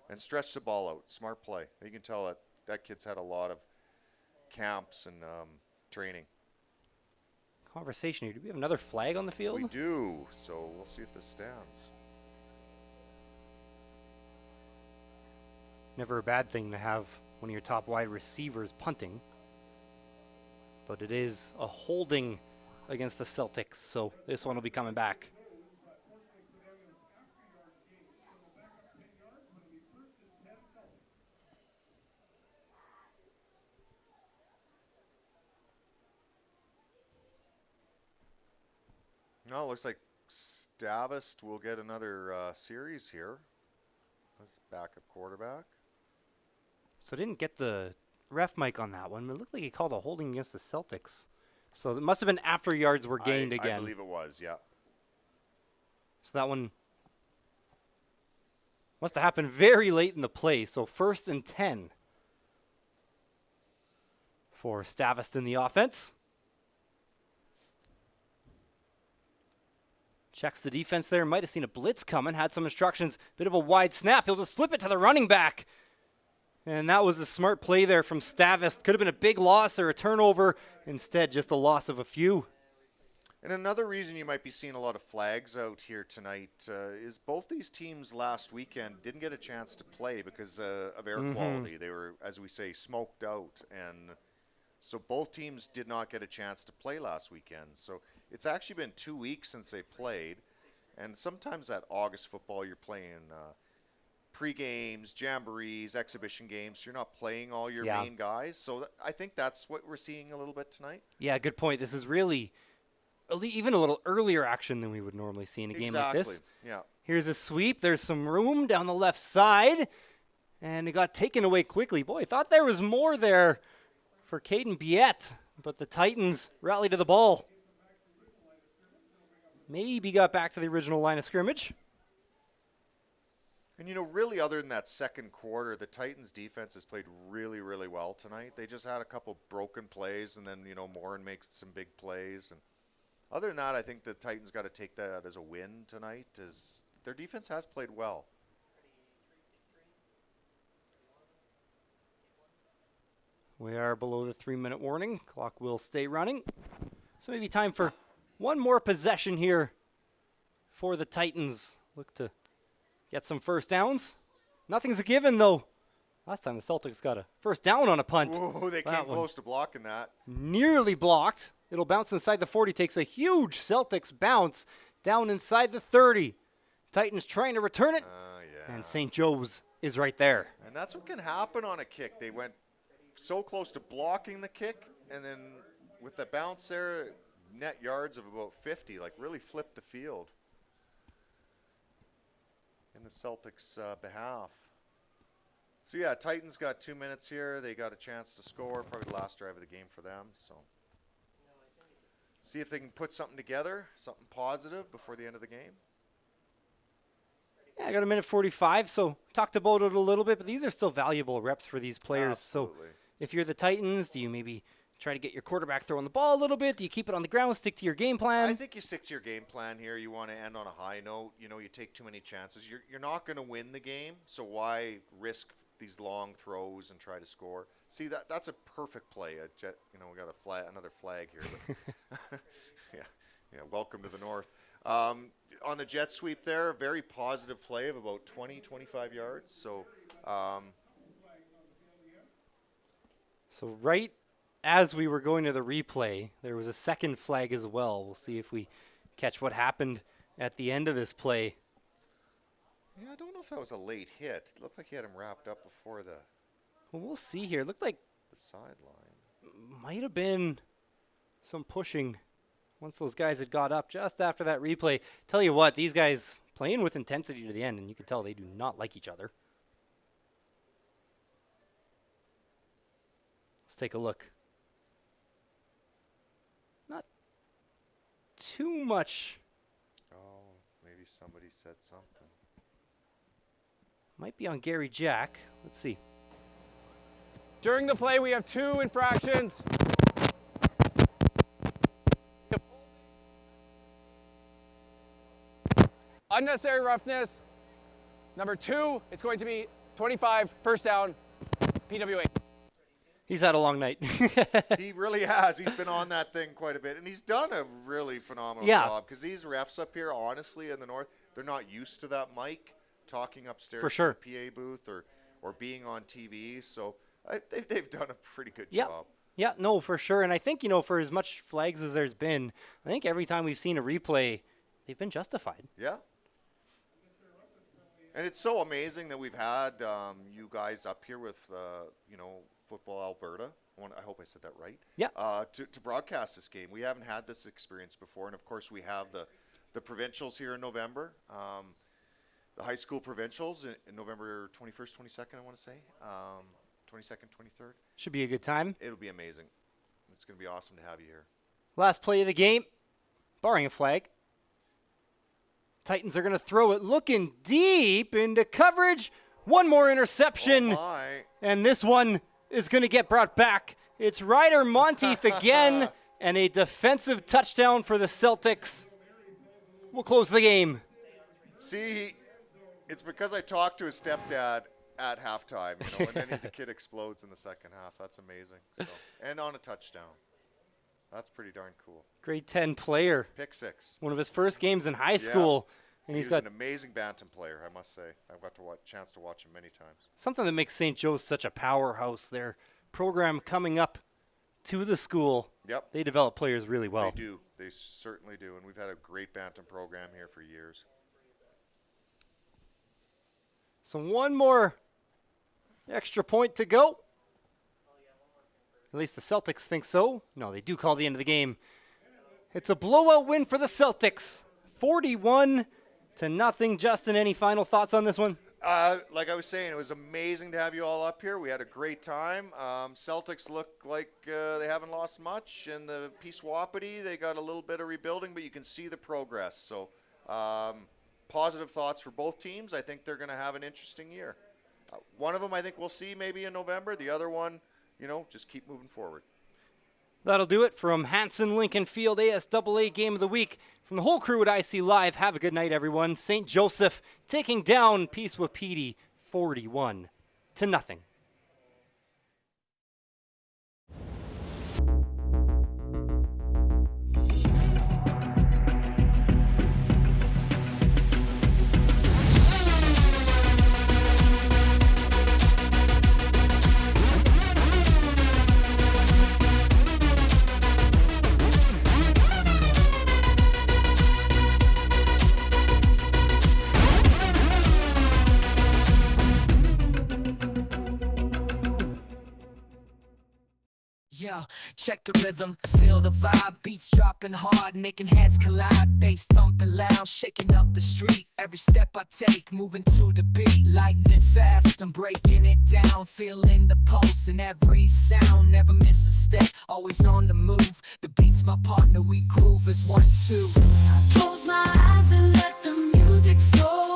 and stretched the ball out. Smart play. You can tell that kid's had a lot of camps and training. conversation here. Do we have another flag on the field? We do, so we'll see if this stands. Never a bad thing to have one of your top wide receivers punting. But it is a holding against the Celtics, so this one will be coming back. No, it looks like Stavist will get another series here. That's backup quarterback. So didn't get the ref mic on that one, but it looked like he called a holding against the Celtics. So it must have been after yards were gained again. I believe it was, yeah. So that one must have happened very late in the play. So 1st and 10 for Stavist in the offense. Checks the defense there. Might have seen a blitz coming. Had some instructions. Bit of a wide snap. He'll just flip it to the running back. And that was a smart play there from Stavist. Could have been a big loss or a turnover. Instead, just a loss of a few. And another reason you might be seeing a lot of flags out here tonight is both these teams last weekend didn't get a chance to play because of air quality. They were, as we say, smoked out. And so both teams did not get a chance to play last weekend. So it's actually been 2 weeks since they played. And sometimes at August football, you're playing pre-games, jamborees, exhibition games. You're not playing all your main guys. So I think that's what we're seeing a little bit tonight. Yeah, good point. This is really even a little earlier action than we would normally see in a game like this. Yeah. Here's a sweep. There's some room down the left side. And it got taken away quickly. Boy, I thought there was more there for Caden Biette. But the Titans rallied to the ball. Maybe got back to the original line of scrimmage. And, you know, really other than that second quarter, the Titans defense has played really, really well tonight. They just had a couple broken plays, and then, you know, Morin makes some big plays. And other than that, I think the Titans got to take that as a win tonight, as their defense has played well. We are below the 3-minute warning. Clock will stay running. So maybe time for one more possession here for the Titans. Look to get some first downs. Nothing's a given, though. Last time the Celtics got a first down on a punt. Whoa, they came close to blocking that. Nearly blocked. It'll bounce inside the 40. Takes a huge Celtics bounce down inside the 30. Titans trying to return it. And St. Joe's is right there. And that's what can happen on a kick. They went so close to blocking the kick, and then with the bounce there, net yards of about 50, like really flipped the field in the Celtics' behalf. So yeah, Titans got 2 minutes here. They got a chance to score, probably the last drive of the game for them. So see if they can put something together, something positive before the end of the game. Yeah, I got a minute 45, so talked about it a little bit, but these are still valuable reps for these players. Absolutely. So if you're the Titans, do you maybe try to get your quarterback throwing the ball a little bit? Do you keep it on the ground, stick to your game plan? I think you stick to your game plan here. You want to end on a high note. You know, you take too many chances. You're not going to win the game, so why risk these long throws and try to score? See, that's a perfect play. You know, we got another flag here. But yeah, welcome to the North. On the jet sweep there, a very positive play of about 20, 25 yards. So, So right as we were going to the replay, there was a second flag as well. We'll see if we catch what happened at the end of this play. yeah, I don't know if that was a late hit. It looked like he had him wrapped up before the Well, we'll see here. It looked like sideline. might have been some pushing once those guys had got up just after that replay. Tell you what, these guys playing with intensity to the end, and you can tell they do not like each other. Let's take a look. Not too much. Oh, maybe somebody said something. Might be on Gary Jack. Let's see. During the play, we have 2 infractions. Unnecessary roughness. Number 2, it's going to be 25, first down, PWA. He's had a long night. He really has. He's been on that thing quite a bit, and he's done a really phenomenal Yeah. job. Because these refs up here, honestly, in the north, they're not used to that mic talking upstairs For sure. to the PA booth or being on TV. So they've done a pretty good Yeah. job. Yeah, no, for sure. And I think, for as much flags as there's been, I think every time we've seen a replay, they've been justified. Yeah. And it's so amazing that we've had you guys up here with, Football Alberta. I hope I said that right. Yeah. To broadcast this game. We haven't had this experience before. And, of course, we have the provincials here in November. The high school provincials in November 21st, 22nd, I want to say. 22nd, 23rd. Should be a good time. It'll be amazing. It's going to be awesome to have you here. Last play of the game, barring a flag. Titans are going to throw it looking deep into coverage. One more interception. Oh my. And this one is going to get brought back. It's Ryder Monteith again, and a defensive touchdown for the Celtics. We'll close the game. See, it's because I talked to his stepdad at halftime, and then the kid explodes in the second half. That's amazing. So, and on a touchdown. That's pretty darn cool. Grade 10 player. Pick 6. One of his first games in high school. And He's got an amazing bantam player, I must say. I've got chance to watch him many times. something that makes St. Joe's such a powerhouse. Their program coming up to the school. Yep. They develop players really well. They do. They certainly do. And we've had a great bantam program here for years. So one more extra point to go. At least the Celtics think so. No, they do call the end of the game. It's a blowout win for the Celtics. 41-0. Justin, any final thoughts on this one? Like I was saying, it was amazing to have you all up here. We had a great time. Celtics look like they haven't lost much. And the Peace Wapiti, they got a little bit of rebuilding, but you can see the progress. So positive thoughts for both teams. I think they're going to have an interesting year. One of them I think we'll see maybe in November. The other one, just keep moving forward. That'll do it from Hanson Lincoln Field ASAA Game of the Week. From the whole crew at IC Live, have a good night, everyone. St. Joseph taking down Peace Wapiti 41-0. Yo, check the rhythm, feel the vibe, beats dropping hard, making heads collide, bass thumping loud, shaking up the street. Every step I take, moving to the beat, lightning fast, I'm breaking it down, feeling the pulse in every sound, never miss a step, always on the move. The beat's my partner, we groove as 1, 2. I close my eyes and let the music flow.